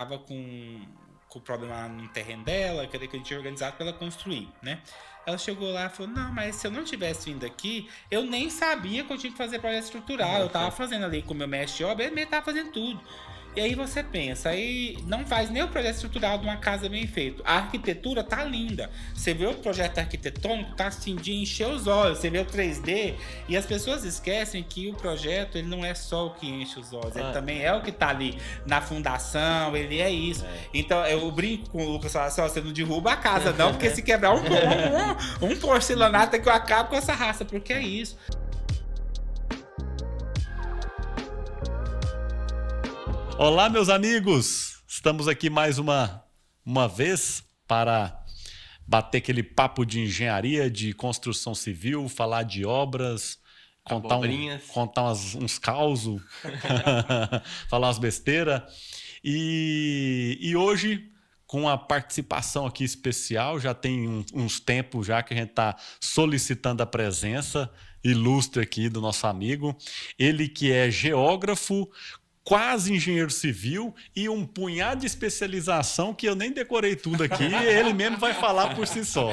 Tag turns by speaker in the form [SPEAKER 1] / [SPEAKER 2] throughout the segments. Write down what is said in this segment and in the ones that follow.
[SPEAKER 1] estava com o problema no terreno dela, que a gente tinha organizado para ela construir, né? Ela chegou lá e falou: Não, mas se eu não tivesse vindo aqui, eu nem sabia que eu tinha que fazer projeto estrutural. Eu tava fazendo ali com o meu mestre de obra, ele tava fazendo tudo. E aí você pensa, aí não faz nem o projeto estrutural de uma casa bem feito. A arquitetura tá linda. Você vê o projeto arquitetônico, tá assim de encher os olhos. Você vê o 3D e as pessoas esquecem que o projeto ele não é só o que enche os olhos, ele também é o que tá ali na fundação, ele é isso. Então eu brinco com o Lucas, falo assim, ó, você não derruba a casa não, porque se quebrar um porcelanato é que eu acabo com essa raça, porque é isso.
[SPEAKER 2] Olá, meus amigos! Estamos aqui mais uma vez para bater aquele papo de engenharia, de construção civil, falar de obras, contar uns causos, falar umas besteiras. E hoje, com a participação aqui especial, já tem uns tempos já que a gente está solicitando a presença ilustre aqui do nosso amigo. Ele que é geógrafo, quase engenheiro civil e um punhado de especialização que eu nem decorei tudo aqui, ele mesmo vai falar por si só.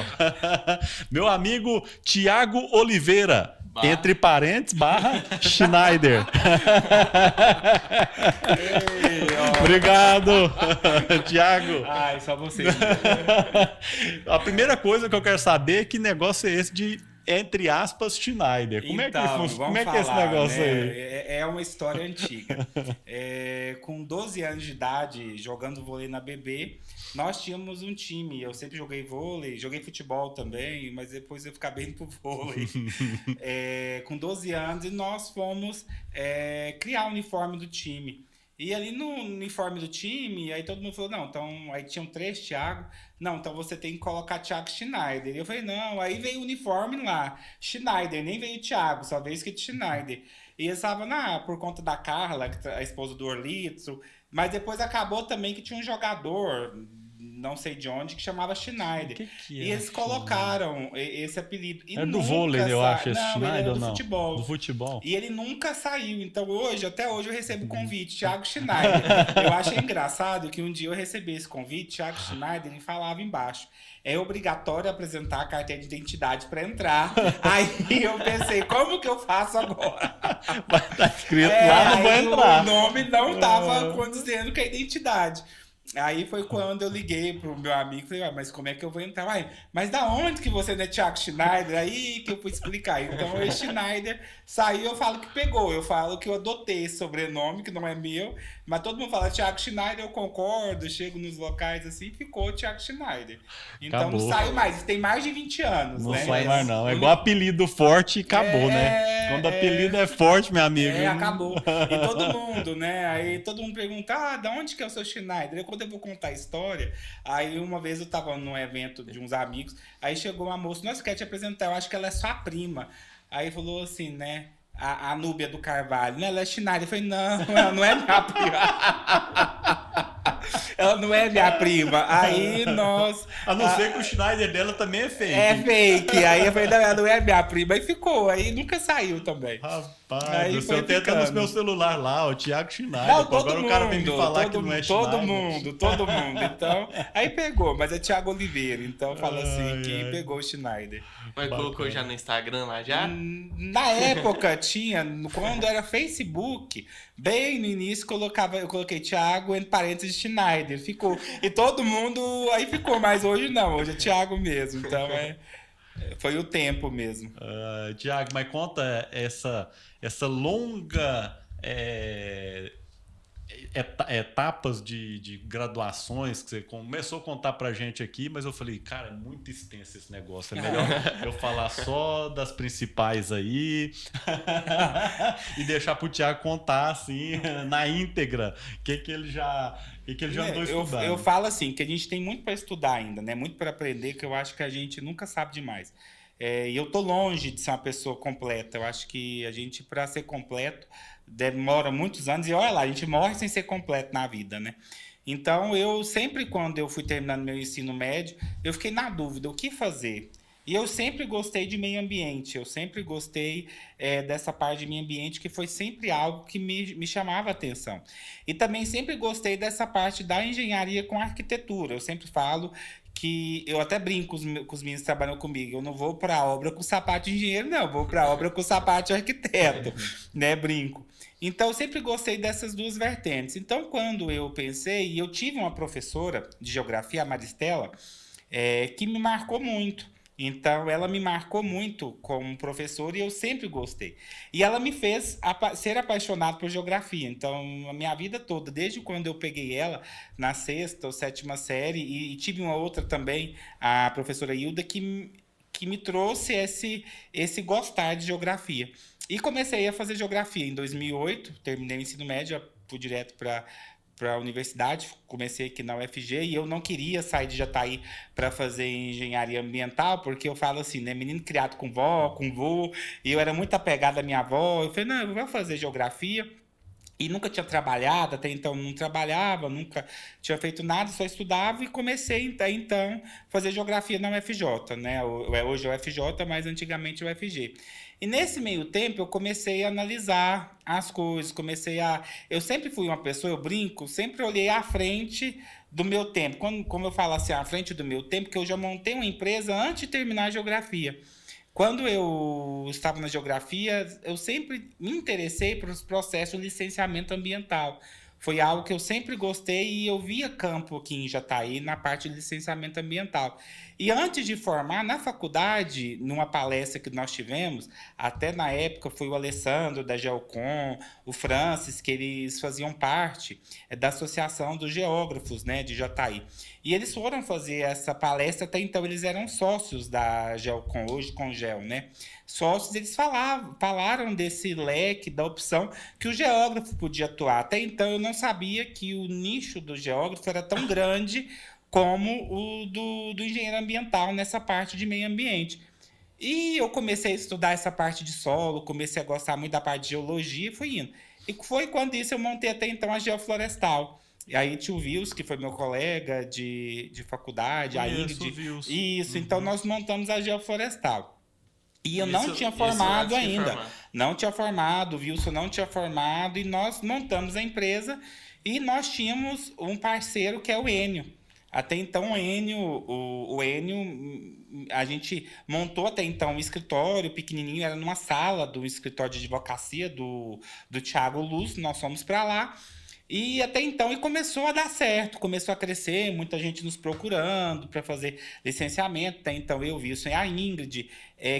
[SPEAKER 2] Meu amigo Tiago Oliveira, entre parênteses, / Schneider. Obrigado, Tiago.
[SPEAKER 1] Ai, só você.
[SPEAKER 2] A primeira coisa que eu quero saber é que negócio é esse de entre aspas, Schneider. Como é que é esse negócio, né? Aí?
[SPEAKER 1] É uma história antiga. Com 12 anos de idade, jogando vôlei na BB, nós tínhamos um time. Eu sempre joguei vôlei, joguei futebol também, mas depois eu ficava indo pro vôlei. Com 12 anos, e nós fomos criar o uniforme do time. E ali no uniforme do time, aí todo mundo falou, não, então, aí tinham 3 Thiago, não, então você tem que colocar Thiago Schneider. E eu falei, não, aí veio o uniforme lá, Schneider, nem veio Thiago, só veio escrito Schneider. E eles falavam, por conta da Carla, a esposa do Orlitzo, mas depois acabou também que tinha um jogador, não sei de onde, que chamava Schneider. E eles colocaram esse apelido. E
[SPEAKER 2] do vôlei, eu acho, esse Schneider
[SPEAKER 1] ou não?
[SPEAKER 2] Futebol. Do futebol.
[SPEAKER 1] E ele nunca saiu. Então até hoje eu recebo convite, Thiago Schneider. Eu achei engraçado que um dia eu recebi esse convite, Thiago Schneider, e falava embaixo: é obrigatório apresentar a carteira de identidade para entrar. Aí eu pensei, como que eu faço agora?
[SPEAKER 2] Mas tá escrito lá, não vai entrar.
[SPEAKER 1] O nome não estava condizendo com a identidade. Aí foi quando eu liguei pro meu amigo e falei, mas como é que eu vou entrar? Mas da onde que você não é Thiago Schneider? Aí que eu fui explicar. Então o Schneider saiu, eu falo que pegou. Eu falo que eu adotei esse sobrenome, que não é meu. Mas todo mundo fala Thiago Schneider, eu concordo. Chego nos locais assim, ficou Thiago Schneider. Então acabou. Não saiu mais. Isso tem mais de 20 anos,
[SPEAKER 2] não
[SPEAKER 1] né?
[SPEAKER 2] Não sai mais não. É igual apelido forte e acabou, né? Quando o apelido é forte, meu amigo.
[SPEAKER 1] Acabou. E todo mundo, né? Aí todo mundo pergunta, da onde que é o seu Schneider? Quando eu vou contar a história, aí uma vez eu tava num evento de uns amigos, aí chegou uma moça, nós quer te apresentar, eu acho que ela é sua prima. Aí falou assim, né? A Núbia do Carvalho, né? Ela é Schneider. Eu falei, não, ela não é minha prima. Ela não é minha prima. Aí nós...
[SPEAKER 2] A não ser que o Schneider dela também é fake.
[SPEAKER 1] É fake. Aí eu falei, não, ela não é minha prima. Aí ficou. Aí nunca saiu também.
[SPEAKER 2] Rapaz, do céu, tem até no meu celular lá, o Thiago Schneider.
[SPEAKER 1] Não,
[SPEAKER 2] agora o cara vem me falar que não é
[SPEAKER 1] Schneider. Todo mundo. Então, aí pegou. Mas é Thiago Oliveira. Então fala assim que pegou o Schneider.
[SPEAKER 3] Mas colocou já no Instagram lá já?
[SPEAKER 1] Na época tinha, quando era Facebook, bem no início eu coloquei Thiago entre parênteses Schneider, ficou. E todo mundo aí ficou, mas hoje não, hoje é Thiago mesmo. Então foi o tempo mesmo.
[SPEAKER 2] Thiago, mas conta essa longa etapas de graduações que você começou a contar pra gente aqui, mas eu falei, cara, é muito extenso esse negócio, é melhor eu falar só das principais aí e deixar pro Thiago contar assim na íntegra o que ele já andou estudando.
[SPEAKER 1] Eu falo assim, que a gente tem muito para estudar ainda, né? Muito para aprender, que eu acho que a gente nunca sabe demais. E eu tô longe de ser uma pessoa completa. Eu acho que a gente, para ser completo, demora muitos anos. E olha lá, a gente morre sem ser completo na vida, né? Então, eu sempre, quando eu fui terminando meu ensino médio, eu fiquei na dúvida, o que fazer? E eu sempre gostei de meio ambiente, eu sempre gostei dessa parte de meio ambiente, que foi sempre algo que me chamava a atenção. E também sempre gostei dessa parte da engenharia com arquitetura. Eu sempre falo que eu até brinco com os meninos que trabalham comigo. Eu não vou para a obra com sapato de engenheiro, não. Eu vou para a obra com sapato de arquiteto, né? Brinco. Então, eu sempre gostei dessas duas vertentes. Então, quando eu pensei, e eu tive uma professora de geografia, a Maristela, que me marcou muito. Então, ela me marcou muito como professora e eu sempre gostei. E ela me fez ser apaixonado por geografia. Então, a minha vida toda, desde quando eu peguei ela na sexta ou sétima série, e tive uma outra também, a professora Hilda, que me trouxe esse gostar de geografia. E comecei a fazer geografia em 2008, terminei o ensino médio, fui direto para a universidade, comecei aqui na UFG e eu não queria sair de Jataí para fazer engenharia ambiental, porque eu falo assim, né, menino criado com vó, com vô, e eu era muito apegado à minha avó, eu falei, não, eu vou fazer geografia. E nunca tinha trabalhado, até então não trabalhava, nunca tinha feito nada, só estudava e comecei até então a fazer geografia na UFJ, né? Hoje é o UFJ, mas antigamente é o UFG. E nesse meio tempo eu comecei a analisar as coisas, Eu sempre fui uma pessoa, eu brinco, sempre olhei à frente do meu tempo. Como eu falo assim, à frente do meu tempo, que eu já montei uma empresa antes de terminar a geografia. Quando eu estava na geografia, eu sempre me interessei por os processos de licenciamento ambiental. Foi algo que eu sempre gostei e eu via campo aqui em Jataí na parte de licenciamento ambiental. E antes de formar, na faculdade, numa palestra que nós tivemos, até na época foi o Alessandro da Geocom, o Francis, que eles faziam parte da Associação dos Geógrafos, né, de Jataí. E eles foram fazer essa palestra, até então eles eram sócios da Geocom, hoje Congel, né? Sócios, eles falaram desse leque, da opção que o geógrafo podia atuar. Até então eu não sabia que o nicho do geógrafo era tão grande como o do engenheiro ambiental nessa parte de meio ambiente. E eu comecei a estudar essa parte de solo, comecei a gostar muito da parte de geologia e fui indo. E foi quando isso eu montei até então a Geoflorestal. E aí tinha o Vils, que foi meu colega de faculdade, a
[SPEAKER 2] Conheço o
[SPEAKER 1] Ingrid.
[SPEAKER 2] Vils.
[SPEAKER 1] Isso, então nós montamos a Geoflorestal. E eu não
[SPEAKER 3] Isso-
[SPEAKER 1] tinha
[SPEAKER 3] isso
[SPEAKER 1] formado
[SPEAKER 3] antes de
[SPEAKER 1] ainda.
[SPEAKER 3] formar.
[SPEAKER 1] Não tinha formado, o Wilson não tinha formado, e nós montamos a empresa e nós tínhamos um parceiro que é o Enio. Até então, o Enio, a gente montou até então um escritório pequenininho, era numa sala do escritório de advocacia do Thiago Luz, nós fomos para lá. E até então e começou a dar certo, começou a crescer, muita gente nos procurando para fazer licenciamento. Até então eu, Wilson e a Ingrid,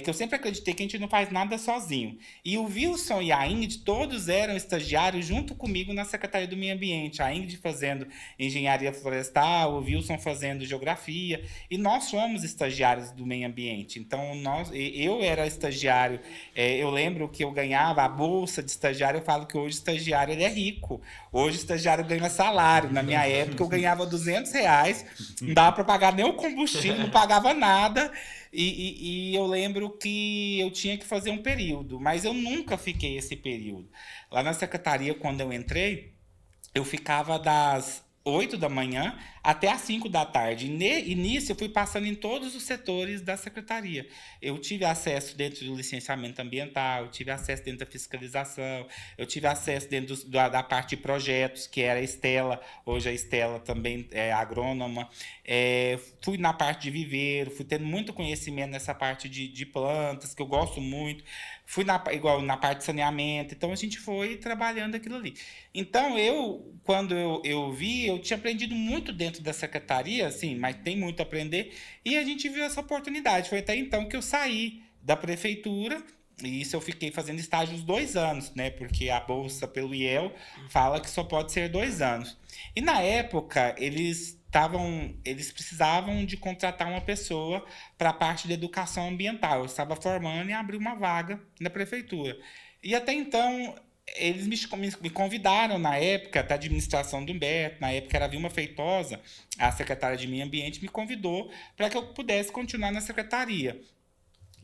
[SPEAKER 1] que eu sempre acreditei que a gente não faz nada sozinho. E o Wilson e a Ingrid todos eram estagiários junto comigo na Secretaria do Meio Ambiente. A Ingrid fazendo engenharia florestal, o Wilson fazendo geografia, e nós somos estagiários do meio ambiente. Então eu era estagiário, eu lembro que eu ganhava a bolsa de estagiário, eu falo que hoje o estagiário ele é rico. Hoje o estagiário ganha salário. Na minha época eu ganhava R$ 200, não dava para pagar nem o combustível, não pagava nada. E eu lembro que eu tinha que fazer um período, mas eu nunca fiquei esse período. Lá na secretaria, quando eu entrei, eu ficava das 8 da manhã até às 5 da tarde. E nisso eu fui passando em todos os setores da secretaria. Eu tive acesso dentro do licenciamento ambiental, eu tive acesso dentro da fiscalização, eu tive acesso dentro da parte de projetos, que era a Estela, hoje a Estela também é agrônoma. Fui na parte de viveiro, fui tendo muito conhecimento nessa parte de plantas, que eu gosto muito. Fui igual na parte de saneamento, então a gente foi trabalhando aquilo ali. Então, quando eu vi, eu tinha aprendido muito dentro da secretaria, assim, mas tem muito a aprender, e a gente viu essa oportunidade. Foi até então que eu saí da prefeitura, e isso eu fiquei fazendo estágio uns 2 anos, né? Porque a bolsa pelo IEL fala que só pode ser 2 anos. E na época, eles precisavam de contratar uma pessoa para a parte de educação ambiental. Eu estava formando e abri uma vaga na prefeitura. E até então, eles me convidaram na época, da administração do Humberto, na época era a Vilma Feitosa, a secretária de Meio Ambiente, me convidou para que eu pudesse continuar na secretaria.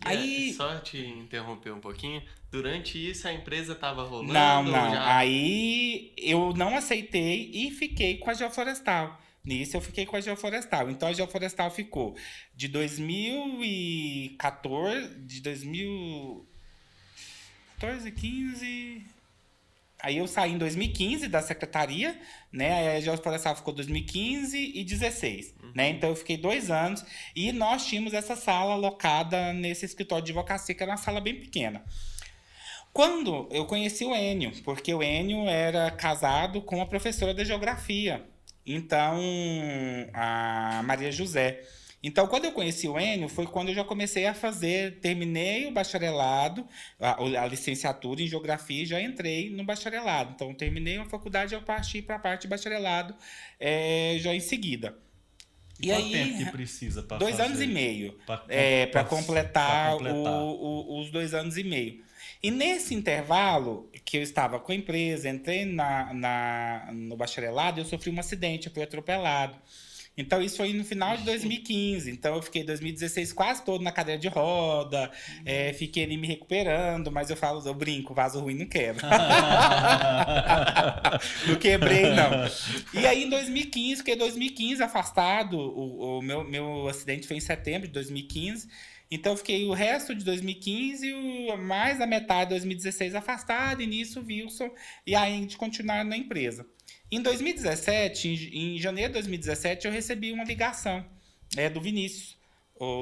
[SPEAKER 1] Aí...
[SPEAKER 3] Só te interromper um pouquinho. Durante isso, a empresa estava rolando?
[SPEAKER 1] Não,
[SPEAKER 3] ou
[SPEAKER 1] não.
[SPEAKER 3] já-
[SPEAKER 1] Aí eu não aceitei e fiquei com a Geoflorestal. Nisso eu fiquei com a Geoflorestal. Então a Geoflorestal ficou de 2014, de 2014, 15. Aí eu saí em 2015 da secretaria, né? Aí a Geoflorestal ficou 2015 e 16, né? Então eu fiquei 2 anos e nós tínhamos essa sala alocada nesse escritório de advocacia, que era uma sala bem pequena. Quando eu conheci o Enio, porque o Enio era casado com a professora de geografia, então a Maria José. Então, quando eu conheci o Enio, foi quando eu já comecei a fazer, terminei o bacharelado, a licenciatura em geografia e já entrei no bacharelado. Então, terminei a faculdade e eu parti para a parte de bacharelado já em seguida. E
[SPEAKER 2] Quanto
[SPEAKER 1] aí,
[SPEAKER 2] tempo que precisa para
[SPEAKER 1] 2 anos e
[SPEAKER 2] fazer?
[SPEAKER 1] meio
[SPEAKER 2] Pra
[SPEAKER 1] para completar,
[SPEAKER 2] completar.
[SPEAKER 1] os 2 anos e meio. E nesse intervalo que eu estava com a empresa, entrei no bacharelado, eu sofri um acidente, eu fui atropelado. Então, isso foi no final de 2015. Então, eu fiquei 2016 quase todo na cadeira de roda, fiquei ali me recuperando, mas eu brinco, vaso ruim não quebra. Não quebrei, não. E aí, em 2015, fiquei 2015 afastado. O meu acidente foi em setembro de 2015. Então, eu fiquei o resto de 2015, mais a metade de 2016 afastado, e nisso o Wilson e a Ingrid continuaram na empresa. Em 2017, em janeiro de 2017, eu recebi uma ligação do Vinícius.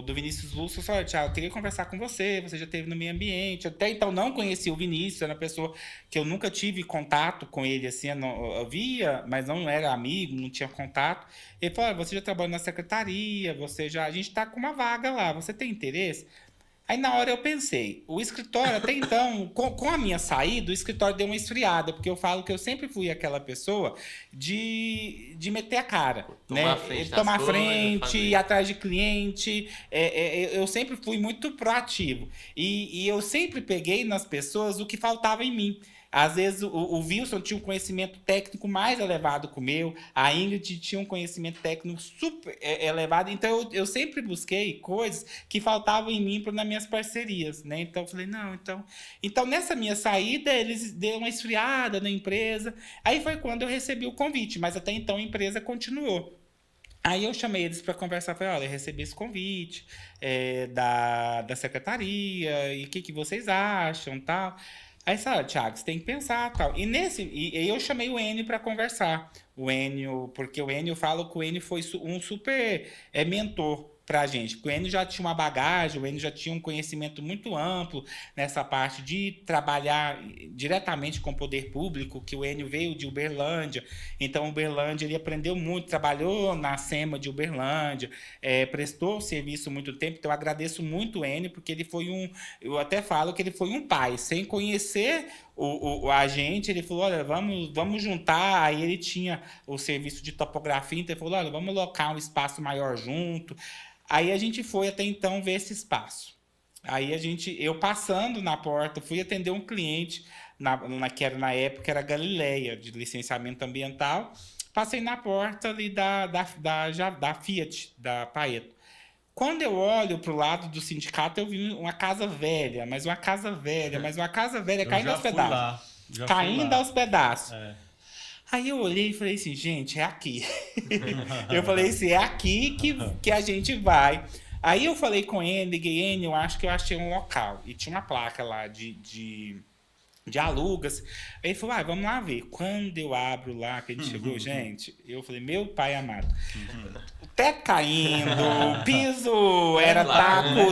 [SPEAKER 1] Do Vinícius Lúcio, falou: Thiago, eu queria conversar com você, você já esteve no meio ambiente. Eu até então não conhecia o Vinícius, era uma pessoa que eu nunca tive contato com ele, assim, eu via, mas não era amigo, não tinha contato. Ele falou: você já trabalha na secretaria, a gente está com uma vaga lá, você tem interesse? Aí na hora eu pensei, o escritório, até então, com a minha saída, o escritório deu uma esfriada, porque eu falo que eu sempre fui aquela pessoa de meter a cara,
[SPEAKER 3] Tomar
[SPEAKER 1] né?
[SPEAKER 3] a frente das
[SPEAKER 1] Tomar
[SPEAKER 3] coisas,
[SPEAKER 1] frente,
[SPEAKER 3] fazer.
[SPEAKER 1] ir atrás de cliente. Eu sempre fui muito proativo. E eu sempre peguei nas pessoas o que faltava em mim. Às vezes o Wilson tinha um conhecimento técnico mais elevado que o meu, a Ingrid tinha um conhecimento técnico super elevado, então eu sempre busquei coisas que faltavam em mim nas minhas parcerias, né? Então eu falei, não, então nessa minha saída eles deram uma esfriada na empresa, aí foi quando eu recebi o convite, mas até então a empresa continuou. Aí eu chamei eles para conversar, falei, olha, eu recebi esse convite da secretaria, e o que vocês acham, tal. Aí falaram, Thiago, você tem que pensar, tal. E eu chamei o Enio para conversar. O Enio, porque o Enio, eu falo que o Enio foi um super mentor pra gente. Porque o Enio já tinha uma bagagem, o Enio já tinha um conhecimento muito amplo nessa parte de trabalhar diretamente com o poder público, que o Enio veio de Uberlândia. Então, Uberlândia, ele aprendeu muito, trabalhou na SEMA de Uberlândia, prestou serviço muito tempo. Então, eu agradeço muito o Enio, porque ele foi eu até falo que ele foi um pai, sem conhecer a gente, ele falou, olha, vamos juntar. Aí ele tinha o serviço de topografia, então ele falou, olha, vamos alocar um espaço maior junto. Aí a gente foi até então ver esse espaço. Aí eu passando na porta, fui atender um cliente, que era na época, era Galileia, de licenciamento ambiental. Passei na porta ali da Fiat, da Paeto. Quando eu olho para o lado do sindicato, eu vi uma casa velha, mas uma casa velha, caindo aos pedaços. Caindo aos pedaços. Aí eu olhei e falei assim, gente, é aqui. Eu falei assim, é aqui que a gente vai. Aí eu falei com ele, liguei, eu acho que eu achei um local. E tinha uma placa lá de alugas. Aí ele falou, vamos lá ver. Quando eu abro lá, que a gente chegou, gente, eu falei, meu pai amado. O teto caindo, o piso era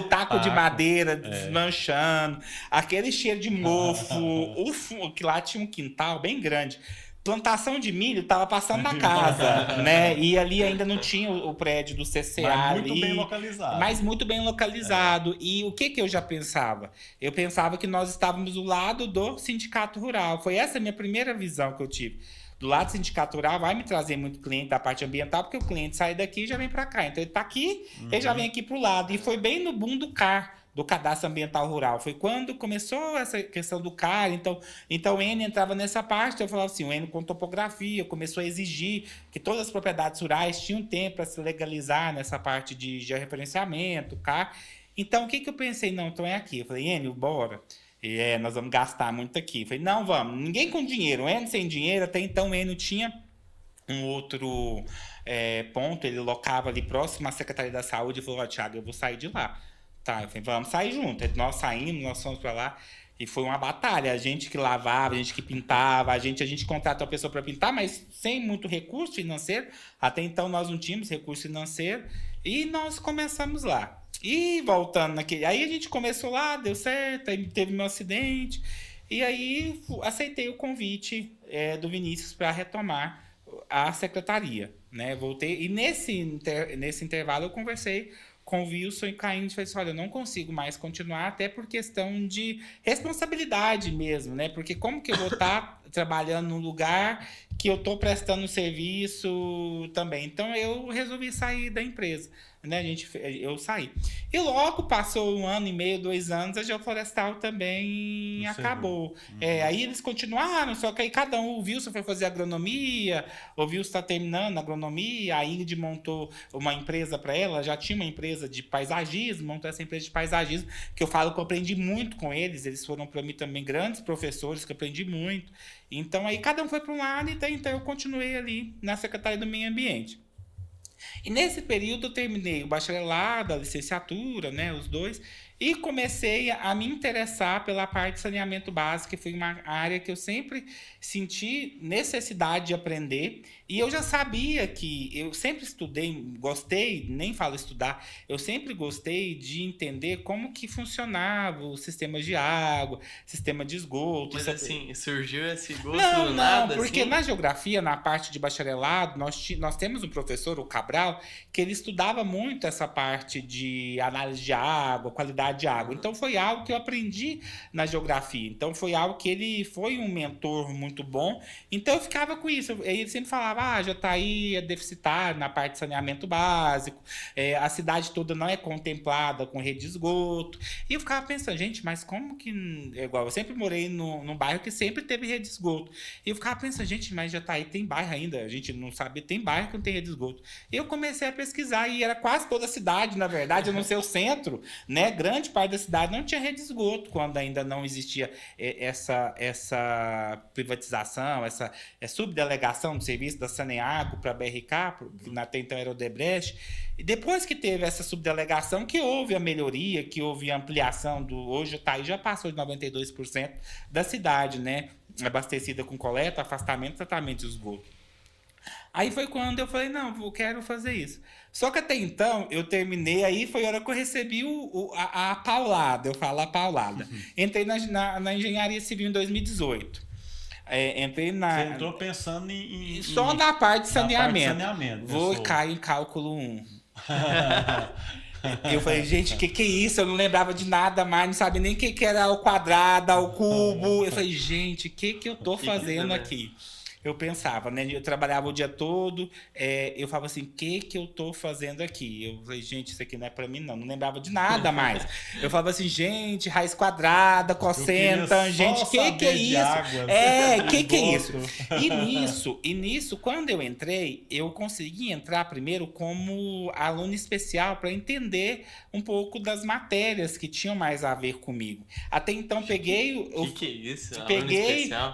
[SPEAKER 1] taco de madeira desmanchando, aquele cheiro de mofo, que lá tinha um quintal bem grande. Plantação de milho estava passando na casa, né? E ali ainda não tinha o prédio do CCA
[SPEAKER 2] mas
[SPEAKER 1] muito
[SPEAKER 2] bem localizado.
[SPEAKER 1] Mas muito bem localizado. E o que eu já pensava? Eu pensava que nós estávamos do lado do sindicato rural. Foi essa a minha primeira visão que eu tive. Do lado do sindicato rural vai me trazer muito cliente da parte ambiental, porque o cliente sai daqui e já vem para cá. Então ele está aqui, ele já vem aqui para o lado. E foi bem no boom do CAR, do Cadastro Ambiental Rural. Foi quando começou essa questão do CAR. Então o Enio entrava nessa parte, eu falava assim, o Enio com topografia, começou a exigir que todas as propriedades rurais tinham tempo para se legalizar nessa parte de georreferenciamento, CAR. Então, o que que eu pensei? Não, então é aqui. Eu falei, Enio, bora. Nós vamos gastar muito aqui. Eu falei, não, vamos. Ninguém com dinheiro. O Enio sem dinheiro. Até então, o Enio tinha um outro ponto. Ele locava ali próximo à Secretaria da Saúde e falou, ó, Thiago, eu vou sair de lá. Tá, eu falei, vamos sair junto. Nós saímos, nós fomos pra lá. E foi uma batalha. A gente que lavava, a gente que pintava, a gente contratou a pessoa para pintar, mas sem muito recurso financeiro. Até então nós não tínhamos recurso financeiro. E nós começamos lá. E voltando naquele. Aí a gente começou lá, deu certo, aí teve meu acidente. E aí aceitei o convite do Vinícius para retomar a secretaria. Né? Voltei. E nesse intervalo eu conversei com o Wilson e Caim, a gente falou assim, olha, eu não consigo mais continuar, até por questão de responsabilidade mesmo, né? Porque como que eu vou estar trabalhando num lugar que eu estou prestando serviço também? Então, eu resolvi sair da empresa, né? Eu saí. E logo passou 1 ano e meio, 2 anos, a Geoflorestal também acabou. Aí eles continuaram, só que aí cada um, o Wilson foi fazer agronomia, o Wilson está terminando a agronomia, a Ingrid montou uma empresa para ela, já tinha uma empresa de paisagismo, montou essa empresa de paisagismo, que eu falo que eu aprendi muito com eles foram para mim também grandes professores, que eu aprendi muito. Então aí cada um foi para um lado, então eu continuei ali na Secretaria do Meio Ambiente. E nesse período eu terminei o bacharelado, a licenciatura, né, os dois, e comecei a me interessar pela parte de saneamento básico, que foi uma área que eu sempre senti necessidade de aprender. E eu já sabia que eu sempre estudei, gostei, nem falo estudar, eu sempre gostei de entender como que funcionava o sistema de água, sistema de esgoto.
[SPEAKER 3] Mas assim, surgiu esse gosto
[SPEAKER 1] Não,
[SPEAKER 3] do nada?
[SPEAKER 1] porque
[SPEAKER 3] assim?
[SPEAKER 1] na geografia, na parte de bacharelado, nós temos um professor, o Cabral, que ele estudava muito essa parte de análise de água, qualidade de água. Então foi algo que eu aprendi na geografia. Então foi algo que ele foi um mentor muito bom. Então eu ficava com isso. Ele sempre falava, Jataí é deficitário na parte de saneamento básico, a cidade toda não é contemplada com rede de esgoto. E eu ficava pensando, gente, mas como que... É igual, eu sempre morei num bairro que sempre teve rede de esgoto. E eu ficava pensando, gente, mas Jataí tem bairro ainda? A gente não sabe, tem bairro que não tem rede de esgoto. E eu comecei a pesquisar e era quase toda a cidade, na verdade, a não ser o centro, né? Grande parte da cidade não tinha rede de esgoto quando ainda não existia essa privatização, essa subdelegação do serviço da Saneago para a BRK, que até então era o Odebrecht. E depois que teve essa subdelegação, que houve a melhoria, que houve a ampliação hoje o Itaí já passou de 92% da cidade, né? Abastecida com coleta, afastamento e tratamento de esgoto. Aí foi quando eu falei, não, eu quero fazer isso. Só que até então, eu terminei, aí foi a hora que eu recebi a paulada, eu falo a paulada. Entrei na engenharia civil em 2018. Entrei
[SPEAKER 2] Você entrou pensando
[SPEAKER 1] só na parte de saneamento. Vou
[SPEAKER 2] pensou.
[SPEAKER 1] cair em cálculo 1. Eu falei, gente, que é isso? Eu não lembrava de nada mais, não sabia nem o que era o quadrado, o cubo. Eu falei, gente, o que eu tô fazendo aqui? Eu pensava, né? Eu trabalhava o dia todo, eu falava assim, o que eu tô fazendo aqui? Eu falei, gente, isso aqui não é pra mim, não. Não lembrava de nada mais. Eu falava assim, gente, raiz quadrada, cosseno, tangente, que é isso? Que é isso? E nisso, quando eu entrei, eu consegui entrar primeiro como aluno especial para entender um pouco das matérias que tinham mais a ver comigo. Até então, peguei...
[SPEAKER 3] Que é isso?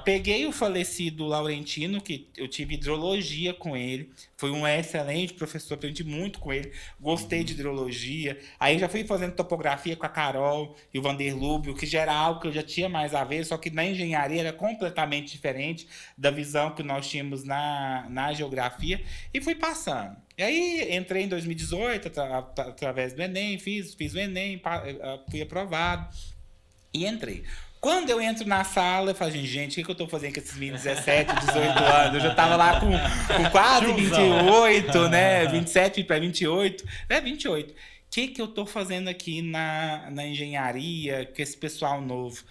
[SPEAKER 1] Peguei o falecido Laurentino, que eu tive hidrologia com ele. Foi um excelente professor, aprendi muito com ele. Gostei de hidrologia. Aí já fui fazendo topografia com a Carol e o Vanderlúbio, que já era algo que eu já tinha mais a ver, só que na engenharia era completamente diferente da visão que nós tínhamos na geografia. E fui passando. E aí entrei em 2018 através do Enem, fiz o Enem, fui aprovado e entrei. Quando eu entro na sala, eu falo, gente, o que eu tô fazendo com esses meninos 17, 18 anos? Eu já tava lá com quase 28, né? 27 para 28. 28. O que eu tô fazendo aqui na engenharia com esse pessoal novo?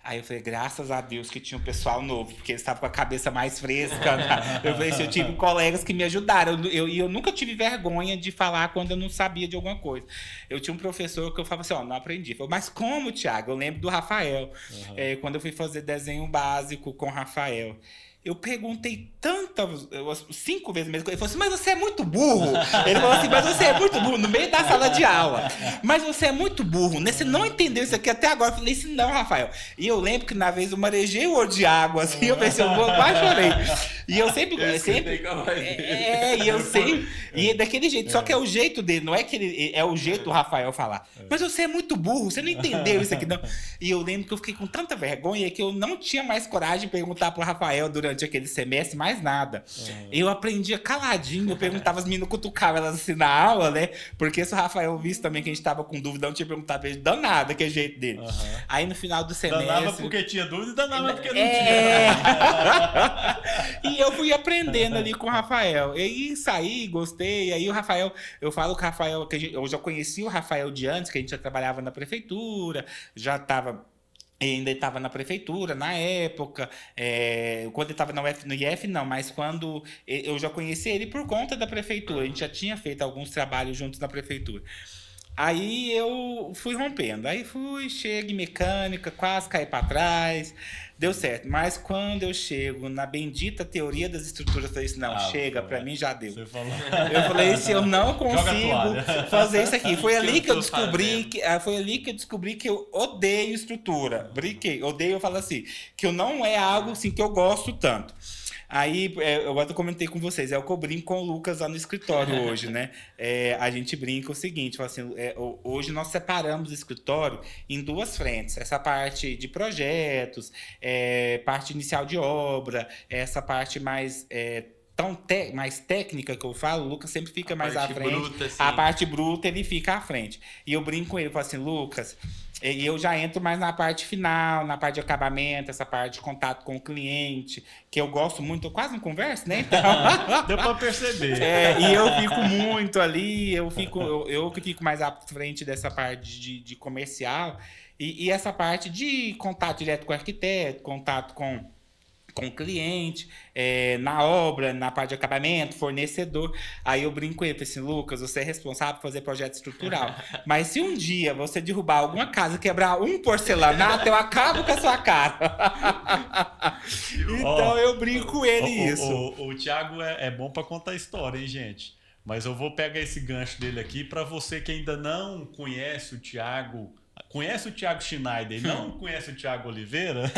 [SPEAKER 1] Aí eu falei, graças a Deus que tinha um pessoal novo, porque eles estavam com a cabeça mais fresca. Eu falei assim, eu tive colegas que me ajudaram. E eu nunca tive vergonha de falar quando eu não sabia de alguma coisa. Eu tinha um professor que eu falava assim, não aprendi. Eu falei, mas como, Thiago? Eu lembro do Rafael. Quando eu fui fazer desenho básico com o Rafael. Eu perguntei 5 vezes mesmo. Ele falou assim, mas você é muito burro. Ele falou assim, mas você é muito burro, no meio da sala de aula. Mas você é muito burro, né? Você não entendeu isso aqui até agora. Eu falei assim, não, Rafael. E eu lembro que na vez eu marejei o olho de água, assim, eu pensei, eu quase chorei. E eu sempre... E eu sempre... E daquele jeito, só que é o jeito dele, não é que ele... É o jeito do Rafael falar. Mas você é muito burro, você não entendeu isso aqui, não. E eu lembro que eu fiquei com tanta vergonha que eu não tinha mais coragem de perguntar pro Rafael durante aquele semestre mais nada. Eu aprendia caladinho, eu perguntava, as meninas cutucavam elas assim na aula, né? Porque se o Rafael visse também que a gente tava com dúvida, eu não tinha perguntado pra ele, danada, que é o jeito dele. Aí no final do semestre...
[SPEAKER 2] Danava porque tinha dúvida e danava porque não tinha.
[SPEAKER 1] E eu fui aprendendo ali com o Rafael. E aí saí, gostei. Aí o Rafael, eu falo que o Rafael, eu já conheci o Rafael de antes, que a gente já trabalhava na prefeitura, já estava... Ainda estava na prefeitura, na época, quando ele estava no IF, não, mas quando eu já conheci ele por conta da prefeitura, a gente já tinha feito alguns trabalhos juntos na prefeitura. Aí eu fui rompendo, aí chego em mecânica, quase caí para trás, deu certo. Mas quando eu chego na bendita teoria das estruturas, eu falei assim, não, chega, para mim já deu.
[SPEAKER 2] Você falou.
[SPEAKER 1] Eu falei assim, eu não consigo fazer isso aqui. Foi ali que eu descobri que eu odeio estrutura. Brinquei, odeio, eu falo assim, que eu não é algo assim que eu gosto tanto. Aí, agora eu comentei com vocês, é o que eu brinco com o Lucas lá no escritório hoje, né? A gente brinca o seguinte, fala assim, hoje nós separamos o escritório em 2 frentes. Essa parte de projetos, parte inicial de obra, essa parte mais... mais técnica que eu falo, o Lucas sempre fica mais à frente.
[SPEAKER 3] Bruta, assim.
[SPEAKER 1] A parte bruta, ele fica à frente. E eu brinco com ele, falo assim, Lucas... E eu já entro mais na parte final, na parte de acabamento, essa parte de contato com o cliente, que eu gosto muito, eu quase não converso, né? Então...
[SPEAKER 2] Deu para perceber.
[SPEAKER 1] E eu fico muito ali, eu que fico mais à frente dessa parte de comercial, e essa parte de contato direto com o arquiteto, contato com o cliente, na obra, na parte de acabamento, fornecedor. Aí eu brinco com ele, assim, Lucas, você é responsável por fazer projeto estrutural. Mas se um dia você derrubar alguma casa, quebrar um porcelanato, eu acabo com a sua cara. Então eu brinco com ele isso.
[SPEAKER 2] O Thiago é bom para contar história, hein, gente? Mas eu vou pegar esse gancho dele aqui para você que ainda não conhece o Thiago. Conhece o Thiago Schneider e não conhece o Thiago Oliveira?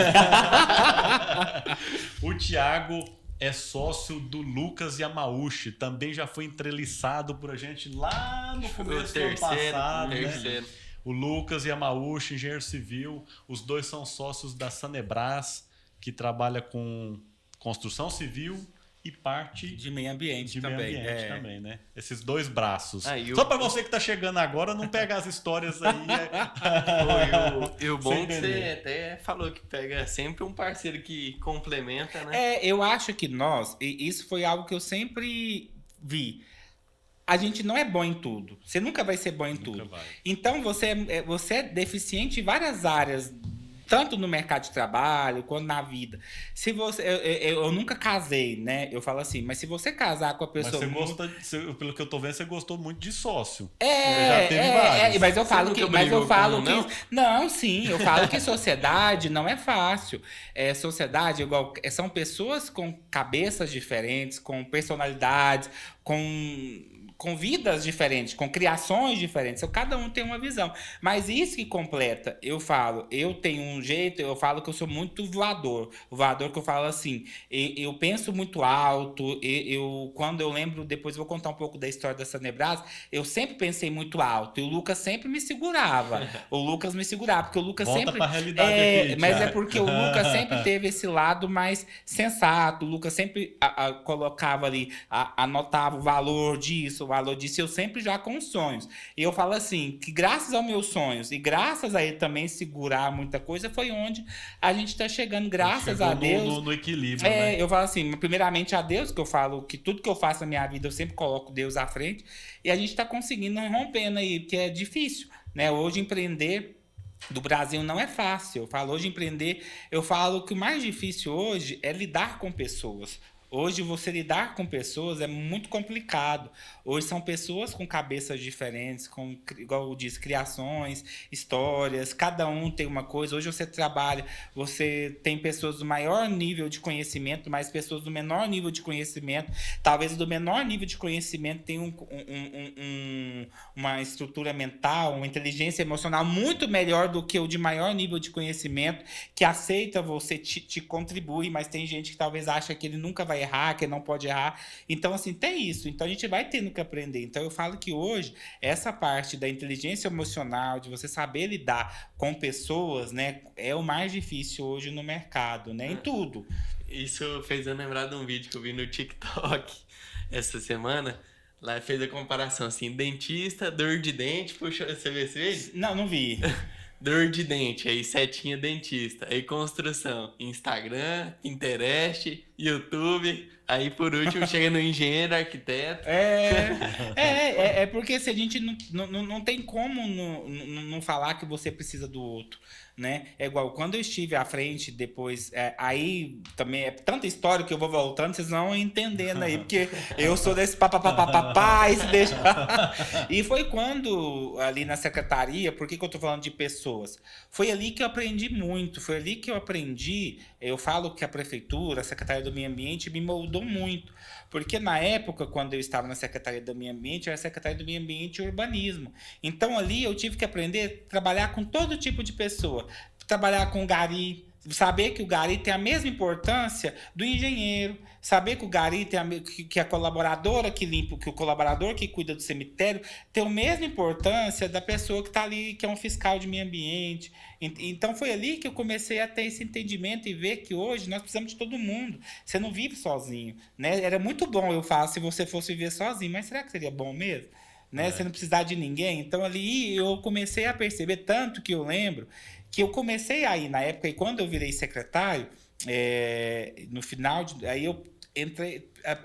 [SPEAKER 2] O Thiago é sócio do Lucas Yamauchi. Também já foi entrelistado por a gente lá no começo do ano passado. Né? O Lucas Yamauchi, engenheiro civil. Os dois são sócios da Sanebras, que trabalha com construção civil e parte
[SPEAKER 1] de meio ambiente também.
[SPEAKER 2] Também, né? Esses 2 braços. Só para você que tá chegando agora, não pegar as histórias aí.
[SPEAKER 3] E o bom é que você até falou que pega sempre um parceiro que complementa, né?
[SPEAKER 1] Eu acho que isso foi algo que eu sempre vi. A gente não é bom em tudo. Você nunca vai ser bom em tudo. Então, você é deficiente em várias áreas, tanto no mercado de trabalho quanto na vida. Se você, eu nunca casei, né? Eu falo assim, mas se você casar com a pessoa...
[SPEAKER 2] Mas pelo que eu tô vendo, você gostou muito de sócio. Já teve vários.
[SPEAKER 1] Mas eu falo não, sim, eu falo que sociedade não é fácil. Sociedade são pessoas com cabeças diferentes, com personalidades, com vidas diferentes, com criações diferentes. Cada um tem uma visão. Mas isso que completa, eu tenho um jeito, eu falo que eu sou muito voador. O voador que eu falo assim, eu penso muito alto, quando eu lembro, depois eu vou contar um pouco da história da Sanebras, eu sempre pensei muito alto, e o Lucas sempre me segurava. Porque o Lucas
[SPEAKER 2] Volta
[SPEAKER 1] sempre...
[SPEAKER 2] pra realidade aqui,
[SPEAKER 1] mas é porque o Lucas sempre teve esse lado mais sensato, o Lucas sempre colocava ali, anotava o valor disso, eu sempre já com sonhos. E eu falo assim, que graças aos meus sonhos e graças a ele também segurar muita coisa, foi onde a gente está chegando, graças a Deus.
[SPEAKER 2] No equilíbrio, né?
[SPEAKER 1] Eu falo assim, primeiramente a Deus, que eu falo que tudo que eu faço na minha vida, eu sempre coloco Deus à frente, e a gente está conseguindo rompendo aí, que é difícil, né? Hoje empreender do Brasil não é fácil. Eu falo que o mais difícil hoje é lidar com pessoas. Hoje você lidar com pessoas é muito complicado. Hoje são pessoas com cabeças diferentes, com, igual eu disse, criações, histórias, cada um tem uma coisa. Hoje você trabalha, você tem pessoas do maior nível de conhecimento, mas pessoas do menor nível de conhecimento. Talvez do menor nível de conhecimento tenha uma estrutura mental, uma inteligência emocional muito melhor do que o de maior nível de conhecimento, que aceita você, te contribui, mas tem gente que talvez acha que ele nunca vai errar, que ele não pode errar. Então, assim, tem isso. Então, a gente vai tendo que aprender. Então, eu falo que hoje, essa parte da inteligência emocional, de você saber lidar com pessoas, né, é o mais difícil hoje no mercado, né, em tudo.
[SPEAKER 3] Isso fez eu lembrar de um vídeo que eu vi no TikTok essa semana. Lá fez a comparação assim, dentista, dor de dente, puxa, você viu esse vídeo?
[SPEAKER 1] Não, não vi.
[SPEAKER 3] Dor de dente, aí setinha dentista, aí construção, Instagram, Pinterest, YouTube, aí por último chega no engenheiro, arquiteto.
[SPEAKER 1] É porque se a gente não tem como não falar que você precisa do outro, né? É igual, quando eu estive à frente, depois, aí também é tanta história que eu vou voltando, vocês vão entendendo aí, porque eu sou desse papapá, e se deixa... E foi quando, ali na secretaria, por que eu tô falando de pessoas? Foi ali que eu aprendi muito, foi ali que eu aprendi, eu falo que a prefeitura, a Secretaria do Meio Ambiente me moldou muito, porque na época, quando eu estava na Secretaria do Meio Ambiente, eu era Secretaria do Meio Ambiente e Urbanismo. Então ali eu tive que aprender a trabalhar com todo tipo de pessoa, trabalhar com gari, saber que o gari tem a mesma importância do engenheiro, saber que o gari tem que a colaboradora que limpa, que o colaborador que cuida do cemitério tem a mesma importância da pessoa que está ali, que é um fiscal de meio ambiente. Então foi ali que eu comecei a ter esse entendimento e ver que hoje nós precisamos de todo mundo. Você não vive sozinho, né? Era muito bom, eu falo, se você fosse viver sozinho, mas será que seria bom mesmo? Né? Você não precisar de ninguém. Então ali eu comecei a perceber, tanto que eu lembro que eu comecei aí na época, e quando eu virei secretário, no final, aí eu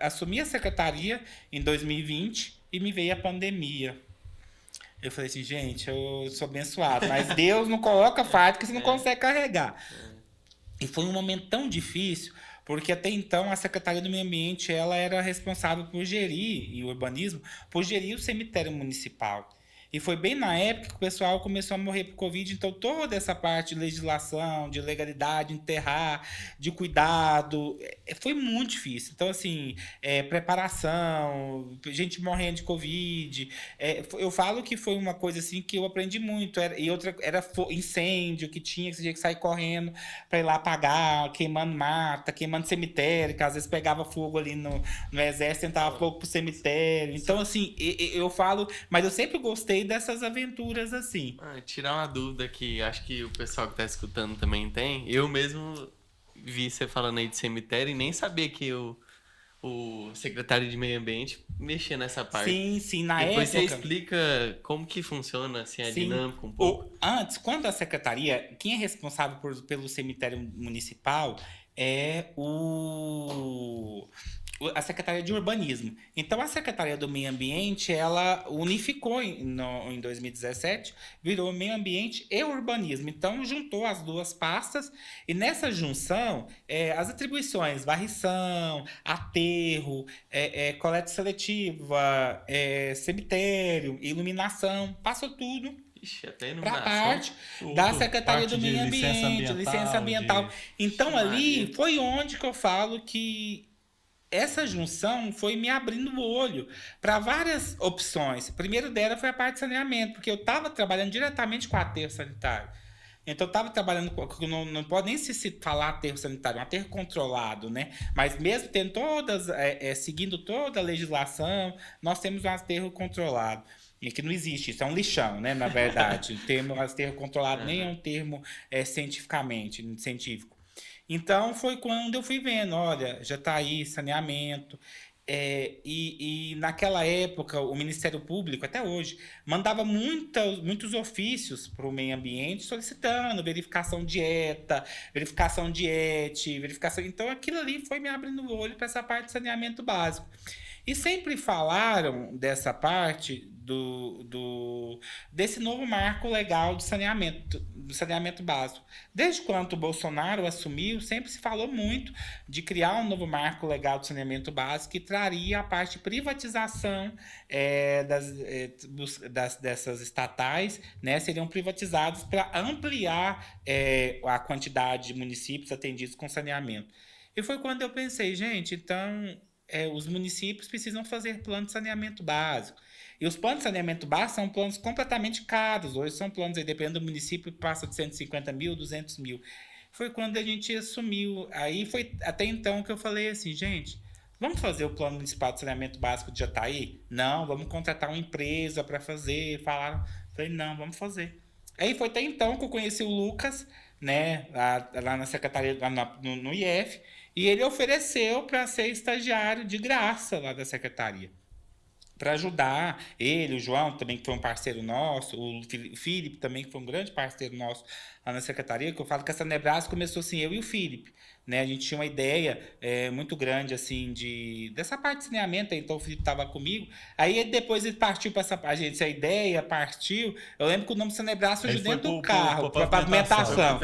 [SPEAKER 1] assumi a secretaria em 2020 e me veio a pandemia. Eu falei assim, gente, eu sou abençoado, mas Deus não coloca fardo que você não consegue carregar. E foi um momento tão difícil, porque até então a Secretaria do Meio Ambiente ela era responsável por gerir, e o urbanismo, por gerir o cemitério municipal. E foi bem na época que o pessoal começou a morrer por Covid, então toda essa parte de legislação, de legalidade, enterrar, de cuidado, foi muito difícil. Então, assim, preparação, gente morrendo de Covid, eu falo que foi uma coisa assim que eu aprendi muito. E outra era incêndio que tinha, que você tinha que sair correndo para ir lá apagar, queimando mata, queimando cemitério, que às vezes pegava fogo ali no exército, tentava fogo pro cemitério. Então, assim, eu falo, mas eu sempre gostei dessas aventuras assim.
[SPEAKER 3] Tirar uma dúvida que acho que o pessoal que tá escutando também tem. Eu mesmo vi você falando aí de cemitério e nem sabia que o secretário de meio ambiente mexia nessa parte.
[SPEAKER 1] Sim, na época...
[SPEAKER 3] Depois você explica como que funciona, assim, a dinâmica um pouco.
[SPEAKER 1] Antes, quando a secretaria, quem é responsável pelo cemitério municipal é a Secretaria de Urbanismo. Então, a Secretaria do Meio Ambiente, ela unificou em 2017, virou Meio Ambiente e Urbanismo. Então, juntou as duas pastas e nessa junção, as atribuições, varrição, aterro, coleta seletiva, cemitério, iluminação, passou tudo para a parte da Secretaria do Meio Ambiente, licença ambiental. Então, ali foi onde que eu falo que essa junção foi me abrindo o olho para várias opções. Primeiro dela foi a parte de saneamento, porque eu estava trabalhando diretamente com o aterro sanitário. Então, eu estava trabalhando com... Não pode nem se falar aterro sanitário, um aterro controlado, né? Mas mesmo tendo seguindo toda a legislação, nós temos um aterro controlado. E que não existe, isso é um lixão, né? Na verdade. O termo aterro controlado nem é um termo científico. Então, foi quando eu fui vendo, olha, já está aí saneamento. E naquela época, o Ministério Público, até hoje, mandava muitos ofícios para o meio ambiente solicitando verificação de ETA, verificação de ET, verificação... Então, aquilo ali foi me abrindo o olho para essa parte de saneamento básico. E sempre falaram dessa parte desse novo marco legal do saneamento básico. Desde quando o Bolsonaro assumiu, sempre se falou muito de criar um novo marco legal do saneamento básico que traria a parte de privatização dessas estatais, né, seriam privatizados para ampliar a quantidade de municípios atendidos com saneamento. E foi quando eu pensei, gente, então os municípios precisam fazer plano de saneamento básico. E os planos de saneamento básico são planos completamente caros. Hoje são planos, aí, dependendo do município, passa de 150 mil, 200 mil. Foi quando a gente assumiu. Aí foi até então que eu falei assim, gente, vamos fazer o plano municipal de saneamento básico de Jataí? Não, vamos contratar uma empresa para fazer. Falaram, falei, não, vamos fazer. Aí foi até então que eu conheci o Lucas, né, lá na secretaria, lá no IF, e ele ofereceu para ser estagiário de graça lá da secretaria, para ajudar ele, o João também, que foi um parceiro nosso, o Felipe também, que foi um grande parceiro nosso lá na secretaria, que eu falo que essa Nebraska começou assim, eu e o Felipe, né? A gente tinha uma ideia muito grande, assim, dessa parte de saneamento, então o Felipe estava comigo, aí depois ele partiu para essa parte, a ideia partiu, eu lembro que o nome Sanebraço surgiu dentro do carro, para pavimentação.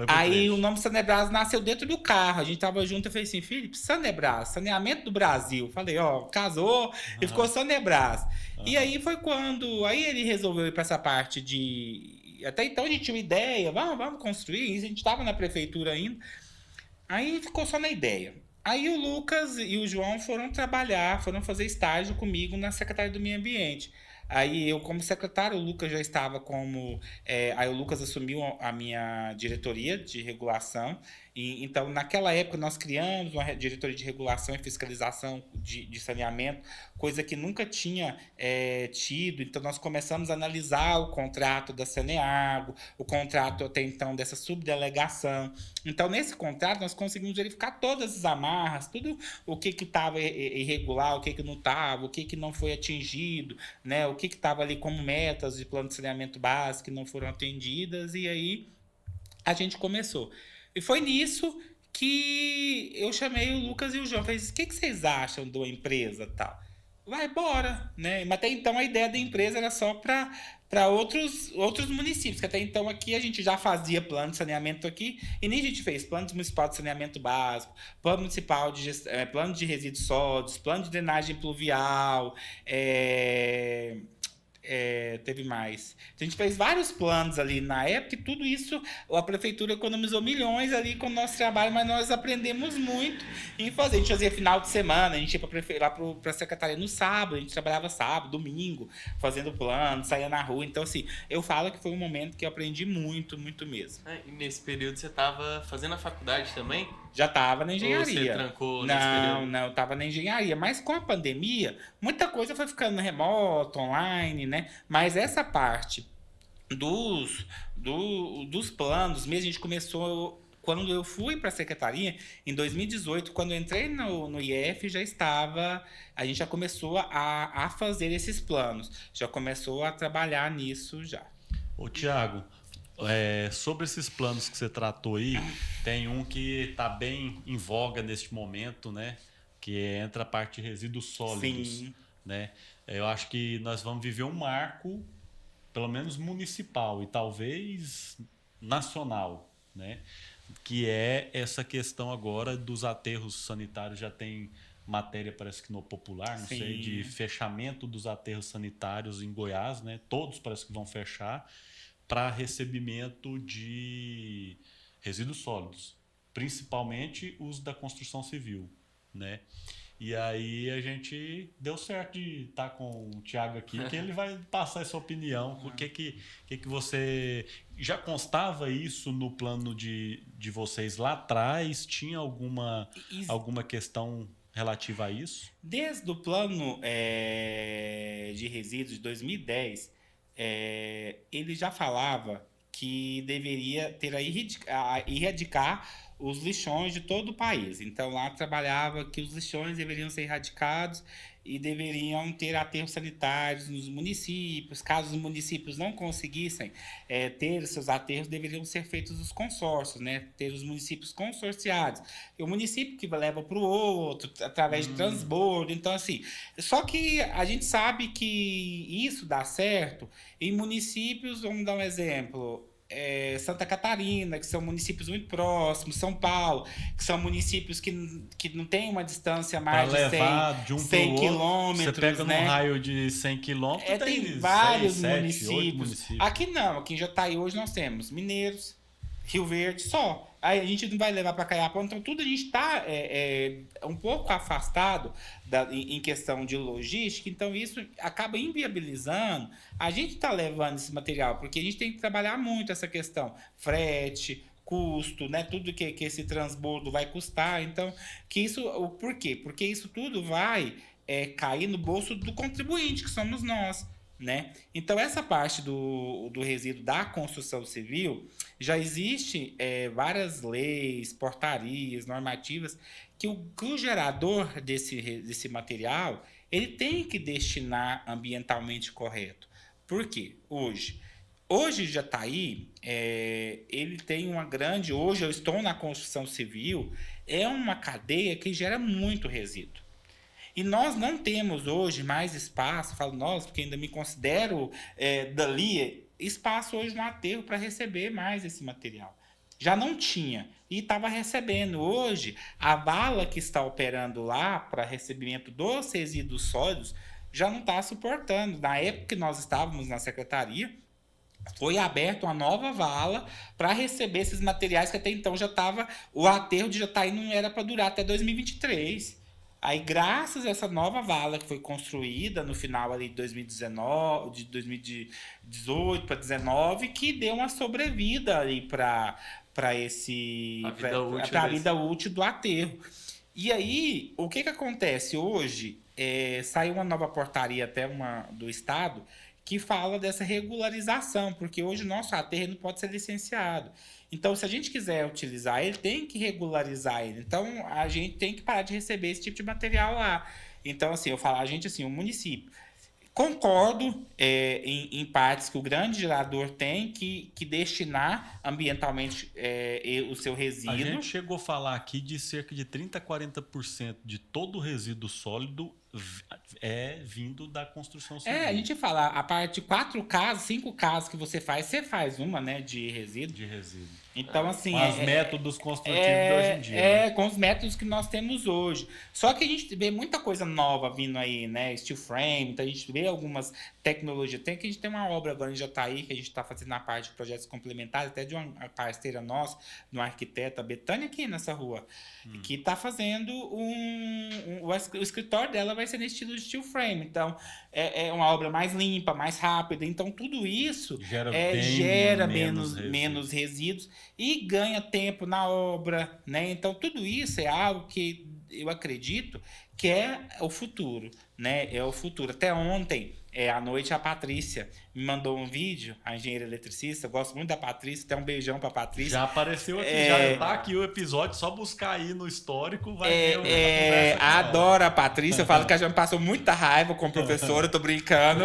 [SPEAKER 1] Aí o nome Sanebras nasceu dentro do carro. A gente tava junto e falei assim, Felipe, Sanebras, saneamento do Brasil. Falei, ó, casou e ficou Sanebras. E aí foi quando. Aí ele resolveu ir para essa parte de. Até então a gente tinha uma ideia, vamos construir. Isso a gente tava na prefeitura ainda. Aí ficou só na ideia. Aí o Lucas e o João foram trabalhar, foram fazer estágio comigo na Secretaria do Meio Ambiente. Aí eu, como secretário, o Lucas já estava como. Aí o Lucas assumiu a minha diretoria de regulação. E, então, naquela época, nós criamos uma diretoria de regulação e fiscalização de saneamento, coisa que nunca tinha tido. Então, nós começamos a analisar o contrato da Saneago, o contrato até então dessa subdelegação. Então, nesse contrato, nós conseguimos verificar todas as amarras, tudo o que estava irregular, o que não estava, o que não foi atingido, né? O que estava ali como metas de plano de saneamento básico que não foram atendidas, e aí a gente começou. E foi nisso que eu chamei o Lucas e o João. Falei, o que vocês acham de uma empresa tal? Vai, bora, né? Mas até então a ideia da empresa era só para outros municípios, que até então aqui a gente já fazia plano de saneamento aqui, e nem a gente fez plano municipal de saneamento básico, plano municipal plano de resíduos sólidos, plano de drenagem pluvial, teve mais. A gente fez vários planos ali na época e tudo isso a prefeitura economizou milhões ali com o nosso trabalho, mas nós aprendemos muito em fazer. A gente fazia final de semana, a gente ia lá para a secretaria no sábado, a gente trabalhava sábado, domingo, fazendo plano, saía na rua. Então, assim, eu falo que foi um momento que eu aprendi muito, muito mesmo.
[SPEAKER 3] E nesse período você estava fazendo a faculdade também?
[SPEAKER 1] Já estava na engenharia.
[SPEAKER 3] Ou você trancou nesse período?
[SPEAKER 1] Não, eu estava na engenharia. Mas com a pandemia, muita coisa foi ficando remoto, online, né? Mas essa parte dos planos mesmo, a gente começou. Quando eu fui para a secretaria, em 2018, quando eu entrei no IF, a gente já começou a fazer esses planos. Já começou a trabalhar nisso já.
[SPEAKER 2] Ô, Tiago, sobre esses planos que você tratou aí, tem um que está bem em voga neste momento, né? Que entra a parte de resíduos sólidos.
[SPEAKER 1] Sim.
[SPEAKER 2] Né? Eu acho que nós vamos viver um marco, pelo menos municipal e talvez nacional, né? Que é essa questão agora dos aterros sanitários. Já tem matéria, parece que no Popular, não sei, de fechamento dos aterros sanitários em Goiás, né? Todos parece que vão fechar para recebimento de resíduos sólidos, principalmente os da construção civil, né? E aí a gente deu certo de estar com o Tiago aqui, que ele vai passar essa opinião. O que você... Já constava isso no plano de vocês lá atrás? Tinha alguma questão relativa a isso?
[SPEAKER 1] Desde o plano de resíduos de 2010, ele já falava que deveria ter erradicar os lixões de todo o país. Então lá trabalhava que os lixões deveriam ser erradicados e deveriam ter aterros sanitários nos municípios. Caso os municípios não conseguissem ter seus aterros, deveriam ser feitos os consórcios, né? Ter os municípios consorciados. E o município que leva para o outro, através de transbordo. Então, assim, só que a gente sabe que isso dá certo em municípios, vamos dar um exemplo, Santa Catarina, que são municípios muito próximos, São Paulo, que são municípios que não tem uma distância mais
[SPEAKER 2] Pra
[SPEAKER 1] de 100,
[SPEAKER 2] levar de um
[SPEAKER 1] 100
[SPEAKER 2] pro outro,
[SPEAKER 1] quilômetros,
[SPEAKER 2] você pega
[SPEAKER 1] né?
[SPEAKER 2] num raio de 100 quilômetros,
[SPEAKER 1] Tem vários
[SPEAKER 2] 6, 7, 8
[SPEAKER 1] municípios.
[SPEAKER 2] municípios.
[SPEAKER 1] Aqui não, aqui em Jataí hoje nós temos Mineiros, Rio Verde, só. Aí a gente não vai levar para Caiapó, então tudo a gente está um pouco afastado em questão de logística, então isso acaba inviabilizando a gente tá levando esse material, porque a gente tem que trabalhar muito essa questão, frete, custo, né? Tudo que esse transbordo vai custar, então, por quê? Porque isso tudo vai cair no bolso do contribuinte, que somos nós. Né? Então, essa parte do resíduo da construção civil, já existe várias leis, portarias, normativas, que o gerador desse material ele tem que destinar ambientalmente correto. Por quê? Hoje já está aí, ele tem uma grande... Hoje eu estou na construção civil, é uma cadeia que gera muito resíduo. E nós não temos hoje mais espaço, falo nós, porque ainda me considero espaço hoje no aterro para receber mais esse material. Já não tinha e estava recebendo. Hoje, a vala que está operando lá para recebimento dos resíduos sólidos já não está suportando. Na época que nós estávamos na secretaria, foi aberta uma nova vala para receber esses materiais que até então já estava... O aterro de Jataí não era para durar até 2023. Aí, graças a essa nova vala que foi construída no final ali de 2019, de 2018 para 2019, que deu uma sobrevida ali para a vida útil do aterro. E aí, o que acontece hoje? Saiu uma nova portaria até do Estado que fala dessa regularização, porque hoje o nosso aterro não pode ser licenciado. Então, se a gente quiser utilizar ele, tem que regularizar ele. Então, a gente tem que parar de receber esse tipo de material lá. Então, assim, eu falo, a gente, assim, o município. Concordo em partes que o grande gerador tem que destinar ambientalmente o seu resíduo.
[SPEAKER 2] A gente chegou a falar aqui de cerca de 30% a 40% de todo o resíduo sólido vindo da construção civil.
[SPEAKER 1] A gente fala, a parte de 4 casas, 5 casas que você faz uma, né, de resíduo.
[SPEAKER 2] De resíduo.
[SPEAKER 1] Então, assim...
[SPEAKER 2] Com os métodos construtivos de hoje em dia. Né?
[SPEAKER 1] Com os métodos que nós temos hoje. Só que a gente vê muita coisa nova vindo aí, né? Steel frame, então a gente vê algumas tecnologias. A gente tem uma obra agora em Jataí, que a gente está fazendo na parte de projetos complementares, até de uma parceira nossa, de uma arquiteta, a Betânia, aqui nessa rua, que está fazendo o escritório dela vai ser nesse estilo de steel frame. Então, é uma obra mais limpa, mais rápida. Então, tudo isso gera menos resíduos e ganha tempo na obra, né? Então, tudo isso é algo que eu acredito que é o futuro, né? É o futuro. Até ontem, à noite, a Patrícia me mandou um vídeo, a engenheira eletricista. Eu gosto muito da Patrícia, até um beijão pra Patrícia.
[SPEAKER 2] Já apareceu aqui, já tá aqui o episódio, só buscar aí no histórico, vai ver
[SPEAKER 1] adoro a Patrícia, eu falo que ela já me passou muita raiva como professora, eu tô brincando,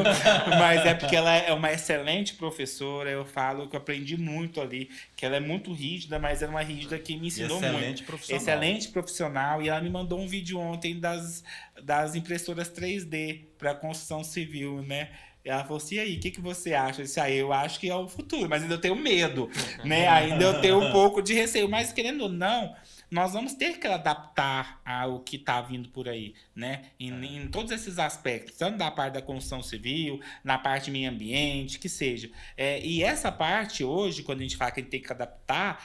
[SPEAKER 1] mas é porque ela é uma excelente professora, eu falo que eu aprendi muito ali, que ela é muito rígida, mas é uma rígida que me ensinou muito. Excelente profissional, e ela me mandou um vídeo ontem das impressoras 3D para construção civil, né? Ela falou assim, e aí, o que você acha? Eu disse, eu acho que é o futuro, mas ainda eu tenho medo, né? Ainda eu tenho um pouco de receio, mas querendo ou não, nós vamos ter que adaptar ao que está vindo por aí, né? Em todos esses aspectos, tanto da parte da construção civil, na parte de meio ambiente, que seja. E essa parte hoje, quando a gente fala que a gente tem que adaptar,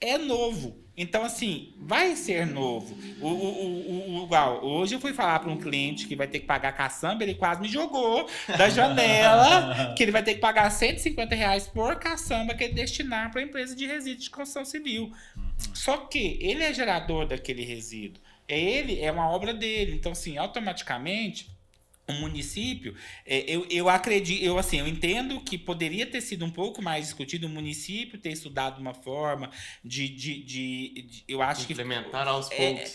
[SPEAKER 1] é novo. Então, assim, vai ser novo. Hoje eu fui falar para um cliente que vai ter que pagar caçamba, ele quase me jogou da janela, que ele vai ter que pagar R$150 por caçamba que ele destinar para a empresa de resíduos de construção civil. Só que ele é gerador daquele resíduo. É uma obra dele. Então, assim, automaticamente, o município, eu acredito, eu entendo que poderia ter sido um pouco mais discutido o município ter estudado uma forma eu acho que
[SPEAKER 3] Implementar aos poucos.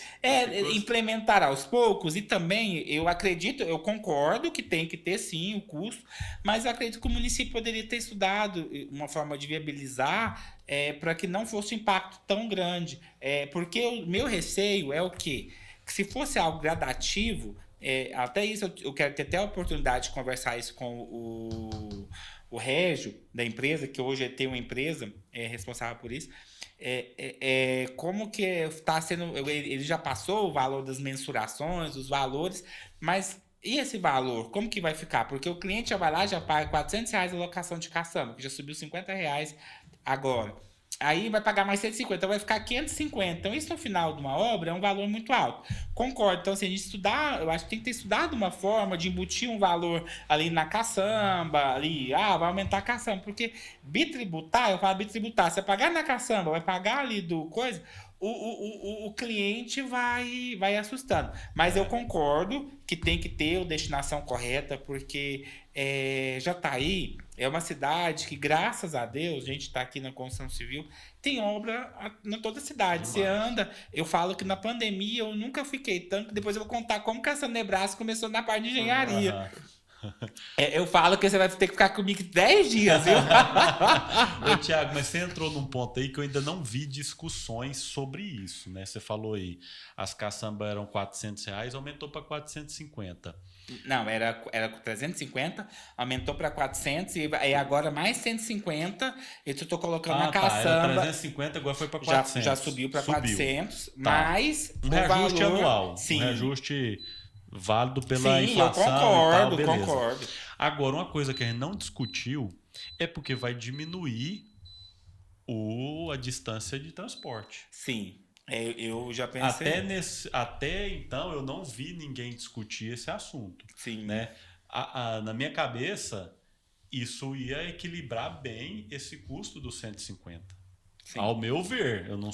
[SPEAKER 1] implementar aos poucos, e também eu acredito, eu concordo que tem que ter sim o custo, mas eu acredito que o município poderia ter estudado uma forma de viabilizar para que não fosse um impacto tão grande. Porque o meu receio é o quê? Que se fosse algo gradativo, até isso eu quero ter até a oportunidade de conversar isso com o Régio da empresa, que hoje tem uma empresa responsável por isso. Como que está sendo. Ele já passou o valor das mensurações, os valores, mas e esse valor? Como que vai ficar? Porque o cliente já vai lá, já paga R$ 400 a locação de caçamba, que já subiu R$ 50 agora. Aí vai pagar mais 150, então vai ficar 550. Então, isso no final de uma obra é um valor muito alto. Concordo. Então, assim, a gente estudar, eu acho que tem que ter estudado uma forma de embutir um valor ali na caçamba, ali, vai aumentar a caçamba, porque bitributar, eu falo bitributar, você pagar na caçamba, vai pagar ali do coisa, o cliente vai assustando. Mas eu concordo que tem que ter a destinação correta, porque Jataí é uma cidade que, graças a Deus, a gente está aqui na construção civil, tem obra em toda a cidade. Você anda, eu falo que na pandemia eu nunca fiquei tanto, depois eu vou contar como que essa Nebraska começou na parte de engenharia. Eu falo que você vai ter que ficar comigo 10 dias, viu?
[SPEAKER 2] Ô, Thiago, mas você entrou num ponto aí que eu ainda não vi discussões sobre isso, né? Você falou aí, as caçambas eram R$ 400, aumentou para 450.
[SPEAKER 1] Não, era 350, aumentou para 400 e agora mais 150. Eu estou colocando na caçamba.
[SPEAKER 2] Era 350, agora foi para 400.
[SPEAKER 1] Já subiu para 400,
[SPEAKER 2] Tá.
[SPEAKER 1] Mas
[SPEAKER 2] um reajuste
[SPEAKER 1] valor,
[SPEAKER 2] anual.
[SPEAKER 1] Sim.
[SPEAKER 2] Um reajuste válido pela inflação.
[SPEAKER 1] Eu concordo,
[SPEAKER 2] e tal, beleza.
[SPEAKER 1] concordo.
[SPEAKER 2] Agora, uma coisa que a gente não discutiu é porque vai diminuir a distância de transporte.
[SPEAKER 1] Sim. Eu já pensei.
[SPEAKER 2] Até então, eu não vi ninguém discutir esse assunto.
[SPEAKER 1] Sim.
[SPEAKER 2] Né? Na minha cabeça, isso ia equilibrar bem esse custo dos 150. Sim. Ao meu ver, eu não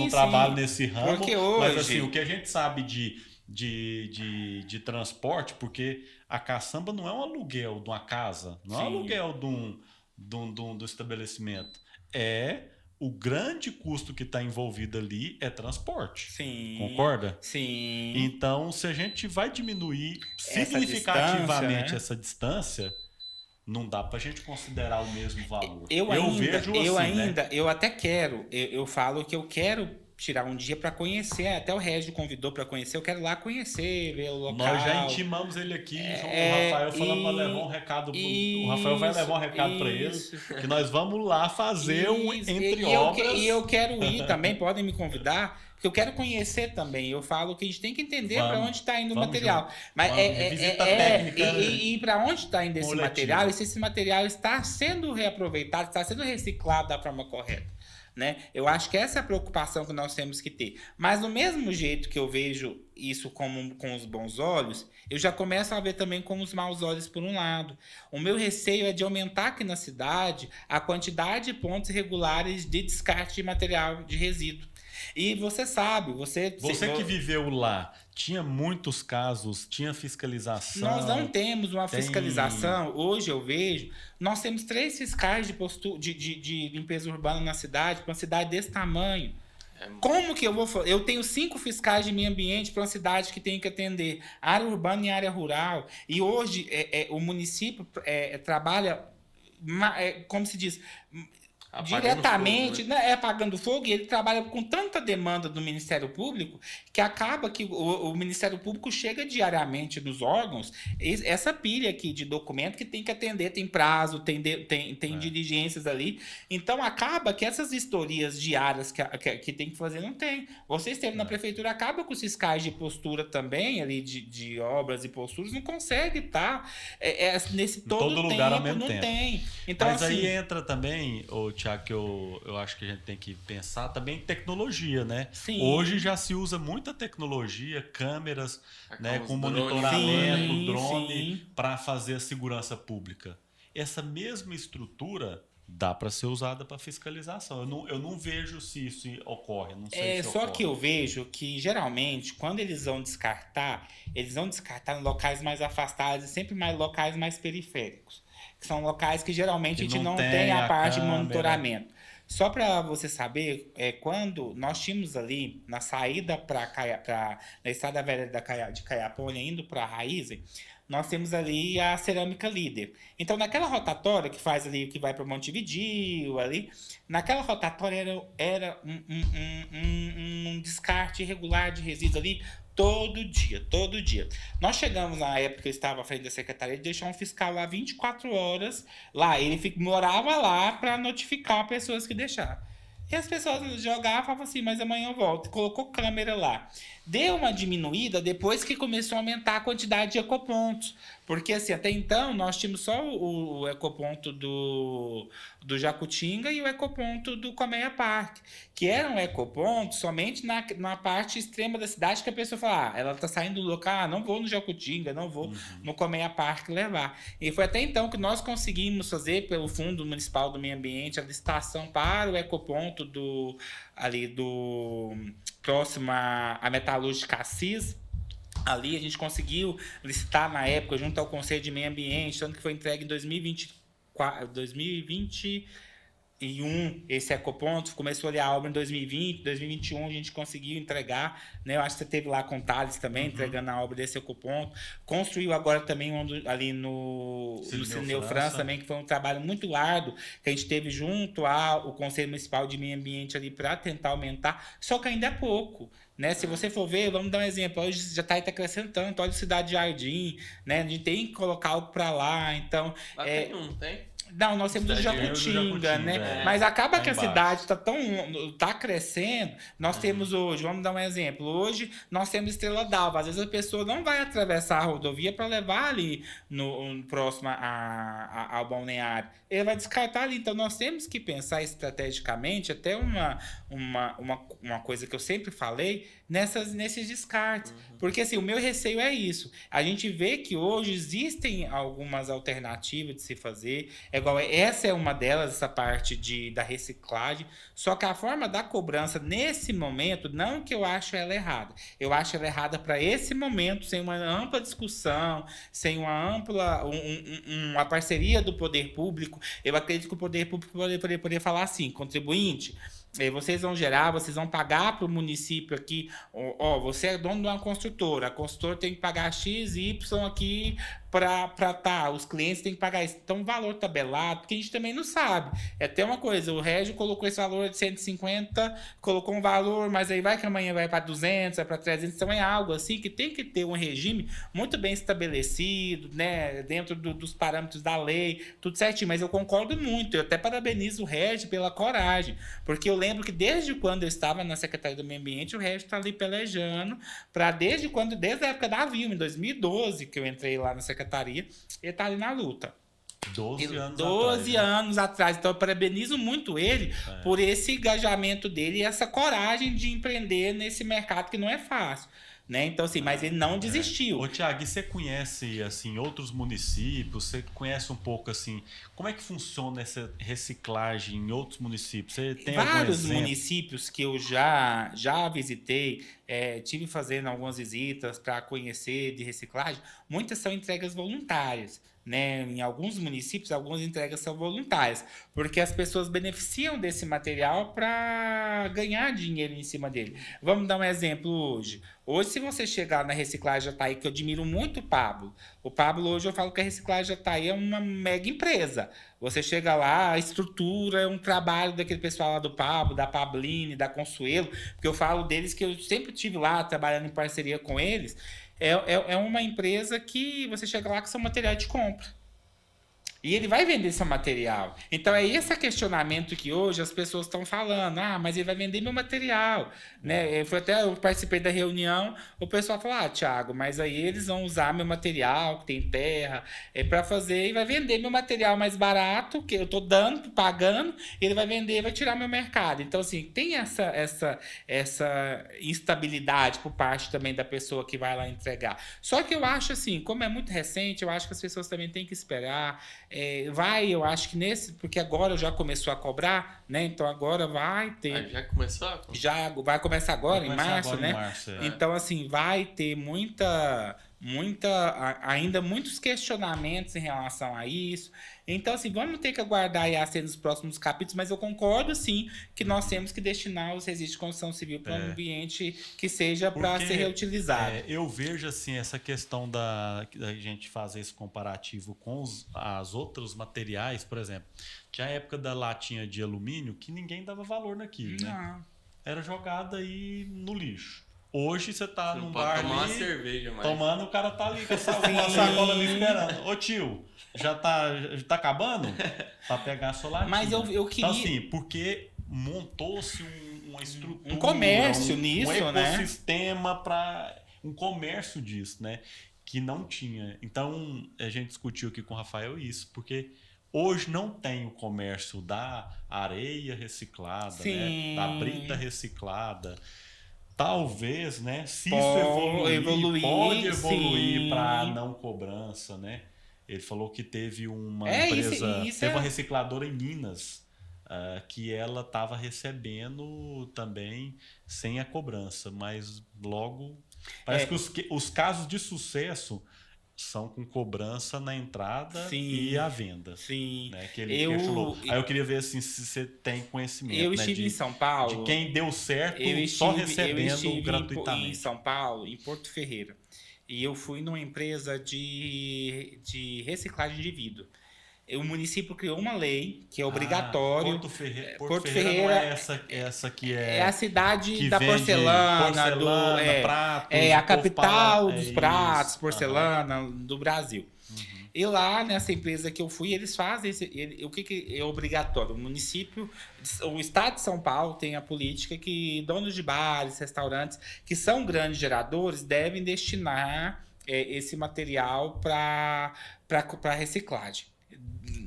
[SPEAKER 2] trabalho nesse ramo,
[SPEAKER 1] porque hoje...
[SPEAKER 2] mas assim, o que a gente sabe de transporte, porque a caçamba não é um aluguel de uma casa, não é um aluguel de um estabelecimento. O grande custo que está envolvido ali é transporte.
[SPEAKER 1] Sim.
[SPEAKER 2] Concorda?
[SPEAKER 1] Sim.
[SPEAKER 2] Então, se a gente vai diminuir significativamente essa distância, não dá para a gente considerar o mesmo valor.
[SPEAKER 1] Eu até quero, eu falo que eu quero tirar um dia para conhecer, até o Régio convidou para conhecer, eu quero lá conhecer, ver o local.
[SPEAKER 2] Nós já intimamos ele aqui, o Rafael falando para levar um recado, o Rafael vai levar um recado para ele, que nós vamos lá fazer entre obras.
[SPEAKER 1] E eu quero ir também, podem me convidar, porque eu quero conhecer também. Eu falo que a gente tem que entender para onde está indo o material.
[SPEAKER 2] Junto.
[SPEAKER 1] Mas
[SPEAKER 2] visita técnica.
[SPEAKER 1] E para onde está indo esse material, e se esse material está sendo reaproveitado, está sendo reciclado da forma correta. Né? Eu acho que essa é a preocupação que nós temos que ter. Mas do mesmo jeito que eu vejo isso com os bons olhos, eu já começo a ver também com os maus olhos por um lado. O meu receio é de aumentar aqui na cidade a quantidade de pontos irregulares de descarte de material de resíduo. E você sabe, você
[SPEAKER 2] que viveu lá, tinha muitos casos, tinha fiscalização.
[SPEAKER 1] Nós não temos uma fiscalização. Hoje eu vejo, nós temos 3 fiscais de limpeza urbana na cidade, para uma cidade desse tamanho. Como que eu vou fazer? Eu tenho 5 fiscais de meio ambiente para uma cidade que tem que atender área urbana e área rural. E hoje o município trabalha, como se diz... diretamente,
[SPEAKER 3] fogo, né?
[SPEAKER 1] Apagando fogo, e ele trabalha com tanta demanda do Ministério Público que acaba que o Ministério Público chega diariamente nos órgãos, essa pilha aqui de documento que tem que atender, tem prazo, tem diligências ali, então acaba que essas vistorias diárias que tem que fazer não tem. Você esteve na prefeitura, acaba com os fiscais de postura também, ali de obras e posturas, não consegue estar nesse todo
[SPEAKER 2] lugar
[SPEAKER 1] tempo,
[SPEAKER 2] ao mesmo
[SPEAKER 1] não
[SPEAKER 2] tempo.
[SPEAKER 1] Tem. Então,
[SPEAKER 2] mas
[SPEAKER 1] assim,
[SPEAKER 2] aí entra também, Tiago, que eu acho que a gente tem que pensar também em tecnologia, né?
[SPEAKER 1] Sim.
[SPEAKER 2] Hoje já se usa muita tecnologia, câmeras, né, com monitoramento, drone, para fazer a segurança pública. Essa mesma estrutura dá para ser usada para fiscalização. Eu não vejo se isso ocorre, não sei se
[SPEAKER 1] Só
[SPEAKER 2] ocorre.
[SPEAKER 1] que eu vejo que, geralmente, quando eles vão descartar em locais mais afastados e sempre mais locais mais periféricos. Que são locais que geralmente
[SPEAKER 2] Que
[SPEAKER 1] a gente
[SPEAKER 2] não
[SPEAKER 1] não
[SPEAKER 2] tem
[SPEAKER 1] tem a
[SPEAKER 2] a
[SPEAKER 1] parte de
[SPEAKER 2] câmera.
[SPEAKER 1] monitoramento. Só para você saber, quando nós tínhamos ali, na saída na Estrada Velha de Caiapônia, indo para a Raízen, nós temos ali a Cerâmica Líder. Então, naquela rotatória que faz ali, que vai para Montevidéu, ali, naquela rotatória era um descarte irregular de resíduos ali todo dia, todo dia. Nós chegamos na época que eu estava à frente da secretaria de deixar um fiscal lá 24 horas lá. Ele morava lá para notificar pessoas que deixaram. E as pessoas jogavam e falavam assim, mas amanhã eu volto. Colocou câmera lá. Deu uma diminuída depois que começou a aumentar a quantidade de ecopontos. Porque assim, até então nós tínhamos só o ecoponto do Jacutinga e o ecoponto do Colmeia Park, que eram ecopontos somente na parte extrema da cidade, que a pessoa fala, ela tá saindo do local, não vou no Jacutinga, não vou no Colmeia Park levar. E foi até então que nós conseguimos fazer pelo Fundo Municipal do Meio Ambiente a licitação para o ecoponto ali do próximo à Metalúrgica Assis. Ali a gente conseguiu licitar na época junto ao Conselho de Meio Ambiente, tanto que foi entregue em 2021 esse ecoponto. Começou ali a obra em 2020, 2021 a gente conseguiu entregar, né? Eu acho que você teve lá com o Thales também, entregando a obra desse ecoponto. Construiu agora também ali no Cineu França também, que foi um trabalho muito árduo, que a gente teve junto ao Conselho Municipal de Meio Ambiente ali para tentar aumentar, só que ainda é pouco. Né? Se você for ver, vamos dar um exemplo, hoje já está crescendo tanto, olha a Cidade Jardim, né? A gente tem que colocar algo para lá, então...
[SPEAKER 3] Lá tem um, tem?
[SPEAKER 1] Não, nós temos o Jacutinga, né? Mas acaba que a cidade tá crescendo. Nós temos hoje, vamos dar um exemplo. Hoje nós temos Estrela d'Alva. Às vezes a pessoa não vai atravessar a rodovia para levar ali no próximo ao balneário. Ele vai descartar ali. Então nós temos que pensar estrategicamente, até uma coisa que eu sempre falei, nesses descartes. Porque assim, o meu receio é isso. A gente vê que hoje existem algumas alternativas de se fazer. Essa é uma delas, essa parte da reciclagem. Só que a forma da cobrança nesse momento, não que eu acho ela errada. Eu acho ela errada para esse momento, sem uma ampla discussão, sem uma ampla uma parceria do poder público. Eu acredito que o poder público poderia falar assim, contribuinte, vocês vão pagar para o município aqui, você é dono de uma construtora, a construtora tem que pagar X, Y aqui para os clientes têm que pagar isso. Então, o valor tabelado, porque a gente também não sabe. É até uma coisa, o Régio colocou esse valor de 150, colocou um valor, mas aí vai que amanhã vai para 200, vai para 300, então é algo assim que tem que ter um regime muito bem estabelecido, né, dentro dos parâmetros da lei, tudo certinho, mas eu concordo muito, eu até parabenizo o Régio pela coragem, porque eu lembro que desde quando eu estava na Secretaria do Meio Ambiente, o Régio está ali pelejando, desde a época da Vilma, em 2012, que eu entrei lá na Secretaria, ele tá ali na luta. 12 anos atrás. Então eu parabenizo muito ele por esse engajamento dele e essa coragem de empreender nesse mercado que não é fácil. Né? Então, assim, mas ele não desistiu.
[SPEAKER 2] Ô, Thiago, e você conhece assim, outros municípios? Você conhece um pouco assim, como é que funciona essa reciclagem em outros municípios? Você tem
[SPEAKER 1] vários municípios que eu já visitei, tive fazendo algumas visitas para conhecer de reciclagem, muitas são entregas voluntárias. Né? Em alguns municípios, algumas entregas são voluntárias, porque as pessoas beneficiam desse material para ganhar dinheiro em cima dele. Vamos dar um exemplo hoje. Hoje, se você chegar na Reciclagem Jataí, que eu admiro muito o Pablo hoje eu falo que a Reciclagem Jataí é uma mega empresa. Você chega lá, a estrutura é um trabalho daquele pessoal lá do Pablo, da Pabline, da Consuelo, porque eu falo deles que eu sempre estive lá trabalhando em parceria com eles. É uma empresa que você chega lá com seu material de compra. E ele vai vender seu material. Então é esse questionamento que hoje as pessoas estão falando. Mas ele vai vender meu material. Né? Eu participei da reunião, o pessoal falou, Thiago, mas aí eles vão usar meu material, que tem terra, para fazer, e vai vender meu material mais barato, que eu estou pagando, ele vai vender, vai tirar meu mercado. Então, assim, tem essa instabilidade por parte também da pessoa que vai lá entregar. Só que eu acho assim, como é muito recente, eu acho que as pessoas também têm que esperar. eu acho que porque agora já começou a cobrar, né? Então agora vai ter.
[SPEAKER 3] Já começou?
[SPEAKER 1] Já vai começar agora, em março, né?
[SPEAKER 2] Em março,
[SPEAKER 1] Então, assim, vai ter ainda muitos questionamentos em relação a isso. Então, assim, vamos ter que aguardar aí a cena dos próximos capítulos, mas eu concordo, sim, que nós temos que destinar os resíduos de construção civil para um ambiente que seja para ser reutilizado.
[SPEAKER 2] Eu vejo, assim, essa questão da gente fazer esse comparativo com os outros materiais, por exemplo. Tinha a época da latinha de alumínio que ninguém dava valor naquilo, né? Era jogada aí no lixo. Hoje você tá num bar ali,
[SPEAKER 3] tomar uma cerveja, mas...
[SPEAKER 2] tomando, o cara tá ali com uma sacola ali esperando. Ô tio, já tá acabando? Pra pegar a sua latinha.
[SPEAKER 1] Mas eu queria...
[SPEAKER 2] Então assim, porque montou-se uma estrutura...
[SPEAKER 1] Um comércio nisso, né?
[SPEAKER 2] Um ecossistema para um comércio disso, né? Que não tinha. Então, a gente discutiu aqui com o Rafael isso, porque... Hoje não tem o comércio da areia reciclada, né? Da brita reciclada. Talvez, né? Se isso pode evoluir para não cobrança, né? Ele falou que teve uma empresa, teve uma recicladora em Minas, que ela estava recebendo também sem a cobrança, mas logo parece que os casos de sucesso são com cobrança na entrada e à venda.
[SPEAKER 1] Sim.
[SPEAKER 2] Né, que ele questionou. Aí eu queria ver assim, se você tem conhecimento.
[SPEAKER 1] Eu estive em São Paulo.
[SPEAKER 2] De quem deu certo só recebendo gratuitamente.
[SPEAKER 1] Em São Paulo, em Porto Ferreira. E eu fui numa empresa de reciclagem de vidro. O município criou uma lei que é obrigatório.
[SPEAKER 2] Porto Ferreira não é essa que é...
[SPEAKER 1] É a cidade da porcelana,
[SPEAKER 2] pratos,
[SPEAKER 1] a capital dos pratos, porcelana do Brasil. E lá, nessa empresa que eu fui, eles fazem o que é obrigatório? O município, o estado de São Paulo tem a política que donos de bares, restaurantes, que são grandes geradores, devem destinar esse material para reciclagem.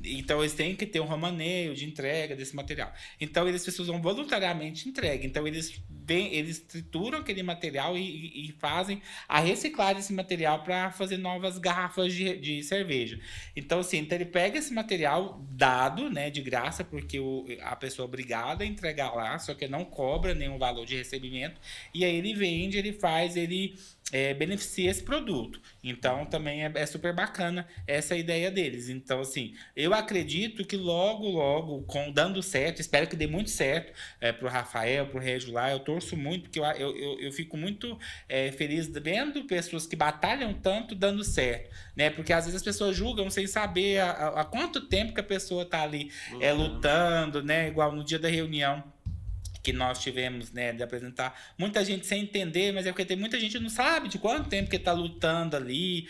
[SPEAKER 1] Então, eles têm que ter um ramaneio de entrega desse material. Então, as pessoas vão voluntariamente entrega. Então, eles trituram aquele material e fazem a reciclagem desse material para fazer novas garrafas de cerveja. Então, assim, então ele pega esse material dado, né, de graça, porque a pessoa é obrigada a entregar lá, só que não cobra nenhum valor de recebimento. E aí ele vende, ele beneficia esse produto. Então, também é super bacana essa ideia deles. Então, assim, eu acredito que logo, dando certo, espero que dê muito certo pro Rafael, pro Régio lá, eu torço muito, porque eu fico muito feliz vendo pessoas que batalham tanto dando certo, né? Porque às vezes as pessoas julgam sem saber há quanto tempo que a pessoa tá ali lutando, né? Igual no dia da reunião que nós tivemos, né, de apresentar, muita gente sem entender, mas é porque tem muita gente que não sabe de quanto tempo que está lutando ali.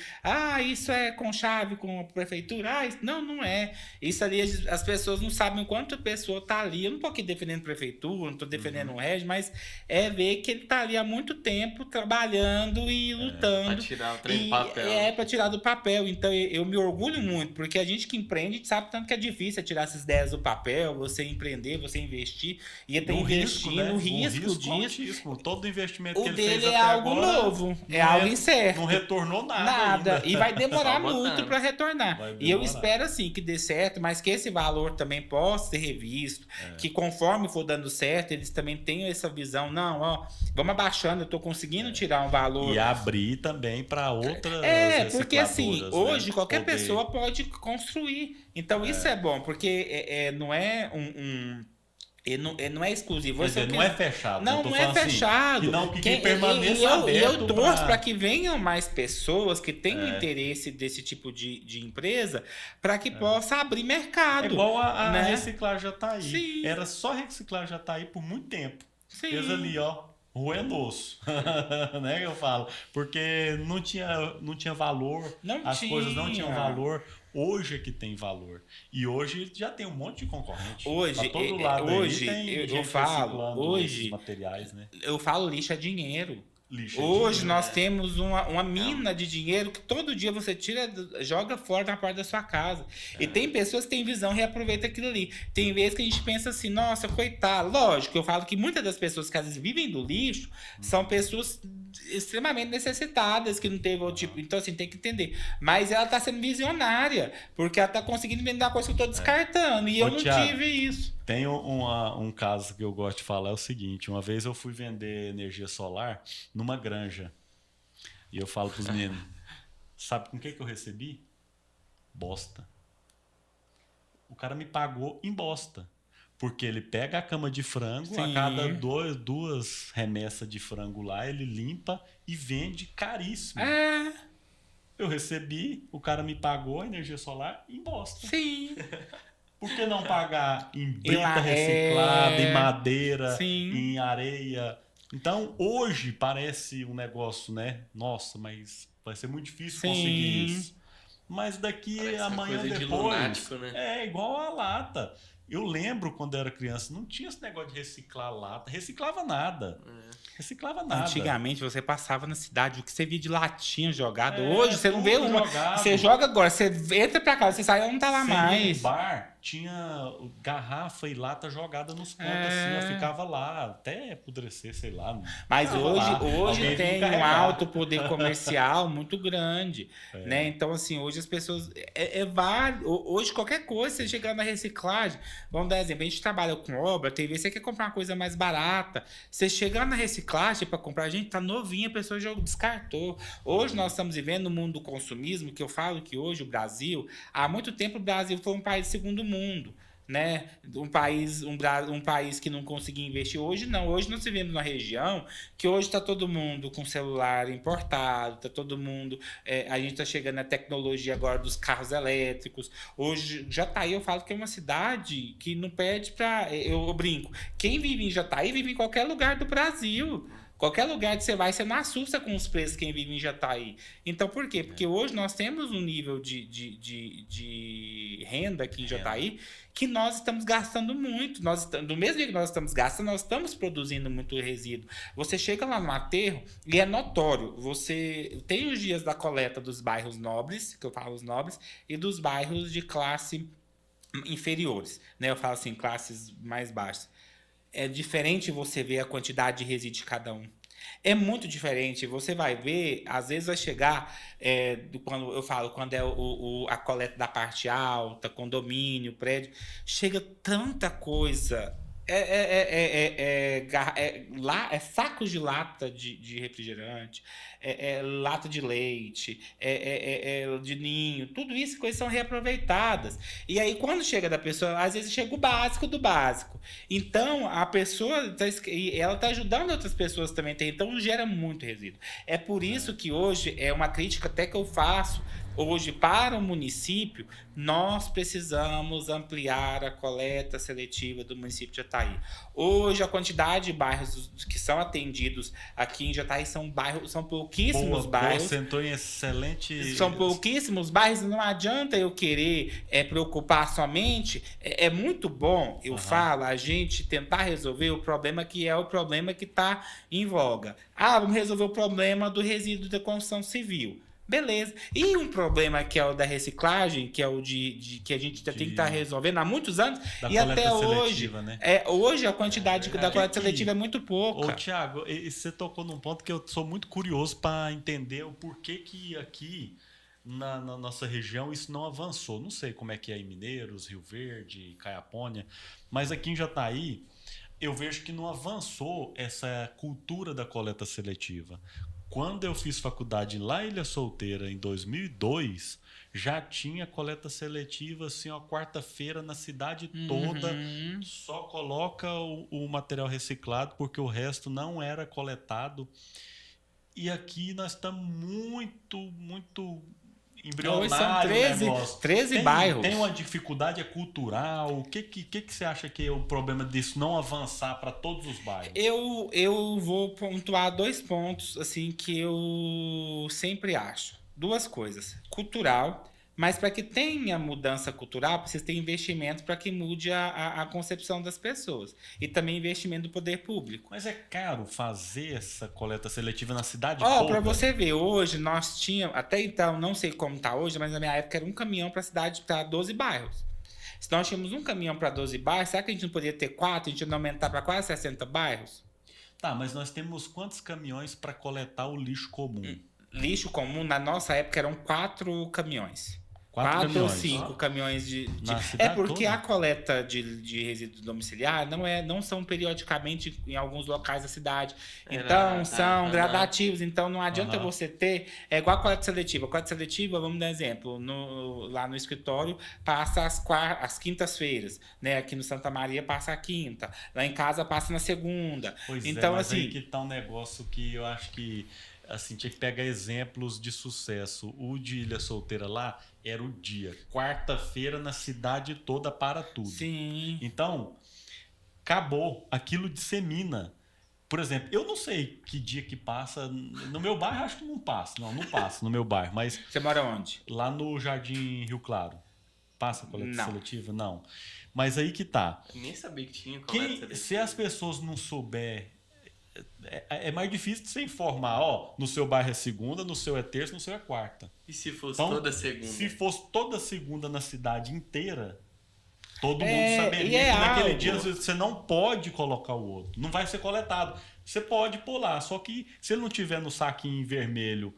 [SPEAKER 1] Isso é com chave com a prefeitura? Não é. Isso ali as pessoas não sabem o quanto a pessoa está ali. Eu não estou aqui defendendo a prefeitura, não estou defendendo o Régio, mas é ver que ele está ali há muito tempo trabalhando e lutando.
[SPEAKER 3] Para tirar o trem do papel.
[SPEAKER 1] Para tirar do papel. Então eu me orgulho muito, porque a gente que empreende sabe tanto que é difícil tirar essas ideias do papel, você empreender, você investir. E tem no risco disso.
[SPEAKER 2] Altíssimo. Todo investimento que ele
[SPEAKER 1] fez
[SPEAKER 2] até
[SPEAKER 1] é algo
[SPEAKER 2] agora,
[SPEAKER 1] novo, algo incerto.
[SPEAKER 2] Não retornou nada.
[SPEAKER 1] E vai demorar muito para retornar. E eu espero assim que dê certo, mas que esse valor também possa ser revisto, que conforme for dando certo, eles também tenham essa visão. Não, vamos abaixando, eu estou conseguindo tirar um valor.
[SPEAKER 2] E abrir também para outras
[SPEAKER 1] porque assim, hoje qualquer pessoa pode construir. Então isso é bom, porque não é não é exclusivo.
[SPEAKER 2] Não é fechado.
[SPEAKER 1] Não é fechado.
[SPEAKER 2] Assim, que permaneça aberto.
[SPEAKER 1] Eu torço para que venham mais pessoas que tenham interesse desse tipo de empresa para que possa abrir mercado.
[SPEAKER 2] É igual a Reciclar Jataí.
[SPEAKER 1] Sim.
[SPEAKER 2] Era só Reciclar Jataí por muito tempo.
[SPEAKER 1] Sim.
[SPEAKER 2] Eles ali, roendo osso, né, que eu falo. Porque não tinha valor, coisas não tinham valor. Hoje é que tem valor. E hoje já tem um monte de concorrente.
[SPEAKER 1] Hoje,
[SPEAKER 2] todo lado
[SPEAKER 1] hoje
[SPEAKER 2] tem
[SPEAKER 1] eu falo,
[SPEAKER 2] materiais, né?
[SPEAKER 1] Eu falo lixo é dinheiro. Hoje nós temos uma mina de dinheiro que todo dia você tira, joga fora na porta da sua casa. E tem pessoas que têm visão e reaproveitam aquilo ali. Tem vezes que a gente pensa assim, nossa, coitado. Lógico, eu falo que muitas das pessoas que às vezes vivem do lixo são pessoas extremamente necessitadas, que não teve outro tipo. Então, assim, tem que entender. Mas ela tá sendo visionária, porque ela tá conseguindo vender uma coisa que eu tô descartando. E eu não
[SPEAKER 2] Thiago,
[SPEAKER 1] tive isso.
[SPEAKER 2] Tem um caso que eu gosto de falar, é o seguinte: uma vez eu fui vender energia solar numa granja. E eu falo pros meninos, sabe com o que eu recebi? Bosta. O cara me pagou em bosta. Porque ele pega a cama de frango,
[SPEAKER 1] Sim.
[SPEAKER 2] a cada duas remessas de frango lá, ele limpa e vende caríssimo.
[SPEAKER 1] É,
[SPEAKER 2] Eu recebi, o cara me pagou a energia solar em bosta.
[SPEAKER 1] sim.
[SPEAKER 2] Por que não pagar em brita
[SPEAKER 1] lá-
[SPEAKER 2] reciclada, em madeira,
[SPEAKER 1] Sim.
[SPEAKER 2] em areia? Então, hoje parece um negócio, né? Nossa, mas vai ser muito difícil
[SPEAKER 1] Sim.
[SPEAKER 2] conseguir isso. Mas daqui
[SPEAKER 3] Parece uma
[SPEAKER 2] amanhã
[SPEAKER 3] coisa de
[SPEAKER 2] depois
[SPEAKER 3] lunático, né?
[SPEAKER 2] é igual a lata. Eu lembro quando eu era criança, não tinha esse negócio de reciclar lata, reciclava nada. Reciclava nada.
[SPEAKER 1] Antigamente você passava na cidade, o que você via de latinha jogada.
[SPEAKER 2] É,
[SPEAKER 1] Hoje você não vê
[SPEAKER 2] tudo
[SPEAKER 1] uma.
[SPEAKER 2] jogado.
[SPEAKER 1] Você joga agora, você entra pra casa, você sai, ela não tá lá
[SPEAKER 2] Você ia
[SPEAKER 1] mais.
[SPEAKER 2] no bar, tinha garrafa e lata jogada nos cantos,
[SPEAKER 1] É.
[SPEAKER 2] assim, ó, ficava lá, até apodrecer, sei lá.
[SPEAKER 1] Mas
[SPEAKER 2] ficava
[SPEAKER 1] hoje,
[SPEAKER 2] lá.
[SPEAKER 1] hoje
[SPEAKER 2] Alguém
[SPEAKER 1] tem
[SPEAKER 2] vinha
[SPEAKER 1] um
[SPEAKER 2] carregar.
[SPEAKER 1] alto poder comercial muito grande, né? Então, assim, hoje as pessoas... É válido. Hoje, qualquer coisa, você chegar na reciclagem... Vamos dar exemplo, a gente trabalha com obra, tem vezes você quer comprar uma coisa mais barata. Você chegar na reciclagem para comprar, a gente tá novinha, a pessoa já descartou. Hoje nós estamos vivendo no mundo do consumismo, que eu falo que hoje o Brasil... Há muito tempo o Brasil foi um país de segundo mundo. Né? Um país que não conseguia investir. Hoje não, hoje nós vivemos numa região que hoje está todo mundo com celular importado, está todo mundo, a gente está chegando na tecnologia agora dos carros elétricos. Hoje Jataí, eu falo que é uma cidade que não perde para, eu brinco, quem vive em Jataí vive em qualquer lugar do Brasil. Qualquer lugar que você vai, você não assusta com os preços quem vive em Jataí. Então, por quê? Porque hoje nós temos um nível de renda aqui em Jataí que nós estamos gastando muito. Do mesmo jeito que nós estamos gastando, nós estamos produzindo muito resíduo. Você chega lá no aterro e é notório. Você tem os dias da coleta dos bairros nobres, que eu falo os nobres, e dos bairros de classe inferiores. Né? Eu falo assim, classes mais baixas. É diferente você ver a quantidade de resíduos de cada um. É muito diferente. Você vai ver, às vezes vai chegar, quando eu falo, quando é a coleta da parte alta, condomínio, prédio, chega tanta coisa. Lá é sacos de lata de refrigerante, lata de leite, de ninho, tudo isso coisas são reaproveitadas. E aí quando chega da pessoa, às vezes chega o básico do básico. Então a pessoa ela está ajudando outras pessoas também, então gera muito resíduo. É por isso que hoje é uma crítica até que eu faço. Hoje, para o município, nós precisamos ampliar a coleta seletiva do município de Jataí. Hoje, a quantidade de bairros que são atendidos aqui em Jataí são pouquíssimos bairros.
[SPEAKER 2] Você entrou em excelente...
[SPEAKER 1] São pouquíssimos bairros, não adianta eu querer preocupar somente. É muito bom, eu falo, a gente tentar resolver o problema que é o problema que está em voga. Vamos resolver o problema do resíduo da construção civil. Beleza. E um problema que é o da reciclagem, que é o que a gente já tem que estar resolvendo há muitos anos, e até hoje,
[SPEAKER 2] né?
[SPEAKER 1] Hoje a quantidade da coleta seletiva é muito pouca.
[SPEAKER 2] Ô, Thiago, você tocou num ponto que eu sou muito curioso para entender o porquê que aqui na nossa região isso não avançou. Não sei como é que é em Mineiros, Rio Verde, Caiapônia, mas aqui em Jataí eu vejo que não avançou essa cultura da coleta seletiva. Quando eu fiz faculdade lá em Ilha Solteira, em 2002, já tinha coleta seletiva, assim, ó, quarta-feira na cidade toda. Só coloca o material reciclado, porque o resto não era coletado. E aqui nós estamos muito embrionário.
[SPEAKER 1] São 13 bairros.
[SPEAKER 2] Tem uma dificuldade cultural? O que você acha que é o problema disso não avançar para todos os bairros?
[SPEAKER 1] Eu vou pontuar 2 pontos assim que eu sempre acho. 2 coisas. Cultural, mas para que tenha mudança cultural, precisa ter investimento para que mude a concepção das pessoas. E também investimento do poder público.
[SPEAKER 2] Mas é caro fazer essa coleta seletiva na cidade toda?
[SPEAKER 1] Para você ver, hoje nós tínhamos, até então, não sei como está hoje, mas na minha época era um caminhão para a cidade, para 12 bairros. Se nós tínhamos um caminhão para 12 bairros, será que a gente não poderia ter 4? A gente não aumentar para quase 60 bairros?
[SPEAKER 2] Tá, mas nós temos quantos caminhões para coletar o lixo comum?
[SPEAKER 1] Lixo comum, na nossa época, eram 4 caminhões.
[SPEAKER 2] 4
[SPEAKER 1] Quatro ou
[SPEAKER 2] caminhões.
[SPEAKER 1] 5 caminhões
[SPEAKER 2] Na
[SPEAKER 1] É
[SPEAKER 2] cidade
[SPEAKER 1] porque a
[SPEAKER 2] toda?
[SPEAKER 1] coleta de resíduos domiciliar não são periodicamente em alguns locais da cidade. Então, são gradativos. Então, não adianta
[SPEAKER 2] Aham.
[SPEAKER 1] você ter. É igual a coleta seletiva. A coleta seletiva, vamos dar exemplo, lá no escritório passa às quintas-feiras. Né? Aqui no Santa Maria passa a quinta. Lá em casa passa na segunda.
[SPEAKER 2] Pois é,
[SPEAKER 1] Então,
[SPEAKER 2] mas aí
[SPEAKER 1] assim.
[SPEAKER 2] que tá um negócio que eu acho que assim, tinha que pegar exemplos de sucesso. O de Ilha Solteira lá era o dia. Quarta-feira na cidade toda para tudo.
[SPEAKER 1] Sim.
[SPEAKER 2] Então, acabou. Aquilo dissemina. Por exemplo, eu não sei que dia que passa. No meu bairro, acho que não passa. Não passa no meu bairro. Mas
[SPEAKER 1] Você mora onde?
[SPEAKER 2] lá no Jardim Rio Claro. Passa coleta
[SPEAKER 1] Não.
[SPEAKER 2] seletiva? Não. Mas aí que tá.
[SPEAKER 3] Eu nem sabia que tinha coleta seletiva.
[SPEAKER 2] Se as pessoas não souber, é mais difícil de você informar, ó, no seu bairro é segunda, no seu é terça, no seu é quarta.
[SPEAKER 3] E se fosse
[SPEAKER 2] Então,
[SPEAKER 3] toda segunda?
[SPEAKER 2] se fosse toda segunda na cidade inteira, todo mundo
[SPEAKER 1] E
[SPEAKER 2] saberia
[SPEAKER 1] é
[SPEAKER 2] que naquele
[SPEAKER 1] algo.
[SPEAKER 2] dia às vezes, você não pode colocar o outro. Não vai ser coletado. Você pode pôr lá, só que se ele não tiver no saquinho vermelho,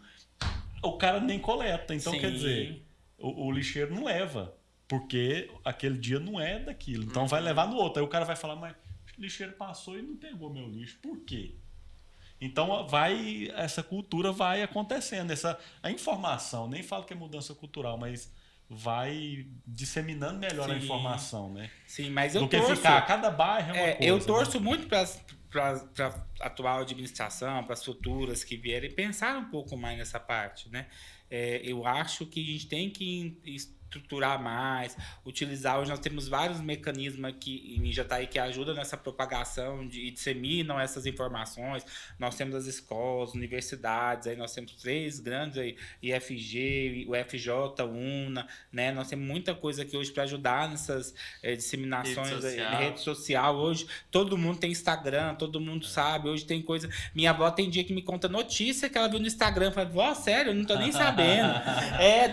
[SPEAKER 2] o cara nem coleta. Então,
[SPEAKER 1] Sim.
[SPEAKER 2] quer dizer, o lixeiro não leva, porque aquele dia não é daquilo. Então vai levar no outro. Aí o cara vai falar, mas o lixeiro passou e não pegou meu lixo. Por quê? Então essa cultura vai acontecendo, a informação, nem falo que é mudança cultural, mas vai disseminando melhor a
[SPEAKER 1] Sim.
[SPEAKER 2] informação, né?
[SPEAKER 1] Sim, mas eu
[SPEAKER 2] Do que
[SPEAKER 1] torço.
[SPEAKER 2] ficar, cada bairro é uma coisa.
[SPEAKER 1] Eu torço
[SPEAKER 2] né?
[SPEAKER 1] muito para a atual administração, para as futuras que vierem, pensar um pouco mais nessa parte, né? Eu acho que a gente tem que estruturar mais, utilizar. Hoje nós temos vários mecanismos aqui em Jataí que ajudam nessa propagação e disseminam essas informações. Nós temos as escolas, universidades, aí nós temos 3 grandes aí, IFG, o FJ, UNA, né? Nós temos muita coisa aqui hoje para ajudar nessas disseminações em rede social. Hoje todo mundo tem Instagram, todo mundo sabe. Hoje tem coisa. Minha avó tem dia que me conta notícia que ela viu no Instagram. Fala, vó, sério, eu não tô nem sabendo.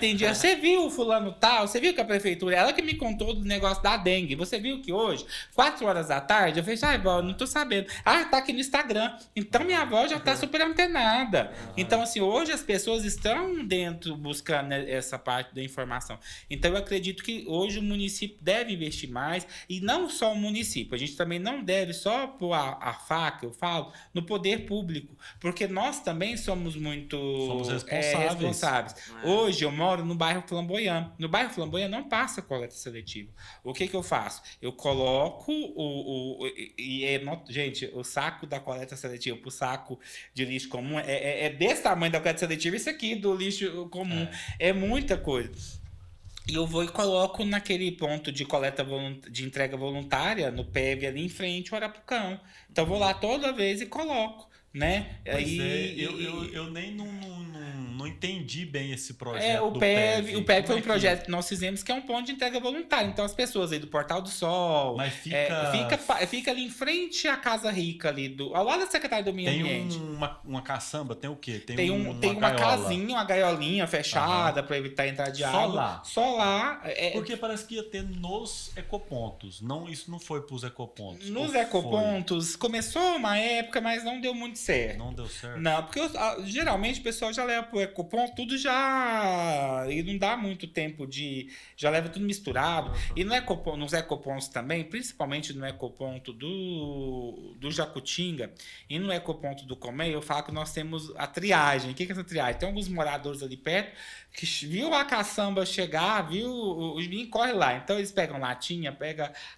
[SPEAKER 1] Tem dia. Você viu o fulano tal? Você viu que a prefeitura. Ela que me contou do negócio da dengue. Você viu que hoje, 4 horas da tarde, eu falei, ai, vó, não tô sabendo. Ah, tá aqui no Instagram. Então minha avó já tá super antenada. Então, assim, hoje as pessoas estão dentro buscando essa parte da informação. Então, eu acredito que hoje o município deve investir mais. E não só o município. A gente também não deve só pôr a faca, eu falo, no poder público. Porque nós também somos muito responsáveis. Hoje eu moro no bairro Flamboyant. No bairro Flamboyant não passa coleta seletiva. O que eu faço? Eu coloco gente, o saco da coleta seletiva pro saco de lixo comum é desse tamanho da coleta seletiva, isso aqui do lixo comum. É muita coisa. E eu vou e coloco naquele ponto de coleta de entrega voluntária, no PEV ali em frente ao Arapucão. Então eu vou lá toda vez e coloco, né?
[SPEAKER 2] Eu nem não entendi bem esse projeto
[SPEAKER 1] o PEV foi um projeto que nós fizemos que é um ponto de entrega voluntária. Então as pessoas aí do Portal do Sol,
[SPEAKER 2] mas
[SPEAKER 1] fica ali em frente à Casa Rica ali ao lado da Secretaria do Meio Ambiente.
[SPEAKER 2] Tem uma caçamba, tem o quê?
[SPEAKER 1] Tem uma casinha, uma gaiolinha fechada para evitar a entrada de água. Só lá.
[SPEAKER 2] Porque parece que ia ter nos ecopontos. Isso não foi para os ecopontos.
[SPEAKER 1] Nos ecopontos começou uma época, mas não deu muito certo.
[SPEAKER 2] Não deu certo?
[SPEAKER 1] Não, porque geralmente o pessoal já leva pro ecoponto tudo já. E não dá muito tempo de. Já leva tudo misturado. E nos ecopontos também, principalmente no ecoponto do Jacutinga e no ecoponto do Comé, eu falo que nós temos a triagem. O que é essa triagem? Tem alguns moradores ali perto que viu a caçamba chegar, viu os meninos corre lá. Então eles pegam latinha,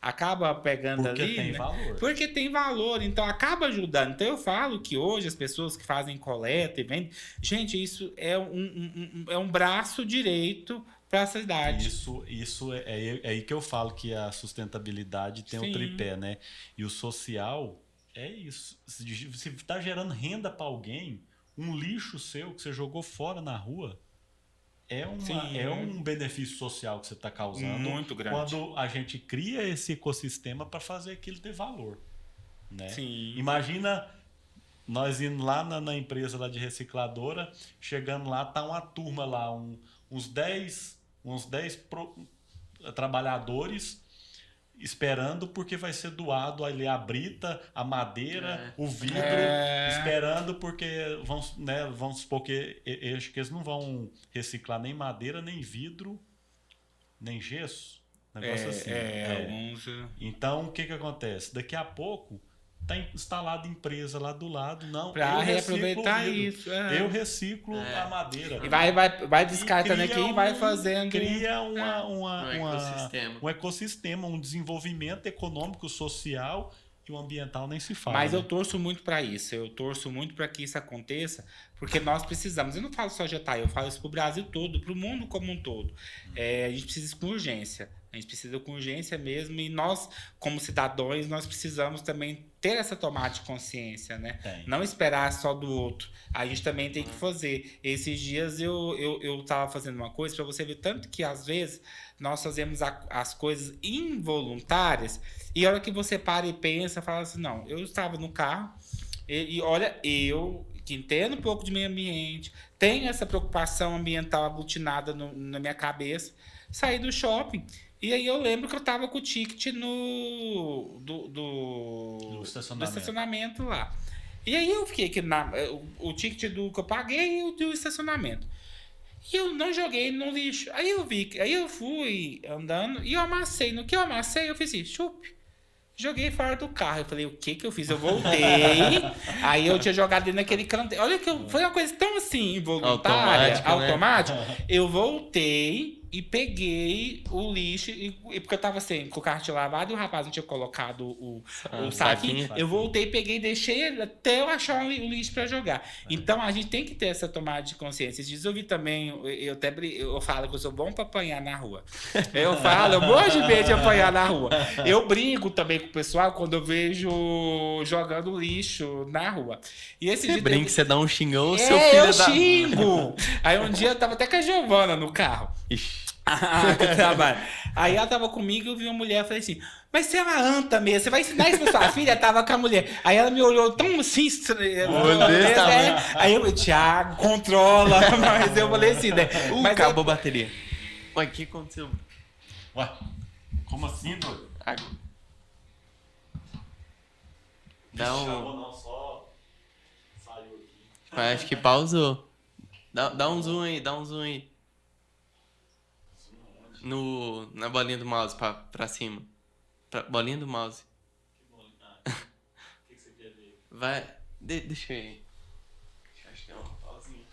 [SPEAKER 1] acaba pegando ali.
[SPEAKER 2] Porque tem valor.
[SPEAKER 1] Porque tem valor, então acaba ajudando. Então eu falo que hoje as pessoas que fazem coleta e vendem, gente, isso é um braço direito para a cidade.
[SPEAKER 2] Isso é aí que eu falo que a sustentabilidade tem o tripé, né? E o social é isso. Se está gerando renda para alguém, um lixo seu que você jogou fora na rua é um benefício social que você está causando.
[SPEAKER 1] Muito grande.
[SPEAKER 2] Quando a gente cria esse ecossistema para fazer aquilo ter valor. Né?
[SPEAKER 1] Sim.
[SPEAKER 2] Imagina nós indo lá na empresa lá de recicladora, chegando lá, tá uma turma lá, uns 10 trabalhadores esperando porque vai ser doado ali a brita, a madeira, o vidro, esperando porque vamos supor que eu acho que eles não vão reciclar nem madeira, nem vidro, nem gesso. Negócio assim.
[SPEAKER 1] Alguns.
[SPEAKER 2] Então, o que acontece? Daqui a pouco está instalada empresa lá do lado. Não,
[SPEAKER 1] Pra
[SPEAKER 2] eu
[SPEAKER 1] reaproveitar
[SPEAKER 2] reciclo o vidro,
[SPEAKER 1] isso.
[SPEAKER 2] eu reciclo a madeira.
[SPEAKER 1] E vai descartando
[SPEAKER 2] E
[SPEAKER 1] aqui e vai fazendo.
[SPEAKER 2] Cria
[SPEAKER 3] ecossistema.
[SPEAKER 2] um ecossistema, um desenvolvimento econômico, social e o ambiental nem se fala.
[SPEAKER 1] Mas eu
[SPEAKER 2] né?
[SPEAKER 1] torço muito para isso. Eu torço muito para que isso aconteça, porque nós precisamos. Eu não falo só de Itaí, eu falo isso para o Brasil todo, para o mundo como um todo. A gente precisa isso com urgência. A gente precisa com urgência mesmo. E nós, como cidadãos, nós precisamos também ter essa tomada de consciência, né? Não esperar só do outro. A gente também tem que fazer. Esses dias eu tava fazendo uma coisa para você ver tanto que às vezes nós fazemos as coisas involuntárias e a hora que você para e pensa, fala assim, não, eu estava no carro e olha, eu que entendo um pouco de meio ambiente, tenho essa preocupação ambiental aglutinada na minha cabeça, saí do shopping e aí eu lembro que eu tava com o ticket do estacionamento lá. E aí eu fiquei aqui o ticket que eu paguei e o do estacionamento. E eu não joguei no lixo. Aí eu fui andando e eu amassei. No que eu amassei, eu fiz assim, chup. Joguei fora do carro. Eu falei, o que eu fiz? Eu voltei. Aí eu tinha jogado dentro daquele canteiro. Olha que foi uma coisa tão assim, involuntária, automática. Né? Eu voltei e peguei o lixo. Porque eu tava assim, com o carro lavado e o rapaz não tinha colocado o saquinho. Eu voltei, peguei e deixei até eu achar o lixo pra jogar. Então a gente tem que ter essa tomada de consciência. Esses dias eu vi também, eu falo que eu sou bom pra apanhar na rua. Eu gosto de ver de apanhar na rua. Eu brigo também com o pessoal quando eu vejo jogando lixo na rua. E esse dia
[SPEAKER 3] brinca, você dá um xingão, o seu filho
[SPEAKER 1] eu xingo! Aí um dia eu tava até com a Giovana no carro.
[SPEAKER 3] Ixi.
[SPEAKER 1] Aí ela tava comigo e eu vi uma mulher e falei assim, mas você é uma anta mesmo, você vai ensinar isso pra sua filha? Tava com a mulher. Aí ela me olhou tão assim, aí eu, Thiago, controla. Mas eu falei assim, né?
[SPEAKER 3] Mas acabou a bateria. Ué, o que aconteceu?
[SPEAKER 2] Ué, como assim, doido?
[SPEAKER 3] Dá um...
[SPEAKER 2] Não, só saiu aqui.
[SPEAKER 3] Acho que pausou. Dá um zoom aí, Na bolinha do mouse pra cima. Bolinha do mouse.
[SPEAKER 2] Que bolinha? O que você quer ver?
[SPEAKER 3] Vai. Deixa eu ir. Acho que é uma pausinha.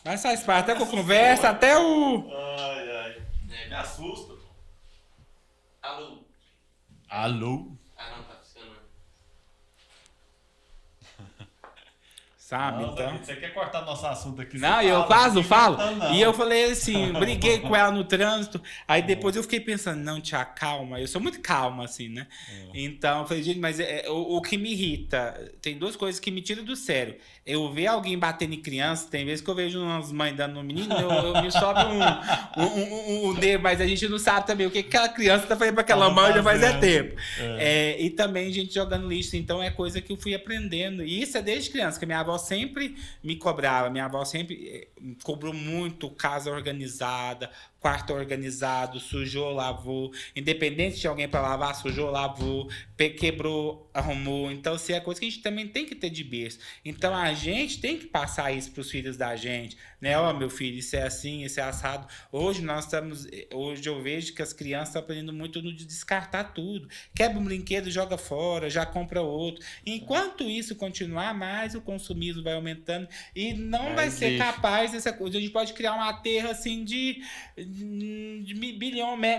[SPEAKER 1] Mas faz parte, até com a conversa, até o...
[SPEAKER 2] Ai. Me assusta.
[SPEAKER 3] Alô?
[SPEAKER 2] Ah,
[SPEAKER 3] não, tá funcionando.
[SPEAKER 1] Sabe,
[SPEAKER 2] não,
[SPEAKER 1] então...
[SPEAKER 2] Você quer cortar nosso assunto aqui?
[SPEAKER 1] Não, eu quase não falo. E eu falei assim, briguei com ela no trânsito. Aí depois eu fiquei pensando, não, tia, calma. Eu sou muito calma, assim, né? Então eu falei, gente, mas o que me irrita, tem duas coisas que me tiram do sério. Eu ver alguém batendo em criança, tem vezes que eu vejo umas mães dando no menino, eu me sobe um dedo, mas a gente não sabe também o que aquela criança tá fazendo pra aquela mãe, já faz tempo. E também gente jogando lixo, então é coisa que eu fui aprendendo. E isso é desde criança, que minha avó sempre me cobrava. Minha avó sempre cobrou muito casa organizada, quarto organizado, sujou, lavou. Independente de alguém para lavar, sujou, lavou. Quebrou, arrumou. Então, assim, é coisa que a gente também tem que ter de berço. Então, a gente tem que passar isso para os filhos da gente. Né? Ó, meu filho, isso é assim, isso é assado. Hoje eu vejo que as crianças estão aprendendo muito no de descartar tudo. Quebra um brinquedo, joga fora, já compra outro. Enquanto isso continuar, mais o consumismo vai aumentando e não vai ser capaz dessa coisa. A gente pode criar uma terra assim de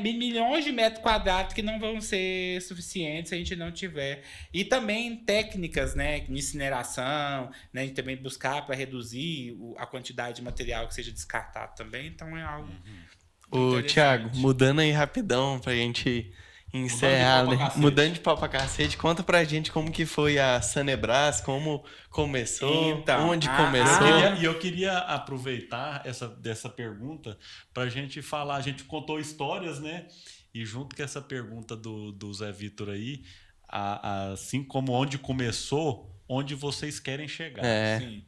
[SPEAKER 1] milhões de metros quadrados que não vão ser suficientes se a gente não tiver. E também técnicas, né, de incineração, né, a gente também buscar para reduzir a quantidade de material que seja descartado também. Então é algo.
[SPEAKER 3] Ô, Thiago, mudando aí rapidão pra gente encerrar, né? Mudando de pau pra cacete, conta pra gente como que foi a Sanebras, como começou,
[SPEAKER 1] então,
[SPEAKER 3] onde começou.
[SPEAKER 2] E eu queria aproveitar dessa pergunta pra gente falar, a gente contou histórias, né? E junto com essa pergunta do Zé Vitor aí, assim como onde começou, onde vocês querem chegar.
[SPEAKER 1] Sim.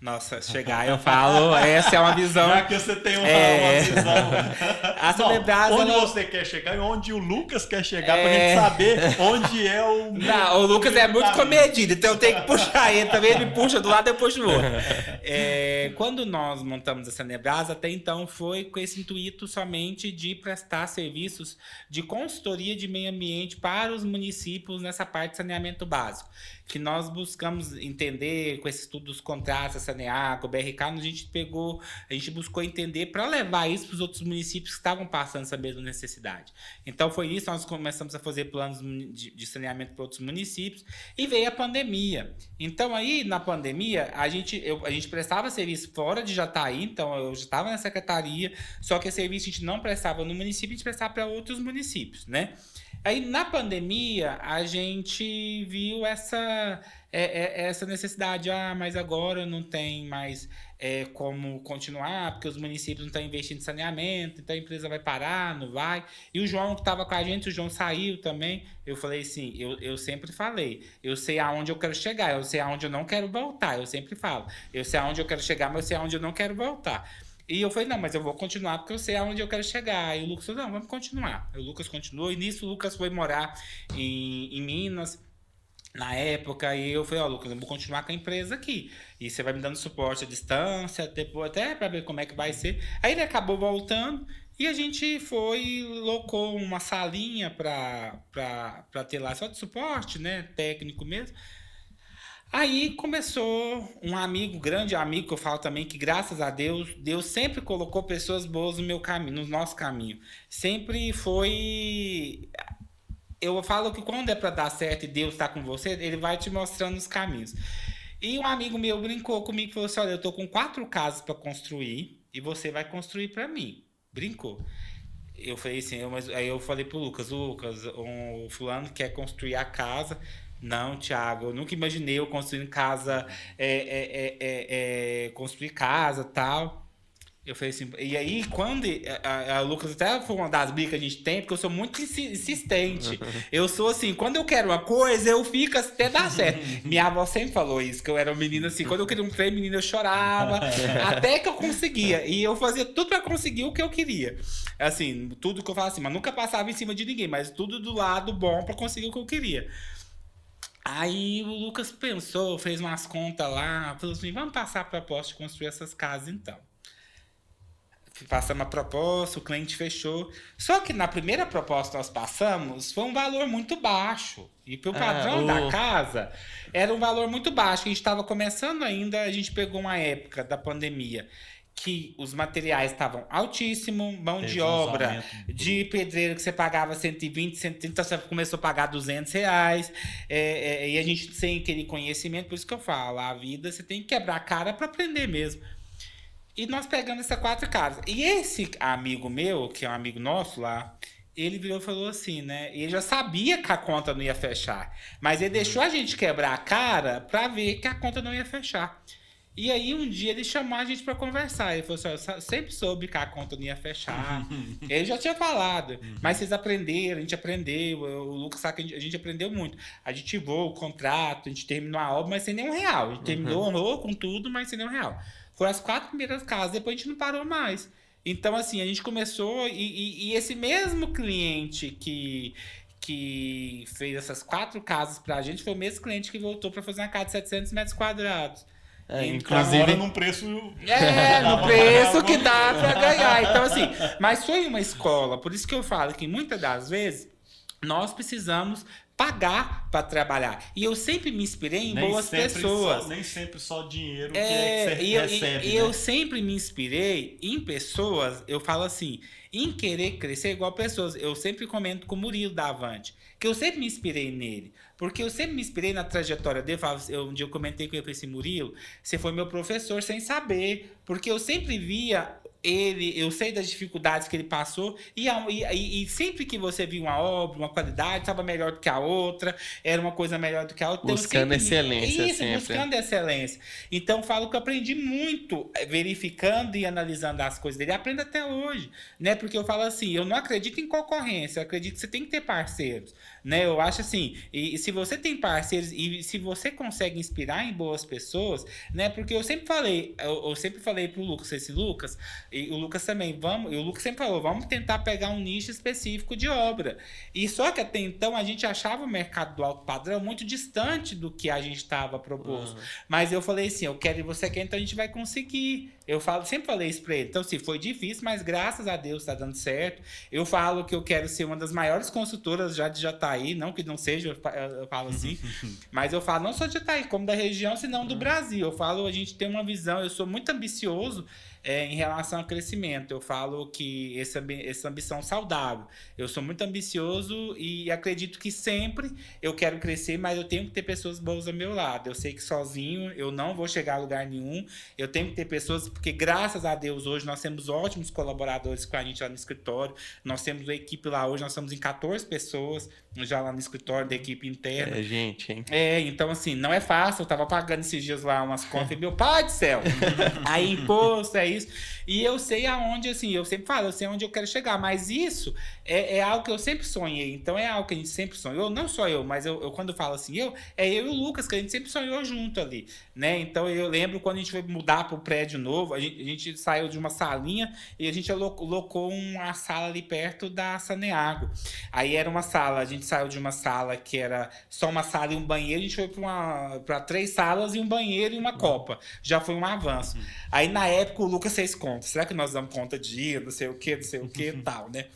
[SPEAKER 1] Nossa, chegar eu falo, essa é uma visão.
[SPEAKER 2] Já que você tem uma visão.
[SPEAKER 1] A Sônia Braz,
[SPEAKER 2] onde
[SPEAKER 1] ela...
[SPEAKER 2] você quer chegar e onde o Lucas quer chegar pra gente saber onde é o...
[SPEAKER 1] Não, o Lucas é muito comedido, então eu tenho que puxar ele também, ele puxa do lado e eu puxo do outro. Quando nós montamos a Sanebras, até então foi com esse intuito somente de prestar serviços de consultoria de meio ambiente para os municípios nessa parte de saneamento básico. Que nós buscamos entender com esse estudo dos contratos, a Saneago, o BRK, a gente buscou entender para levar isso para os outros municípios que estavam passando essa mesma necessidade. Então foi isso, nós começamos a fazer planos de saneamento para outros municípios e veio a pandemia. Então aí, na pandemia, a gente prestava serviço fora de Jataí, então eu já estava na secretaria, só que esse serviço a gente não prestava no município, a gente prestava para outros municípios, né? Aí, na pandemia, a gente viu essa necessidade. Mas agora não tem mais como continuar, porque os municípios não estão investindo em saneamento, então a empresa vai parar, não vai. E o João, que estava com a gente, o João saiu também. Eu falei assim, eu sempre falei, eu sei aonde eu quero chegar, eu sei aonde eu não quero voltar, eu sempre falo. Eu sei aonde eu quero chegar, mas eu sei aonde eu não quero voltar. E eu falei, não, mas eu vou continuar porque eu sei aonde eu quero chegar. E o Lucas falou, não, vamos continuar. E o Lucas continuou. E nisso o Lucas foi morar em Minas, na época. E eu falei, Lucas, eu vou continuar com a empresa aqui. E você vai me dando suporte à distância, depois, até para ver como é que vai ser. Aí ele acabou voltando. E a gente locou uma salinha para ter lá só de suporte, né? Técnico mesmo. Aí começou um amigo, grande amigo, que eu falo também, que graças a Deus, Deus sempre colocou pessoas boas no meu caminho, no nosso caminho. Sempre foi... Eu falo que quando é para dar certo e Deus está com você, ele vai te mostrando os caminhos. E um amigo meu brincou comigo e falou assim, olha, eu tô com 4 casas para construir e você vai construir para mim. Brincou. Eu falei assim, aí eu falei pro Lucas, o fulano quer construir a casa... Não, Thiago, eu nunca imaginei eu construindo casa, construir casa e tal. Eu falei assim, e aí quando a Lucas até foi uma das brigas que a gente tem, porque eu sou muito insistente. Eu sou assim, quando eu quero uma coisa, eu fico até dar certo. Minha avó sempre falou isso, que eu era uma menina assim, quando eu queria um trem, menina, eu chorava, até que eu conseguia. E eu fazia tudo pra conseguir o que eu queria. Assim, tudo que eu falava assim, mas nunca passava em cima de ninguém, mas tudo do lado bom pra conseguir o que eu queria. Aí o Lucas pensou, fez umas contas lá, falou assim, vamos passar a proposta de construir essas casas então. Passamos a proposta, o cliente fechou. Só que na primeira proposta que nós passamos, foi um valor muito baixo. E pelo padrão da casa, era um valor muito baixo. A gente estava começando ainda, a gente pegou uma época da pandemia que os materiais estavam altíssimos, mão de obra de pedreiro que você pagava 120, 130, então você começou a pagar R$200, e a gente sem aquele conhecimento, por isso que eu falo, a vida você tem que quebrar a cara para aprender mesmo. E nós pegamos essas 4 casas. E esse amigo meu, que é um amigo nosso lá, ele virou e falou assim, né? Ele já sabia que a conta não ia fechar, mas ele deixou a gente quebrar a cara para ver que a conta não ia fechar. E aí, um dia, ele chamou a gente para conversar. Ele falou assim, eu sempre soube que a conta não ia fechar. Ele já tinha falado. Mas vocês aprenderam, a gente aprendeu. O Lucas sabe que a gente aprendeu muito. A gente ativou o contrato, a gente terminou a obra, mas sem nenhum real. A gente terminou, honrou com tudo, mas sem nenhum real. Foram as 4 primeiras casas, depois a gente não parou mais. Então, assim, a gente começou... E esse mesmo cliente que fez essas 4 casas pra gente foi o mesmo cliente que voltou para fazer uma casa de 700 metros quadrados.
[SPEAKER 2] Inclusive agora num preço...
[SPEAKER 1] no preço que dá para ganhar. Então, assim, mas foi uma escola. Por isso que eu falo que muitas das vezes nós precisamos pagar para trabalhar. E eu sempre me inspirei em boas pessoas.
[SPEAKER 2] Nem sempre só dinheiro que você recebe.
[SPEAKER 1] E eu sempre me inspirei em pessoas, eu falo assim, em querer crescer igual pessoas. Eu sempre comento com o Murilo da Avante, que eu sempre me inspirei nele. Porque eu sempre me inspirei na trajetória dele. Um dia eu comentei com ele, falei assim, Murilo, você foi meu professor sem saber. Porque eu sempre via eu sei das dificuldades que ele passou e sempre que você viu uma obra, uma qualidade, estava melhor do que a outra, era uma coisa melhor do que a outra.
[SPEAKER 3] Buscando excelência
[SPEAKER 1] Isso,
[SPEAKER 3] sempre.
[SPEAKER 1] buscando excelência. Então, falo que eu aprendi muito verificando e analisando as coisas dele. Aprendo até hoje, né? Porque eu falo assim, eu não acredito em concorrência, eu acredito que você tem que ter parceiros, né? Eu acho assim, e se você tem parceiros e se você consegue inspirar em boas pessoas, né? Porque eu sempre falei pro Lucas, esse Lucas, e o Lucas também, o Lucas sempre falou, vamos tentar pegar um nicho específico de obra. E só que até então a gente achava o mercado do alto padrão muito distante do que a gente estava proposto. Mas eu falei assim, eu quero e você quer, então a gente vai conseguir. Sempre falei isso pra ele. Então, assim, foi difícil, mas graças a Deus tá dando certo. Eu falo que eu quero ser uma das maiores consultoras já de Jataí, não que não seja, eu falo assim, mas eu falo não só de Jataí, como da região, senão do Brasil. Eu falo, a gente tem uma visão, eu sou muito ambicioso em relação ao crescimento. Eu falo que essa ambição saudável. Eu sou muito ambicioso e acredito que sempre eu quero crescer, mas eu tenho que ter pessoas boas ao meu lado. Eu sei que sozinho eu não vou chegar a lugar nenhum. Eu tenho que ter pessoas, porque graças a Deus hoje nós temos ótimos colaboradores com a gente lá no escritório. Nós temos uma equipe lá hoje, nós estamos em 14 pessoas já lá no escritório da equipe interna.
[SPEAKER 3] É, gente, hein?
[SPEAKER 1] Então assim, não é fácil. Eu tava pagando esses dias lá umas contas e meu pai do céu. Aí imposto, é isso. E eu sei aonde, assim, eu sempre falo, eu sei onde eu quero chegar, mas isso é algo que eu sempre sonhei. Então é algo que a gente sempre sonhou, não só eu, mas eu quando eu falo assim, é eu e o Lucas, que a gente sempre sonhou junto ali, né? Então eu lembro quando a gente foi mudar pro prédio novo, a gente saiu de uma salinha e a gente locou uma sala ali perto da Saneago. Aí era uma sala, a gente saiu de uma sala que era só uma sala e um banheiro, a gente foi para 3 salas e um banheiro e uma copa. Já foi um avanço. Aí na época o Lucas fez conta. Será que nós damos conta de ir, não sei o que e tal, né?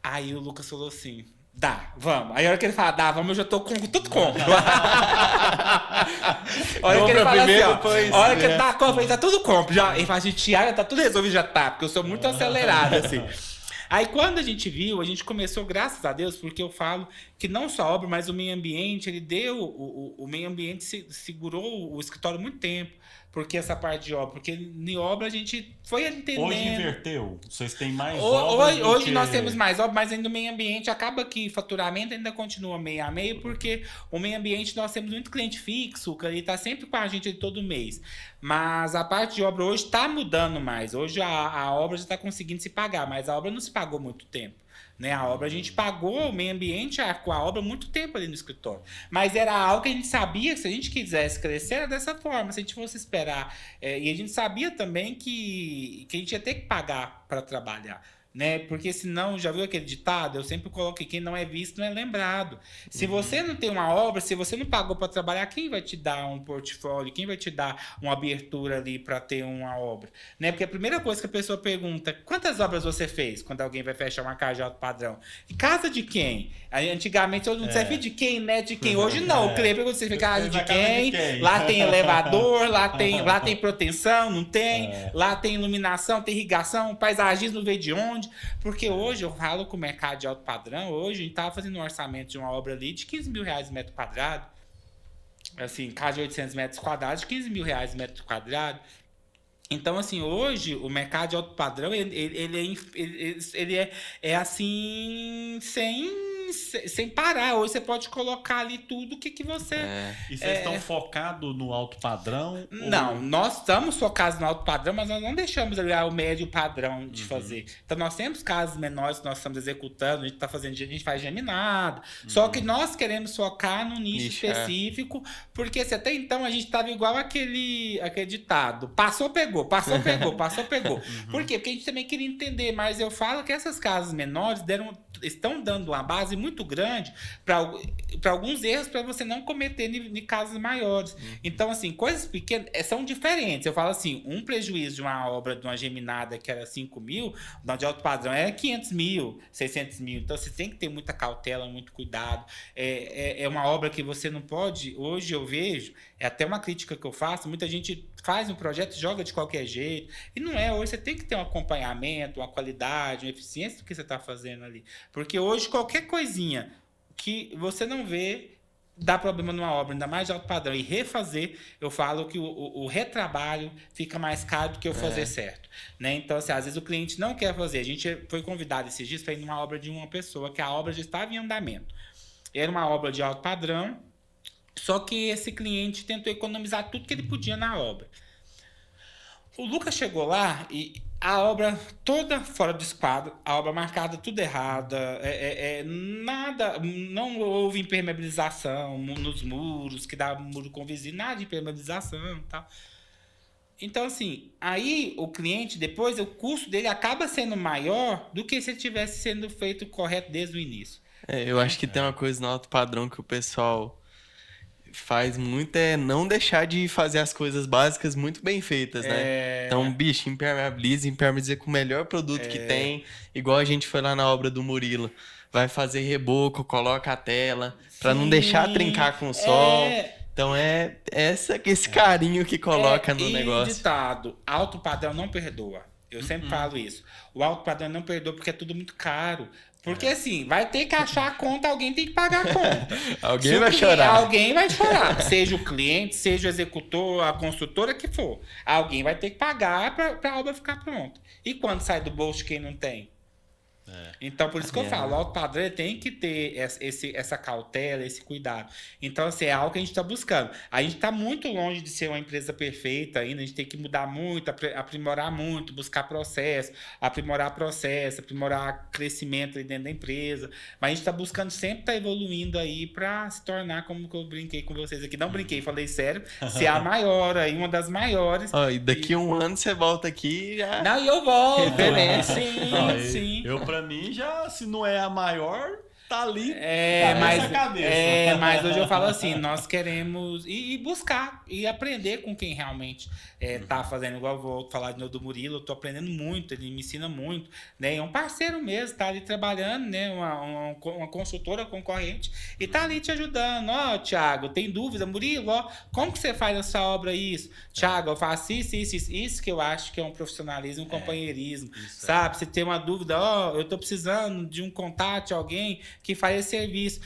[SPEAKER 1] Aí o Lucas falou assim, dá, vamos. Aí a hora que ele fala, dá, vamos, eu já tô com tudo compro. A hora que ele fala assim, ó, a hora que ele dá compra, ele tá tudo compro. Já, ele fala assim, Tiago, tá tudo resolvido, já tá, porque eu sou muito acelerado, assim. Aí quando a gente viu, a gente começou, graças a Deus, porque eu falo que não só a obra, mas o meio ambiente, ele deu, o meio ambiente segurou o escritório muito tempo. Porque essa parte de obra, porque em obra a gente foi entendendo.
[SPEAKER 2] Hoje inverteu, vocês têm mais obras
[SPEAKER 1] hoje nós temos mais obras, mas ainda o meio ambiente acaba que faturamento ainda continua meio a meio, porque o meio ambiente nós temos muito cliente fixo, que ele está sempre com a gente todo mês. Mas a parte de obra hoje está mudando mais. Hoje a obra já está conseguindo se pagar, mas a obra não se pagou muito tempo. Né? A obra, a gente pagou o meio ambiente com a obra muito tempo ali no escritório. Mas era algo que a gente sabia que se a gente quisesse crescer era dessa forma, se a gente fosse esperar. E a gente sabia também que a gente ia ter que pagar para trabalhar. Né? Porque senão, já viu aquele ditado? Eu sempre coloco que quem não é visto não é lembrado. Se você não tem uma obra, se você não pagou para trabalhar, quem vai te dar um portfólio? Quem vai te dar uma abertura ali para ter uma obra? Né? Porque a primeira coisa que a pessoa pergunta, quantas obras você fez? Quando alguém vai fechar uma casa de alto padrão. E casa de quem? Antigamente, todo mundo dizia, de quem, né? De quem? Hoje não. O cliente pergunta, você fica casa de quem? Lá tem elevador, lá tem proteção, não tem? Lá tem iluminação, tem irrigação, paisagismo, não veio de onde? Porque hoje eu falo com o mercado de alto padrão, hoje a gente estava fazendo um orçamento de uma obra ali de 15 mil reais metro quadrado, assim, casa de 800 metros quadrados, 15 mil reais metro quadrado. Então, assim, hoje o mercado de alto padrão, ele é assim, sem parar. Hoje você pode colocar ali tudo o que você...
[SPEAKER 2] E vocês estão focados no alto padrão?
[SPEAKER 1] Não, nós estamos focados no alto padrão, mas nós não deixamos ali o médio padrão de fazer. Então nós temos casos menores que nós estamos executando, a gente está fazendo, a gente faz geminado. Só que nós queremos focar no nicho específico, porque se até então a gente estava igual aquele ditado. Passou, pegou. Por quê? Porque a gente também queria entender, mas eu falo que essas casas menores estão dando uma base muito grande para alguns erros para você não cometer em casas maiores. Então, assim, coisas pequenas são diferentes. Eu falo assim, um prejuízo de uma obra, de uma geminada que era 5 mil, de alto padrão era 500 mil, 600 mil. Então, você tem que ter muita cautela, muito cuidado. É uma obra que você não pode... Hoje eu vejo, é até uma crítica que eu faço, muita gente faz um projeto e joga de qualquer jeito. E não é. Hoje você tem que ter um acompanhamento, uma qualidade, uma eficiência do que você está fazendo ali. Porque hoje qualquer coisinha que você não vê, dá problema numa obra, ainda mais de alto padrão, e refazer, eu falo que o retrabalho fica mais caro do que eu fazer certo. Né? Então, assim, às vezes o cliente não quer fazer. A gente foi convidado esses dias para ir numa obra de uma pessoa, que a obra já estava em andamento. Era uma obra de alto padrão, só que esse cliente tentou economizar tudo que ele podia na obra. O Lucas chegou lá e a obra toda fora do esquadro, a obra marcada tudo errada, nada, não houve impermeabilização nos muros, que dá muro com vizinho, nada de impermeabilização e tal. Então, assim, aí o cliente, depois, o custo dele acaba sendo maior do que se ele tivesse sendo feito correto desde o início.
[SPEAKER 3] Eu acho que tem uma coisa no alto padrão que o pessoal faz muito, é não deixar de fazer as coisas básicas muito bem feitas, né? Então, bicho, impermeabiliza com o melhor produto que tem, igual a gente foi lá na obra do Murilo. Vai fazer reboco, coloca a tela, pra não deixar trincar com o sol. Então esse carinho que coloca no negócio.
[SPEAKER 1] Ditado, alto padrão não perdoa. Eu sempre falo isso. O alto padrão não perdoa porque é tudo muito caro. Porque assim, vai ter que achar a conta, alguém tem que pagar a conta.
[SPEAKER 3] Alguém vai chorar.
[SPEAKER 1] Alguém vai chorar. Seja o cliente, seja o executor, a construtora que for. Alguém vai ter que pagar para a obra ficar pronta. E quando sai do bolso quem não tem? Então, por isso que eu falo, o alto padrão tem que ter essa cautela, esse cuidado. Então, assim, é algo que a gente está buscando. A gente está muito longe de ser uma empresa perfeita ainda, a gente tem que mudar muito, aprimorar muito, buscar processo, aprimorar crescimento aí dentro da empresa. Mas a gente está buscando sempre estar evoluindo aí para se tornar, como que eu brinquei com vocês aqui. Não brinquei, falei sério, ser a maior aí, uma das maiores.
[SPEAKER 3] E daqui um ano você volta aqui e já...
[SPEAKER 1] Não, e eu volto.
[SPEAKER 3] Referência.
[SPEAKER 1] Sim.
[SPEAKER 2] Pra mim, já, se não é a maior, tá ali.
[SPEAKER 1] Mas,
[SPEAKER 2] cabeça.
[SPEAKER 1] mas hoje eu falo assim, nós queremos ir buscar e aprender com quem realmente tá fazendo. Igual eu vou falar de novo do Murilo, eu tô aprendendo muito, ele me ensina muito, né? É um parceiro mesmo, tá ali trabalhando, né? Uma consultora concorrente e tá ali te ajudando. Thiago, tem dúvida? Murilo, como que você faz essa obra isso? Thiago, eu faço isso que eu acho que é um profissionalismo, um companheirismo, sabe? Você tem uma dúvida, eu tô precisando de um contato de alguém que faz esse serviço.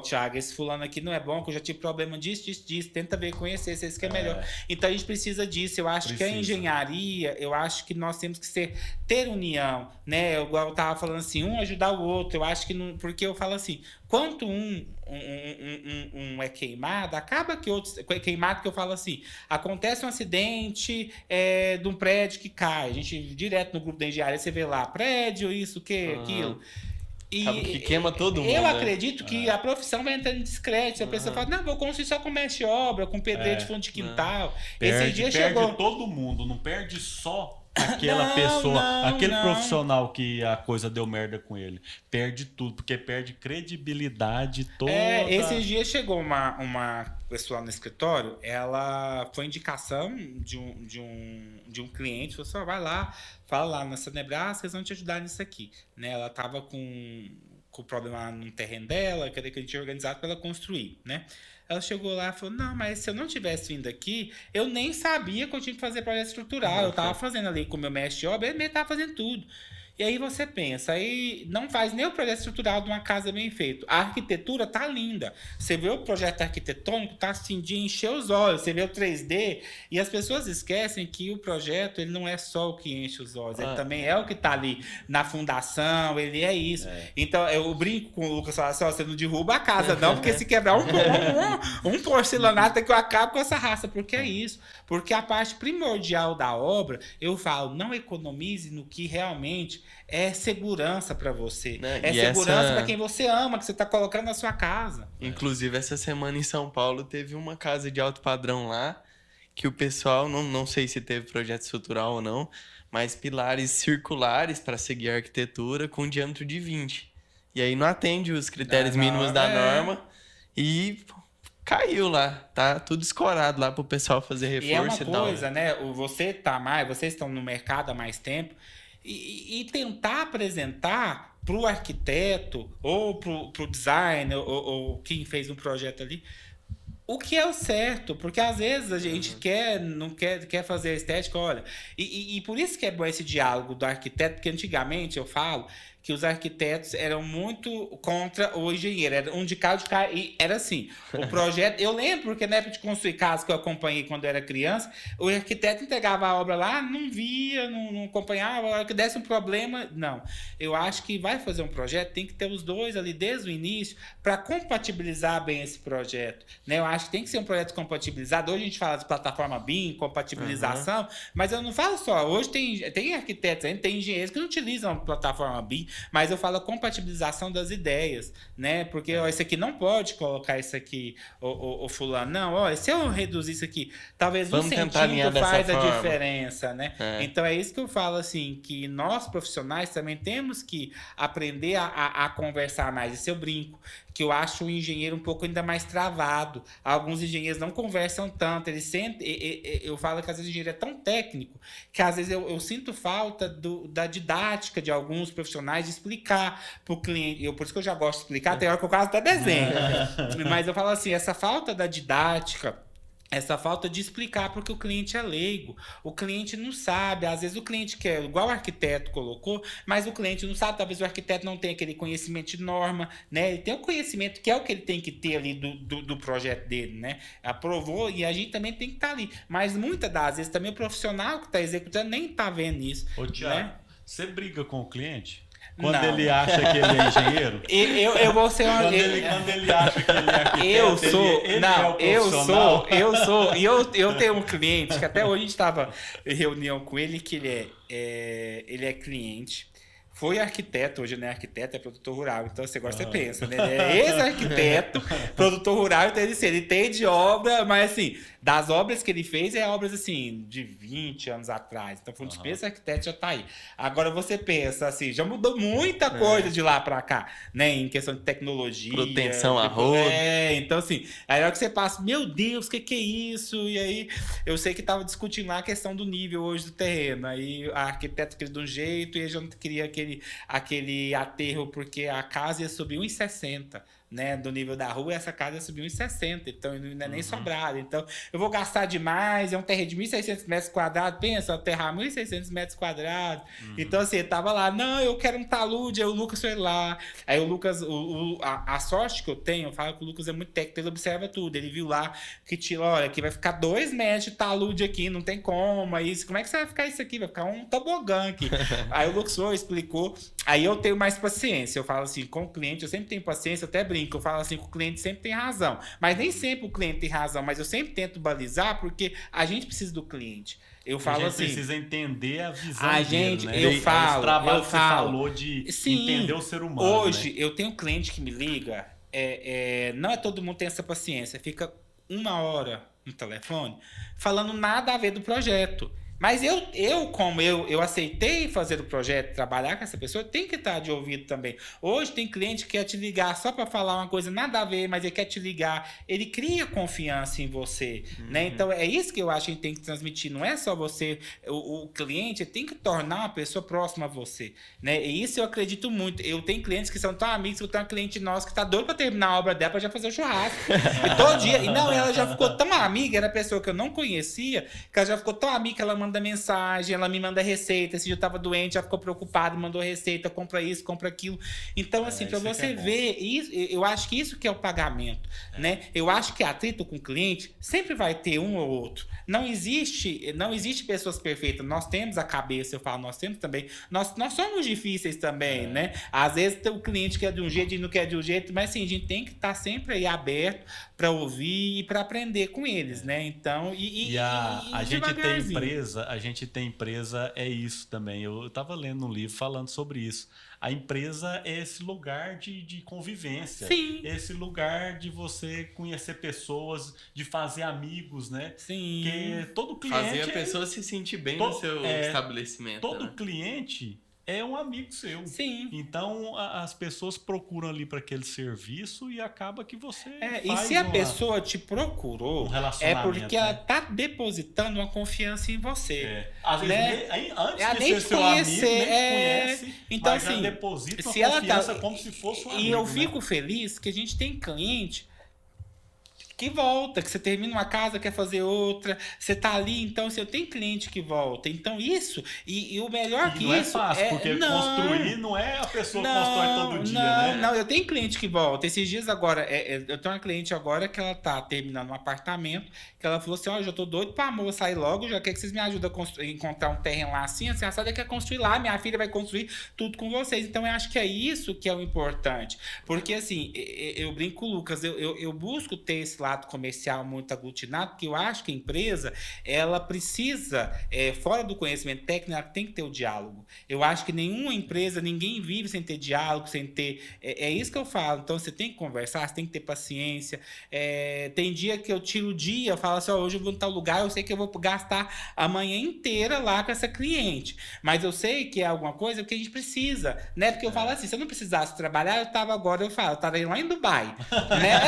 [SPEAKER 1] Thiago, esse fulano aqui não é bom, que eu já tive problema disso. Tenta ver, conhecer, se esse que é melhor. Então a gente precisa disso. Eu acho que a engenharia, eu acho que nós temos que ter união, né? Igual eu tava falando assim, um ajudar o outro. Eu acho que não, porque eu falo assim, quanto um é queimado, acaba que outro é queimado, que eu falo assim, acontece um acidente de um prédio que cai. A gente, direto no grupo da engenharia, você vê lá, prédio, isso, aquilo.
[SPEAKER 3] Que queima todo mundo.
[SPEAKER 1] Eu acredito que a profissão vai entrando em descrédito. A pessoa fala, não, vou construir só com mestre de obra, com pedreiro de fundo de quintal. Esse dia chegou.
[SPEAKER 2] Todo mundo, não perde só aquela pessoa, aquele profissional que a coisa deu merda com ele. Perde tudo, porque perde credibilidade toda.
[SPEAKER 1] Esses dias chegou uma pessoa no escritório, ela foi indicação de um cliente, falou assim, vai lá, fala lá nessa Nebraska, eles vão te ajudar nisso aqui. Né? Ela tava com problema no terreno dela, queria que a gente tinha organizado para ela construir, né? Ela chegou lá e falou, não, mas se eu não tivesse vindo aqui, eu nem sabia que eu tinha que fazer projeto estrutural. Eu tava fazendo ali com o meu mestre de obra, ele tava fazendo tudo. E aí você pensa, aí não faz nem o projeto estrutural de uma casa bem feito. A arquitetura tá linda. Você vê o projeto arquitetônico, tá assim, de encher os olhos. Você vê o 3D e as pessoas esquecem que o projeto, ele não é só o que enche os olhos. Ele também é o que tá ali na fundação, ele é isso. Então, eu brinco com o Lucas, falo assim, você não derruba a casa não, porque se quebrar um porcelanato que eu acabo com essa raça. Porque é isso. Porque a parte primordial da obra, eu falo, não economize no que realmente é segurança para você. É segurança para quem você ama, que você está colocando na sua casa.
[SPEAKER 3] Inclusive, essa semana em São Paulo teve uma casa de alto padrão lá, que o pessoal, não sei se teve projeto estrutural ou não, mas pilares circulares para seguir a arquitetura com diâmetro de 20. E aí não atende os critérios mínimos da norma e caiu lá, tá tudo escorado lá pro pessoal fazer reforço
[SPEAKER 1] e é uma coisa, né? Vocês estão no mercado há mais tempo e tentar apresentar pro arquiteto ou pro designer ou quem fez um projeto ali o que é o certo, porque às vezes a gente não quer fazer a estética, olha, e por isso que é bom esse diálogo do arquiteto, porque antigamente eu falo que os arquitetos eram muito contra o engenheiro. Era um de cá, e era assim, o projeto... Eu lembro, porque na época de construir casa que eu acompanhei quando eu era criança, o arquiteto entregava a obra lá, não via, não acompanhava, a hora que desse um problema, não. Eu acho que vai fazer um projeto, tem que ter os dois ali desde o início para compatibilizar bem esse projeto, né? Eu acho que tem que ser um projeto compatibilizado. Hoje a gente fala de plataforma BIM, compatibilização, mas eu não falo só. Hoje tem arquitetos, tem engenheiros que não utilizam a plataforma BIM, mas eu falo compatibilização das ideias, né? Porque ó, esse aqui não pode colocar isso aqui, o fulano. Não, ó, se eu reduzir isso aqui, talvez
[SPEAKER 3] Vamos
[SPEAKER 1] um
[SPEAKER 3] tentar alinhar
[SPEAKER 1] centímetro faz
[SPEAKER 3] dessa
[SPEAKER 1] a
[SPEAKER 3] forma.
[SPEAKER 1] diferença, né? Então é isso que eu falo, assim, que nós profissionais também temos que aprender a conversar mais. Isso eu brinco, que eu acho o engenheiro um pouco ainda mais travado. Alguns engenheiros não conversam tanto, eles sentem, eu falo que às vezes o engenheiro é tão técnico que às vezes eu sinto falta da didática de alguns profissionais de explicar para o cliente. Por isso que eu já gosto de explicar, tem hora que eu quase até desenho. Mas eu falo assim, essa falta da didática, essa falta de explicar porque o cliente é leigo. O cliente não sabe. Às vezes o cliente quer, igual o arquiteto colocou, mas o cliente não sabe. Talvez o arquiteto não tenha aquele conhecimento de norma, né? Ele tem o conhecimento que é o que ele tem que ter ali do projeto dele, né? Aprovou e a gente também tem que estar ali. Mas muitas das vezes também o profissional que está executando nem está vendo isso.
[SPEAKER 2] Ô, Thiago,
[SPEAKER 1] né?
[SPEAKER 2] Você briga com o cliente? Quando
[SPEAKER 1] Não.
[SPEAKER 2] ele acha que ele é engenheiro?
[SPEAKER 1] Eu vou ser uma...
[SPEAKER 2] Quando ele acha que ele é arquiteto,
[SPEAKER 1] Eu sou,
[SPEAKER 2] ele
[SPEAKER 1] não,
[SPEAKER 2] é o profissional?
[SPEAKER 1] eu sou, e eu tenho um cliente que até hoje a gente estava em reunião com ele, que ele é cliente, foi arquiteto, hoje não é arquiteto, é produtor rural, então assim, agora você pensa, né? Ele é ex-arquiteto, produtor rural, então ele tem de obra, mas assim, das obras que ele fez, é obras assim, de 20 anos atrás, então foi um dos primeiros arquitetos, já tá aí. Agora você pensa assim, já mudou muita coisa de lá para cá, né? Em questão de tecnologia.
[SPEAKER 3] Proteção a rodo.
[SPEAKER 1] Então assim, aí na hora que você passa, meu Deus, o que é isso? E aí, eu sei que tava discutindo lá a questão do nível hoje do terreno, aí a arquiteto queria de um jeito e a gente queria aquele aterro, porque a casa ia subir 1,60, né, do nível da rua, essa casa ia subir 1,60, então não é nem sobrado. Então, eu vou gastar demais, é um terreno de 1.600 metros quadrados, pensa, aterrar 1.600 metros quadrados. Então, assim, ele tava lá, não, eu quero um talude, aí o Lucas foi lá. Aí o Lucas, a sorte que eu tenho, eu falo que o Lucas é muito técnico, ele observa tudo, ele viu lá que tira, olha, aqui vai ficar 2 metros de talude aqui, não tem como, aí, como é que você vai ficar isso aqui? Vai ficar um tobogã aqui. Aí o Lucas foi, explicou, aí eu tenho mais paciência, eu falo assim, com o cliente, eu sempre tenho paciência, eu até brinco, eu falo assim que o cliente sempre tem razão, mas nem sempre o cliente tem razão, mas eu sempre tento balizar porque a gente precisa do cliente. Eu falo
[SPEAKER 2] a gente
[SPEAKER 1] assim,
[SPEAKER 2] precisa entender a visão
[SPEAKER 1] a
[SPEAKER 2] dele,
[SPEAKER 1] gente,
[SPEAKER 2] né?
[SPEAKER 1] eu falo,
[SPEAKER 2] esse trabalho que você
[SPEAKER 1] falo.
[SPEAKER 2] falou de
[SPEAKER 1] Sim,
[SPEAKER 2] entender o ser humano.
[SPEAKER 1] Hoje,
[SPEAKER 2] né?
[SPEAKER 1] eu tenho um cliente que me liga, não é todo mundo tem essa paciência, fica 1 hora no telefone falando nada a ver do projeto. Mas como eu aceitei fazer o projeto, trabalhar com essa pessoa, tem que estar de ouvido também. Hoje tem cliente que quer te ligar só para falar uma coisa nada a ver, mas ele quer te ligar. Ele cria confiança em você, né? Então é isso que eu acho que a gente tem que transmitir. Não é só você, o cliente tem que tornar uma pessoa próxima a você, né? E isso eu acredito muito. Eu tenho clientes que são tão amigos, que eu tenho uma cliente nossa que está doida para terminar a obra dela para já fazer o churrasco. E todo dia, e não, ela já ficou tão amiga, era pessoa que eu não conhecia, que ela já ficou tão amiga que ela manda mensagem, ela me manda receita. Esse dia eu tava doente, ela ficou preocupada, mandou receita, compra isso, compra aquilo. Então, assim, para você ver, isso, eu acho que isso que é o pagamento, né? Eu acho que atrito com o cliente sempre vai ter um ou outro. Não existe pessoas perfeitas. Nós temos a cabeça, eu falo, nós temos também. Nós somos difíceis também, né? Às vezes tem o cliente que é de um jeito e não quer de um jeito, mas assim, a gente tem que estar sempre aí aberto para ouvir e para aprender com eles, né? Então,
[SPEAKER 2] a gente tem empresa, é isso também. Eu estava lendo um livro falando sobre isso. A empresa é esse lugar de convivência.
[SPEAKER 1] Sim.
[SPEAKER 2] Esse lugar de você conhecer pessoas, de fazer amigos, né?
[SPEAKER 1] Sim.
[SPEAKER 2] Porque todo cliente...
[SPEAKER 3] Fazer a pessoa se sentir bem no seu estabelecimento.
[SPEAKER 2] Todo
[SPEAKER 3] né?
[SPEAKER 2] cliente é um amigo seu.
[SPEAKER 1] Sim.
[SPEAKER 2] Então, as pessoas procuram ali para aquele serviço e acaba que você
[SPEAKER 1] e se a pessoa te procurou, é porque ela tá depositando uma confiança em você.
[SPEAKER 2] Às vezes,
[SPEAKER 1] né?
[SPEAKER 2] antes de ser seu amigo, nem te conhece,
[SPEAKER 1] então,
[SPEAKER 2] mas
[SPEAKER 1] assim,
[SPEAKER 2] já deposita
[SPEAKER 1] se
[SPEAKER 2] uma
[SPEAKER 1] ela
[SPEAKER 2] confiança como se fosse um amigo.
[SPEAKER 1] E eu fico feliz que a gente tem cliente que volta, que você termina uma casa, quer fazer outra, você tá ali, então assim, eu tenho cliente que volta. Então isso, e o melhor
[SPEAKER 2] E
[SPEAKER 1] que
[SPEAKER 2] não é
[SPEAKER 1] isso
[SPEAKER 2] fácil, porque construir não é a pessoa que constrói todo dia, né?
[SPEAKER 1] não, eu tenho cliente que volta. Esses dias agora, eu tenho uma cliente agora que ela tá terminando um apartamento, que ela falou assim, ó, eu já tô doido pra moça sair logo, já quer que vocês me ajudem a encontrar um terreno lá assim, a Sara quer construir lá, minha filha vai construir tudo com vocês. Então eu acho que é isso que é o importante. Porque assim, eu brinco, Lucas, eu busco ter esse lado comercial muito aglutinado, porque eu acho que a empresa, ela precisa, fora do conhecimento técnico, ela tem que ter o diálogo. Eu acho que nenhuma empresa, ninguém vive sem ter diálogo, sem ter... É isso que eu falo. Então, você tem que conversar, você tem que ter paciência. Tem dia que eu tiro o dia, eu falo assim, ó, hoje eu vou em tal lugar, eu sei que eu vou gastar a manhã inteira lá com essa cliente. Mas eu sei que é alguma coisa que a gente precisa, né? Porque eu falo assim, se eu não precisasse trabalhar, eu estaria lá em Dubai, né?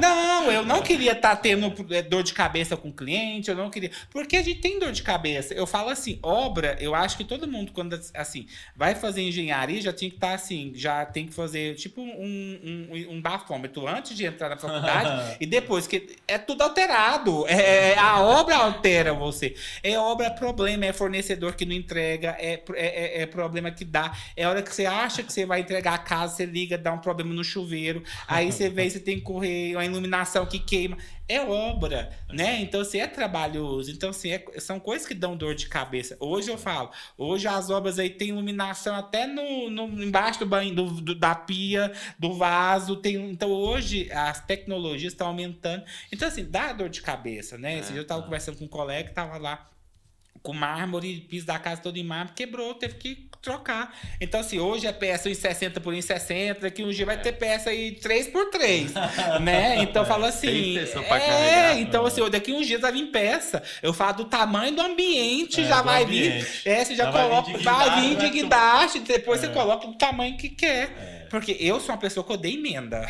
[SPEAKER 1] Não, eu não queria estar tendo dor de cabeça com o cliente, eu não queria... Porque a gente tem dor de cabeça. Eu falo assim, obra, eu acho que todo mundo, quando assim, vai fazer engenharia, já tinha que estar assim, já tem que fazer tipo um bafômetro antes de entrar na faculdade e depois, que é tudo alterado. A obra altera você. Obra é problema, é fornecedor que não entrega, é problema que dá. É hora que você acha que você vai entregar a casa, você liga, dá um problema no chuveiro, aí você vê, você tem que correr, uma iluminação que queima. É obra, né? Então, assim, é trabalhoso. Então, assim, são coisas que dão dor de cabeça. Hoje eu falo, hoje as obras aí tem iluminação até embaixo do banho, da pia, do vaso. Então, hoje as tecnologias estão aumentando. Então, assim, dá dor de cabeça, né? Esse dia eu estava conversando com um colega que estava lá com mármore, piso da casa todo em mármore, quebrou, teve que trocar. Então, assim, hoje é peça em 60 por 60, daqui um dia vai ter peça aí 3 por 3, né? Então, eu falo assim... então, assim, daqui uns dias vai vir peça. Eu falo do tamanho do ambiente, já vai vir... você já coloca... Vai vir de guindaste, depois você coloca o tamanho que quer. Porque eu sou uma pessoa que odeia emenda.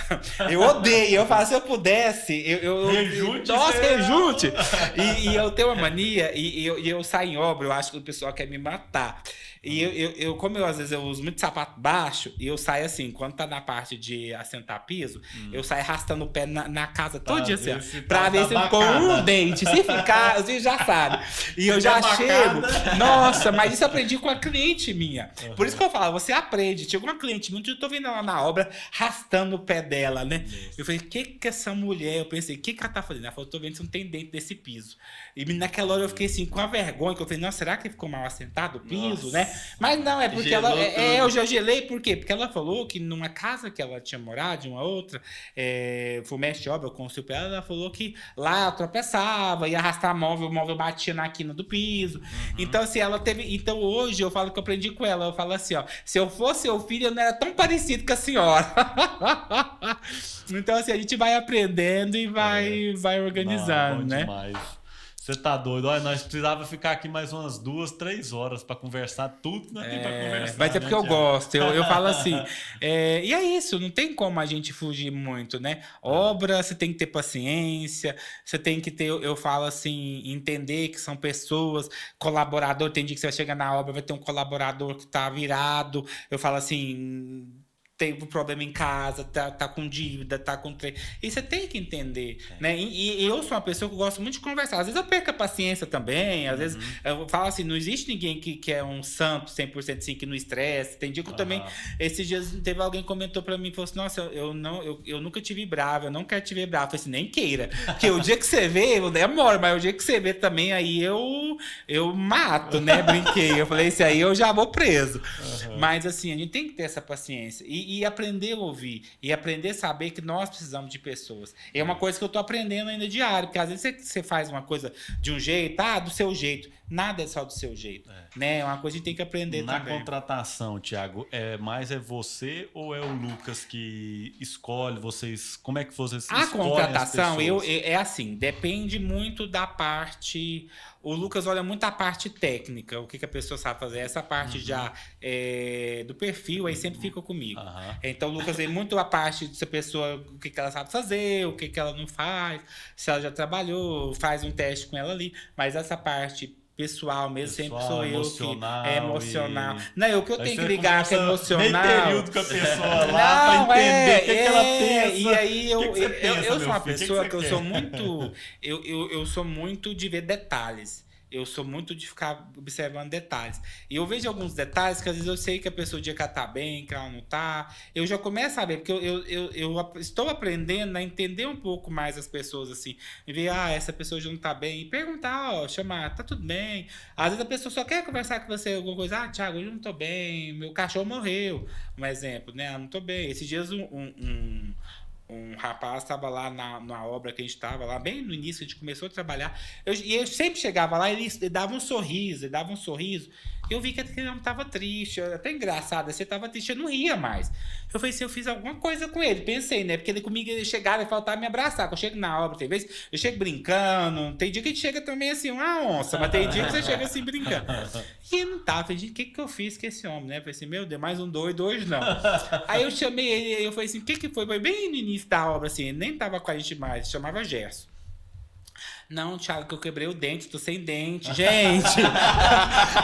[SPEAKER 1] Eu odeio. Eu falo, se eu pudesse...
[SPEAKER 2] Rejunte.
[SPEAKER 1] Nossa, rejunte! E eu tenho uma mania, e eu saio em obra, eu acho que o pessoal quer me matar. E como às vezes eu uso muito sapato baixo, e eu saio assim, quando tá na parte de assentar piso, eu saio arrastando o pé na casa todo dia assim, pra ver se ficou um dente. Se ficar, você já sabe. E eu já chego. Nossa, mas isso eu aprendi com a cliente minha. Por isso que eu falo, você aprende. Chegou uma cliente minha, eu tô vendo ela na obra, arrastando o pé dela, né? Eu falei, o que essa mulher? Eu pensei, o que ela tá fazendo? Ela falou, tô vendo se não tem dente desse piso. E naquela hora eu fiquei assim, com a vergonha, que eu falei, nossa, será que ficou mal assentado o piso, né? Mas não, é porque eu já gelei, por quê? Porque ela falou que numa casa que ela tinha morado, de uma outra, foi o mestre de obra, eu construí pra ela falou que lá ela tropeçava, ia arrastar móvel, o móvel batia na quina do piso. Então, assim, ela teve... Então, hoje, eu falo que eu aprendi com ela, eu falo assim, ó, se eu fosse seu filho, eu não era tão parecido com a senhora. Então, assim, a gente vai aprendendo e vai organizando, né?
[SPEAKER 2] Demais. Você tá doido? Olha, nós precisava ficar aqui mais umas 2, 3 horas para conversar tudo que nós temos para conversar.
[SPEAKER 1] Mas é porque eu gosto, eu falo assim. E é isso, não tem como a gente fugir muito, né? Obra, você tem que ter paciência, você tem que ter, eu falo assim, entender que são pessoas, colaborador. Tem dia que você vai chegar na obra, vai ter um colaborador que tá virado. Eu falo assim. Teve um problema em casa, tá com dívida, tá com... E você tem que entender, né? E eu sou uma pessoa que gosto muito de conversar. Às vezes eu perco a paciência também, às vezes eu falo assim, não existe ninguém que é um santo 100% assim, que não estresse. Tem dia que eu também... Esses dias teve alguém que comentou pra mim, falou assim, nossa, eu nunca te vi bravo, eu não quero te ver bravo. Eu falei assim, nem queira. Porque o dia que você vê, eu demoro, mas o dia que você vê também, aí eu mato, né? Brinquei. Eu falei, esse aí eu já vou preso. Mas assim, a gente tem que ter essa paciência. E aprender a ouvir. E aprender a saber que nós precisamos de pessoas. É uma coisa que eu tô aprendendo ainda diário. Porque às vezes você faz uma coisa de um jeito, do seu jeito. Nada é só do seu jeito. Né? É uma coisa que a gente tem que aprender também.
[SPEAKER 2] Na contratação, Thiago, é você ou é o Lucas que escolhe? Como é que vocês escolhem as pessoas? A contratação,
[SPEAKER 1] é assim, depende muito da parte... O Lucas olha muito a parte técnica, o que a pessoa sabe fazer. Essa parte já do perfil, aí sempre fica comigo. Então, o Lucas vê muito a parte dessa pessoa, o que ela sabe fazer, o que ela não faz, se ela já trabalhou, faz um teste com ela ali. Mas essa parte pessoal mesmo, sempre
[SPEAKER 2] Pessoal,
[SPEAKER 1] sou eu
[SPEAKER 2] emocional
[SPEAKER 1] que é emocional.
[SPEAKER 2] e-
[SPEAKER 1] Não, o que eu
[SPEAKER 2] Aí
[SPEAKER 1] tenho que
[SPEAKER 2] você
[SPEAKER 1] ligar que é
[SPEAKER 2] conversa meio
[SPEAKER 1] emocional.
[SPEAKER 2] período com a pessoa lá
[SPEAKER 1] Não,
[SPEAKER 2] pra entender o que ela pensa.
[SPEAKER 1] E aí
[SPEAKER 2] O que que você pensa,
[SPEAKER 1] eu sou
[SPEAKER 2] meu
[SPEAKER 1] uma
[SPEAKER 2] filho? O que
[SPEAKER 1] pessoa
[SPEAKER 2] que
[SPEAKER 1] que eu
[SPEAKER 2] você
[SPEAKER 1] sou
[SPEAKER 2] quer?
[SPEAKER 1] muito. Eu sou muito de ver detalhes. Eu sou muito de ficar observando detalhes. E eu vejo alguns detalhes que às vezes eu sei que a pessoa, o dia que ela tá bem, que ela não tá. Eu já começo a ver, porque eu estou aprendendo a entender um pouco mais as pessoas, assim. E ver, essa pessoa já não tá bem. E perguntar, chamar, tá tudo bem? Às vezes a pessoa só quer conversar com você alguma coisa. Thiago, hoje eu não tô bem, meu cachorro morreu. Um exemplo, né? Eu não tô bem. Esses dias um rapaz estava lá na obra que a gente estava, lá bem no início, a gente começou a trabalhar. E eu sempre chegava lá, ele dava um sorriso, Eu vi que aquele homem estava triste, até engraçado, você estava triste, eu não ria mais. Eu falei assim, eu fiz alguma coisa com ele, pensei, né? Porque ele comigo ele chegava e faltava me abraçar. Quando eu chego na obra, tem vezes, eu chego brincando, tem dia que a gente chega também assim, uma onça, mas tem dia que você chega assim brincando. E ele não tava, eu falei, gente, o que eu fiz com esse homem, né? Eu falei assim, meu Deus, mais um doido hoje não. Aí eu chamei ele, eu falei assim, o que foi? Foi bem no início da obra, assim, ele nem tava com a gente mais, chamava Gerson. Não, Thiago, que eu quebrei o dente, tô sem dente, gente.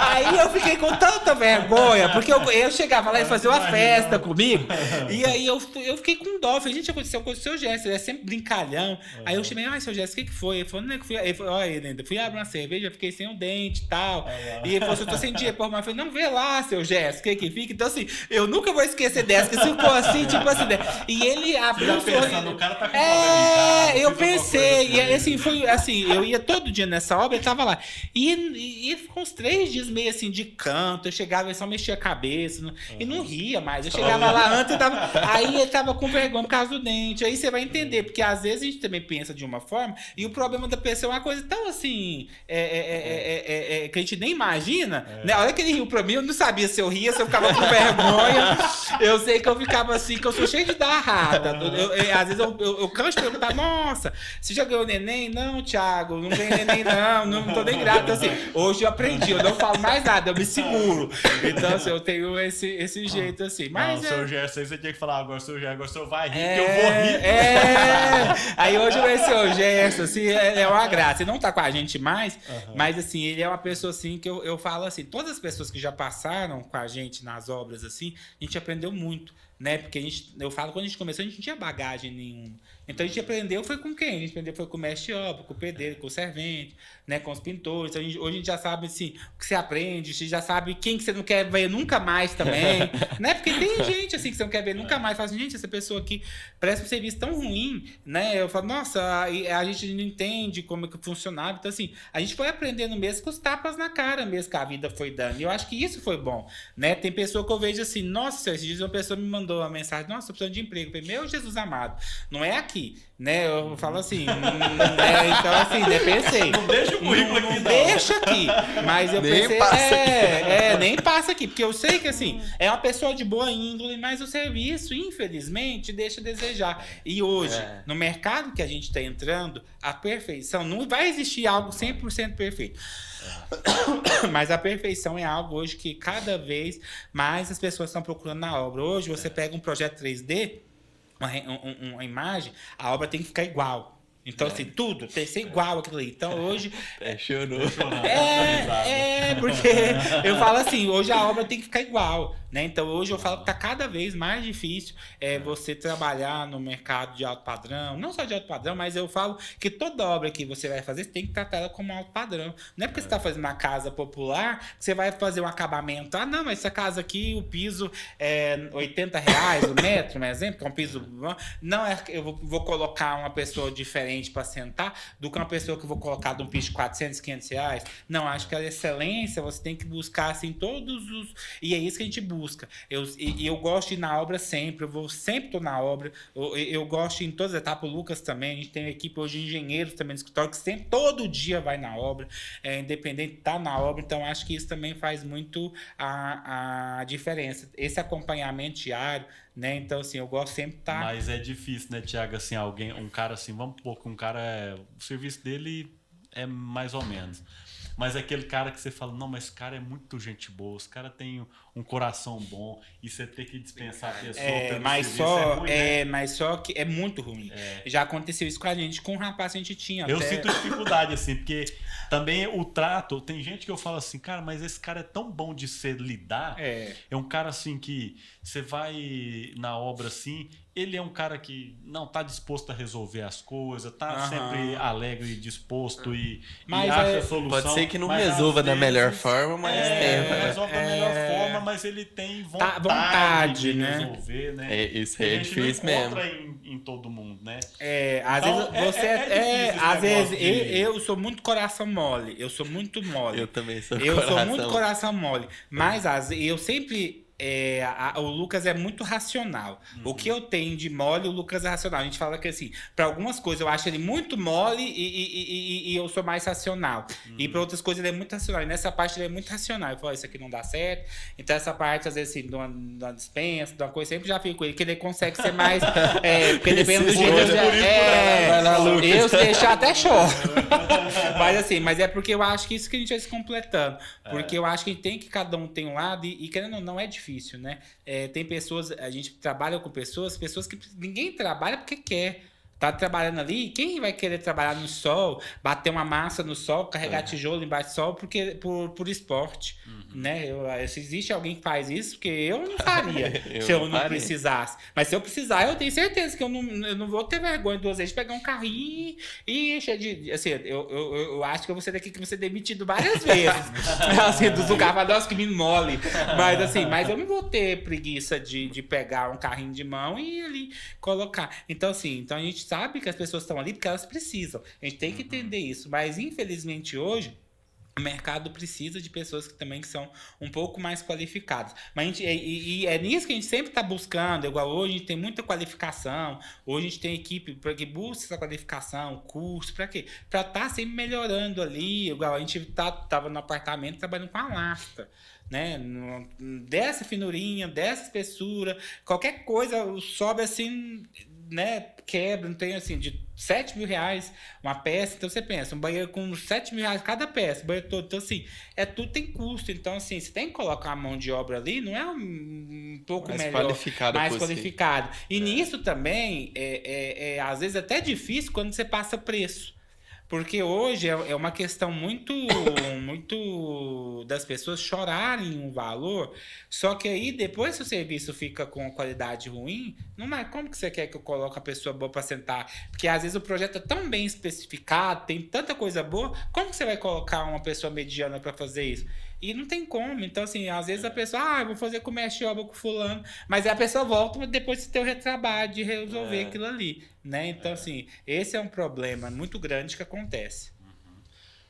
[SPEAKER 1] Aí eu fiquei com tanta vergonha, porque eu chegava lá e fazia uma festa comigo, e aí eu fiquei com dó. Falei, gente, aconteceu com o seu Gerson, ele é sempre brincalhão. Aí eu chamei, seu Gerson, o que foi? Ele falou, não é que fui. Ele falou, olha, fui abrir uma cerveja, fiquei sem o dente e tal. E ele falou, eu tô sem dinheiro, mas eu falei, não, vê lá, seu Gerson, o que fica? Então, assim, eu nunca vou esquecer dessa, que se ficou assim, tipo assim, né? E ele abriu
[SPEAKER 2] o sorriso. O cara tá com
[SPEAKER 1] eu pensei, e assim, foi assim, eu ia todo dia nessa obra, ele tava lá. E ficou uns 3 dias meio assim de canto. Eu chegava e só mexia a cabeça e não ria mais. Eu chegava lá antes, aí ele tava com vergonha por causa do dente. Aí você vai entender, porque às vezes a gente também pensa de uma forma e o problema da pessoa é uma coisa tão assim que a gente nem imagina. Né? A hora que ele riu pra mim, eu não sabia se eu ria, se eu ficava com vergonha. Eu sei que eu ficava assim, que eu sou cheio de dar rata. Às vezes eu canso de perguntar, nossa, você já ganhou neném? Não, Thiago, não tem neném não tô nem grato. Então, assim, hoje eu aprendi, eu não falo mais nada, eu me seguro. Então, assim, eu tenho esse jeito, assim. Mas
[SPEAKER 2] não, seu Gerson, aí você tinha que falar, agora seu Gerson vai rir, que eu vou rir.
[SPEAKER 1] Aí hoje vai ser o Gerson, assim, é uma graça. Ele não tá com a gente mais, mas, assim, ele é uma pessoa, assim, que eu falo, assim, todas as pessoas que já passaram com a gente nas obras, assim, a gente aprendeu muito, né? Porque eu falo, quando a gente começou, a gente não tinha bagagem nenhuma. Então a gente aprendeu foi com quem? A gente aprendeu foi com o mestre de obra, com o pedreiro, com o servente, né, com os pintores. Então, hoje a gente já sabe assim, o que você aprende, você já sabe quem que você não quer ver nunca mais também, né? Porque tem gente assim que você não quer ver nunca mais. Fala assim, gente, essa pessoa aqui presta um serviço tão ruim, né? Eu falo, nossa, a gente não entende como é que funcionava. Então, assim, a gente foi aprendendo mesmo com os tapas na cara mesmo que a vida foi dando. E eu acho que isso foi bom, né? Tem pessoa que eu vejo assim, nossa, esses dias uma pessoa me mandou uma mensagem, nossa, tô precisando de emprego. Eu falei, meu Jesus amado, não é aqui, né? Eu falo assim, então assim, né? Pensei.
[SPEAKER 2] Não deixa o currículo aqui, não.
[SPEAKER 1] Deixa aqui. Mas eu
[SPEAKER 3] Nem
[SPEAKER 1] pensei,
[SPEAKER 3] passa aqui.
[SPEAKER 1] nem passa aqui, porque eu sei que assim, é uma pessoa de boa índole, mas o serviço, infelizmente, deixa a desejar. E hoje, no mercado que a gente está entrando, a perfeição, não vai existir algo 100% perfeito. Mas a perfeição é algo hoje que cada vez mais as pessoas estão procurando na obra. Hoje você pega um projeto 3D, uma imagem, a obra tem que ficar igual. Então, assim, tudo tem que ser igual aquilo ali. Então, hoje...
[SPEAKER 3] Chorou.
[SPEAKER 1] Porque eu falo assim, hoje a obra tem que ficar igual, né? Então, hoje eu falo que tá cada vez mais difícil você trabalhar no mercado de alto padrão. Não só de alto padrão, mas eu falo que toda obra que você vai fazer, você tem que tratar ela como alto padrão. Não é porque você tá fazendo uma casa popular que você vai fazer um acabamento. Ah, não, mas essa casa aqui, o piso é R$80 o metro, por exemplo, que é um piso... Não é que eu vou colocar uma pessoa diferente para sentar do que uma pessoa que eu vou colocar de um piso de R$400, R$500. Não, acho que a excelência você tem que buscar assim todos os... E é isso que a gente busca. Eu gosto de ir na obra sempre, eu vou sempre estou na obra, eu gosto de ir em todas as etapas. O Lucas também, a gente tem uma equipe hoje de engenheiros também no escritório que sempre, todo dia vai na obra, independente, tá na obra. Então acho que isso também faz muito a diferença. Esse acompanhamento diário, né? Então, assim, eu gosto sempre de estar...
[SPEAKER 2] Mas é difícil, né, Thiago? Assim, um cara assim, vamos pôr que um cara... O serviço dele é mais ou menos. Mas é aquele cara que você fala, não, mas esse cara é muito gente boa, esse cara tem um coração bom, e você tem que dispensar a pessoa pelo
[SPEAKER 1] mas
[SPEAKER 2] serviço, é ruim, né?
[SPEAKER 1] mas só que é muito ruim. Já aconteceu isso com a gente, com um rapaz que a gente tinha.
[SPEAKER 2] Eu sinto dificuldade, assim, porque Também o trato, tem gente que eu falo assim, cara, mas esse cara é tão bom de se lidar. É um cara assim que você vai na obra assim, ele é um cara que não tá disposto a resolver as coisas, tá sempre alegre e disposto e acha a solução.
[SPEAKER 3] Pode ser que não resolva da melhor forma, mas tenta.
[SPEAKER 2] Não resolve da melhor forma, mas ele tem vontade de
[SPEAKER 1] né?
[SPEAKER 2] resolver, né?
[SPEAKER 3] Isso aí é difícil mesmo.
[SPEAKER 2] Em todo mundo, né?
[SPEAKER 1] Às
[SPEAKER 2] então,
[SPEAKER 1] vezes você
[SPEAKER 2] às vezes
[SPEAKER 1] eu sou muito coração mole, eu sou muito mole.
[SPEAKER 3] Eu também sou
[SPEAKER 1] sou muito coração mole, mas eu sempre o Lucas é muito racional. O que eu tenho de mole, o Lucas é racional. A gente fala que assim, para algumas coisas eu acho ele muito mole e eu sou mais racional. E para outras coisas ele é muito racional. E nessa parte ele é muito racional. Eu falo, isso aqui não dá certo. Então essa parte, às vezes, assim, de uma dispensa, de uma coisa, sempre já fico com ele, que ele consegue ser mais. Porque depende do jeito. Eu se deixar até choro. Mas assim, é porque eu acho que isso que a gente vai se completando. Porque eu acho que tem que cada um tem um lado e querendo ou não é difícil, né? Tem pessoas, a gente trabalha com pessoas que ninguém trabalha porque quer. Tá trabalhando ali, quem vai querer trabalhar no sol, bater uma massa no sol, carregar tijolo embaixo do sol por esporte, né? Se existe alguém que faz isso, porque eu não faria se eu não precisasse. Mas se eu precisar, eu tenho certeza que eu não vou ter vergonha duas vezes de pegar um carrinho e encher de... Assim, eu acho que eu vou ser daqui que vou ser demitido várias vezes. Assim, dos lugares, nossa, que me mole. Mas assim, eu não vou ter preguiça de pegar um carrinho de mão e ali colocar. Então assim, a gente sabe que as pessoas estão ali porque elas precisam. A gente tem que entender isso. Mas, infelizmente, hoje, o mercado precisa de pessoas que também são um pouco mais qualificadas. Mas é nisso que a gente sempre está buscando. Igual hoje, a gente tem muita qualificação. Hoje, a gente tem equipe que busca essa qualificação, curso. Para quê? Para estar sempre melhorando ali. Igual a gente estava no apartamento trabalhando com a lasta. Né? Dessa finurinha, dessa espessura. Qualquer coisa sobe assim... Né, quebra, não tem assim, de R$7.000 uma peça, então você pensa, um banheiro com R$7.000 cada peça, banheiro todo, então assim, tudo tem custo, então assim, você tem que colocar a mão de obra ali, não é um pouco mais melhor, mais qualificado. E nisso também, às vezes até difícil quando você passa preço. Porque hoje é uma questão muito das pessoas chorarem um valor, só que aí depois se o serviço fica com qualidade ruim, não é como que você quer que eu coloque a pessoa boa para sentar? Porque às vezes o projeto é tão bem especificado, tem tanta coisa boa, como que você vai colocar uma pessoa mediana para fazer isso? E não tem como. Então, assim, às vezes a pessoa, eu vou fazer com o mestre de obra com fulano, mas aí a pessoa volta depois de ter o retrabalho, de resolver aquilo ali, né? Então, assim, esse é um problema muito grande que acontece.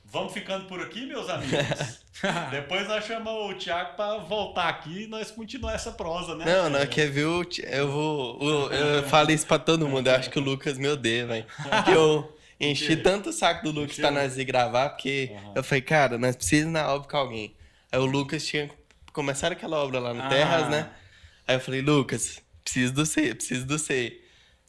[SPEAKER 2] Vamos ficando por aqui, meus amigos. Depois nós chamamos o Thiago para voltar aqui e nós continuar essa prosa, né?
[SPEAKER 3] Não, quer ver eu falo isso para todo mundo, eu acho que o Lucas me odeia, velho. Eu enchi tanto o saco do Lucas pra nós ir gravar, porque eu falei, cara, nós precisamos ir na obra com alguém. Aí o Lucas tinha começado aquela obra lá no Terras, né? Aí eu falei, Lucas, preciso do C.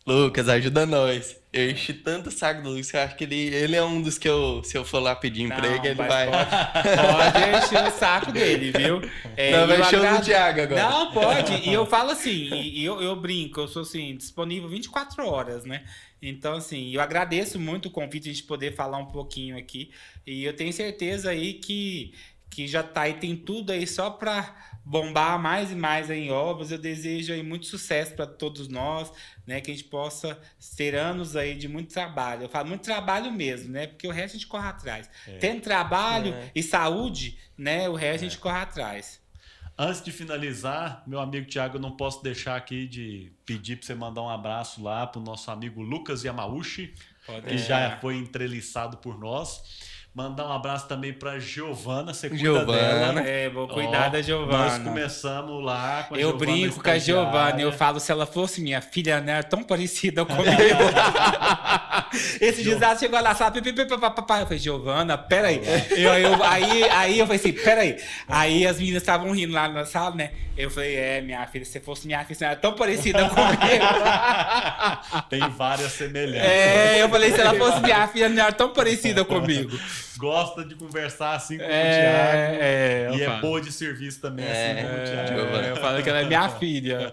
[SPEAKER 3] Lucas, ajuda nós. Eu enchi tanto o saco do Lucas que eu acho que ele é um dos que se eu for lá pedir emprego, ele vai...
[SPEAKER 1] Pode encher o saco dele, viu?
[SPEAKER 3] Não, vai encher o do Thiago agora.
[SPEAKER 1] Não, pode. E eu falo assim, e eu brinco, eu sou assim, disponível 24 horas, né? Então, assim, eu agradeço muito o convite de a gente poder falar um pouquinho aqui. E eu tenho certeza aí que já tá aí, tem tudo aí só para bombar mais e mais aí em obras. Eu desejo aí muito sucesso para todos nós, né? Que a gente possa ter anos aí de muito trabalho. Eu falo muito trabalho mesmo, né? Porque o resto a gente corre atrás. Tendo trabalho e saúde, né? O resto a gente corre atrás.
[SPEAKER 2] Antes de finalizar, meu amigo Thiago, eu não posso deixar aqui de pedir para você mandar um abraço lá para o nosso amigo Lucas Yamauchi, que já foi entreliçado por nós. Mandar um abraço também para Giovana, você cuida dela.
[SPEAKER 1] Vou cuidar da Giovana.
[SPEAKER 2] Nós começamos lá com a
[SPEAKER 1] Giovana. Eu brinco com a Giovana, eu falo, se ela fosse minha filha, né, tão parecida comigo. Esse desastre chegou lá, sabe? Eu falei, Giovana, peraí. Aí eu falei assim, peraí. Aí as meninas estavam rindo lá na sala, né? Eu falei, minha filha, se você fosse minha filha, você era tão parecida comigo.
[SPEAKER 2] Tem várias semelhanças.
[SPEAKER 1] Eu falei, se ela fosse minha filha, não era tão parecida comigo.
[SPEAKER 2] Gosta de conversar assim com o Thiago. E é boa de serviço também, assim como o Thiago.
[SPEAKER 1] Eu falo que ela é minha filha.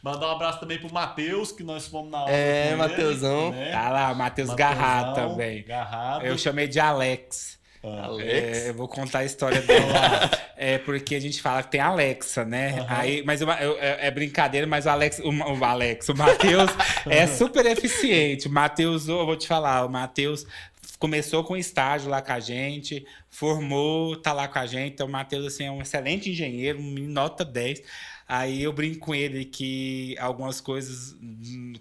[SPEAKER 2] Mandar um abraço também pro Matheus, que nós fomos na aula.
[SPEAKER 3] Mateusão.
[SPEAKER 1] Né? Tá lá, o Matheus Garrato também.
[SPEAKER 2] Garrato.
[SPEAKER 1] Eu chamei de Alex.
[SPEAKER 3] Alex?
[SPEAKER 1] Eu vou contar a história dela. É porque a gente fala que tem a Alexa, né? Aí, mas é brincadeira, mas o Matheus é super eficiente. O Matheus, eu vou te falar, o Matheus começou com estágio lá com a gente, formou, tá lá com a gente. Então, o Matheus, assim, é um excelente engenheiro, um menino nota 10. Aí eu brinco com ele que algumas coisas,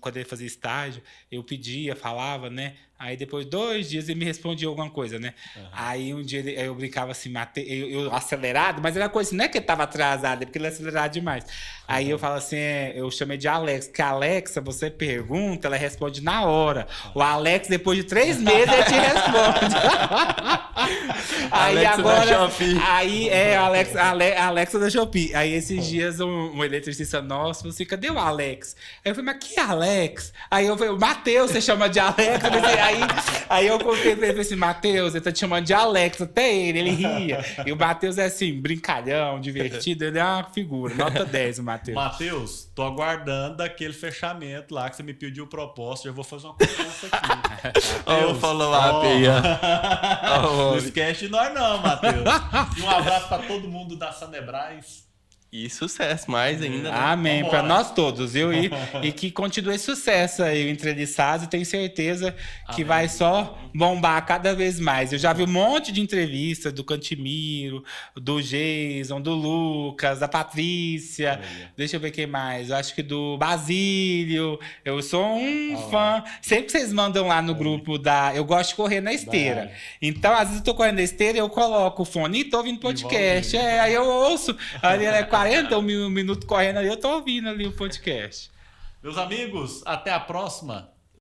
[SPEAKER 1] quando ele fazia estágio, eu pedia, falava, né? Aí depois de 2 dias ele me respondia alguma coisa, né? Aí um dia eu brincava assim, eu acelerado, mas era coisa assim, não é que ele tava atrasado, é porque ele é acelerado demais. Aí eu falo assim, eu chamei de Alex, que a Alexa, você pergunta, ela responde na hora. O Alex, depois de 3 meses, ele te responde. Aí
[SPEAKER 3] Alexa
[SPEAKER 1] agora.
[SPEAKER 3] da Shopee.
[SPEAKER 1] Aí a Alexa da Shopee. Aí esses dias um eletricista nosso falou assim: cadê o Alex? Aí eu falei, mas que Alex? Aí eu falei, o Matheus, você chama de Alex? Aí eu contei pra ele, falei assim, Matheus, ele tá te chamando de Alex, até ele ria. E o Matheus é assim, brincalhão, divertido, ele é uma figura, nota 10 o Matheus.
[SPEAKER 2] Matheus, tô aguardando aquele fechamento lá que você me pediu proposta. Já vou fazer uma proposta aqui.
[SPEAKER 3] Ó, o follow-up aí, ó.
[SPEAKER 2] Não esquece de nós não, Matheus. E um abraço pra todo mundo da Sanebras.
[SPEAKER 3] E sucesso, mais ainda, né?
[SPEAKER 1] Amém,
[SPEAKER 2] Vambora.
[SPEAKER 1] para nós todos, viu? E que continue sucesso aí o Entreliçados, e tenho certeza que
[SPEAKER 2] Amém.
[SPEAKER 1] vai só bombar cada vez mais. Eu já vi um monte de entrevistas do Cantimiro, do Jason, do Lucas, da Patrícia, deixa eu ver quem mais, eu acho que do Basílio. Eu sou um fã. Sempre que vocês mandam lá no grupo eu gosto de correr na esteira. Então, às vezes eu tô correndo na esteira, eu coloco o fone e tô ouvindo podcast. Aí eu ouço, ali é 40 minutos correndo ali, eu tô ouvindo ali o podcast.
[SPEAKER 2] Meus amigos, até a próxima.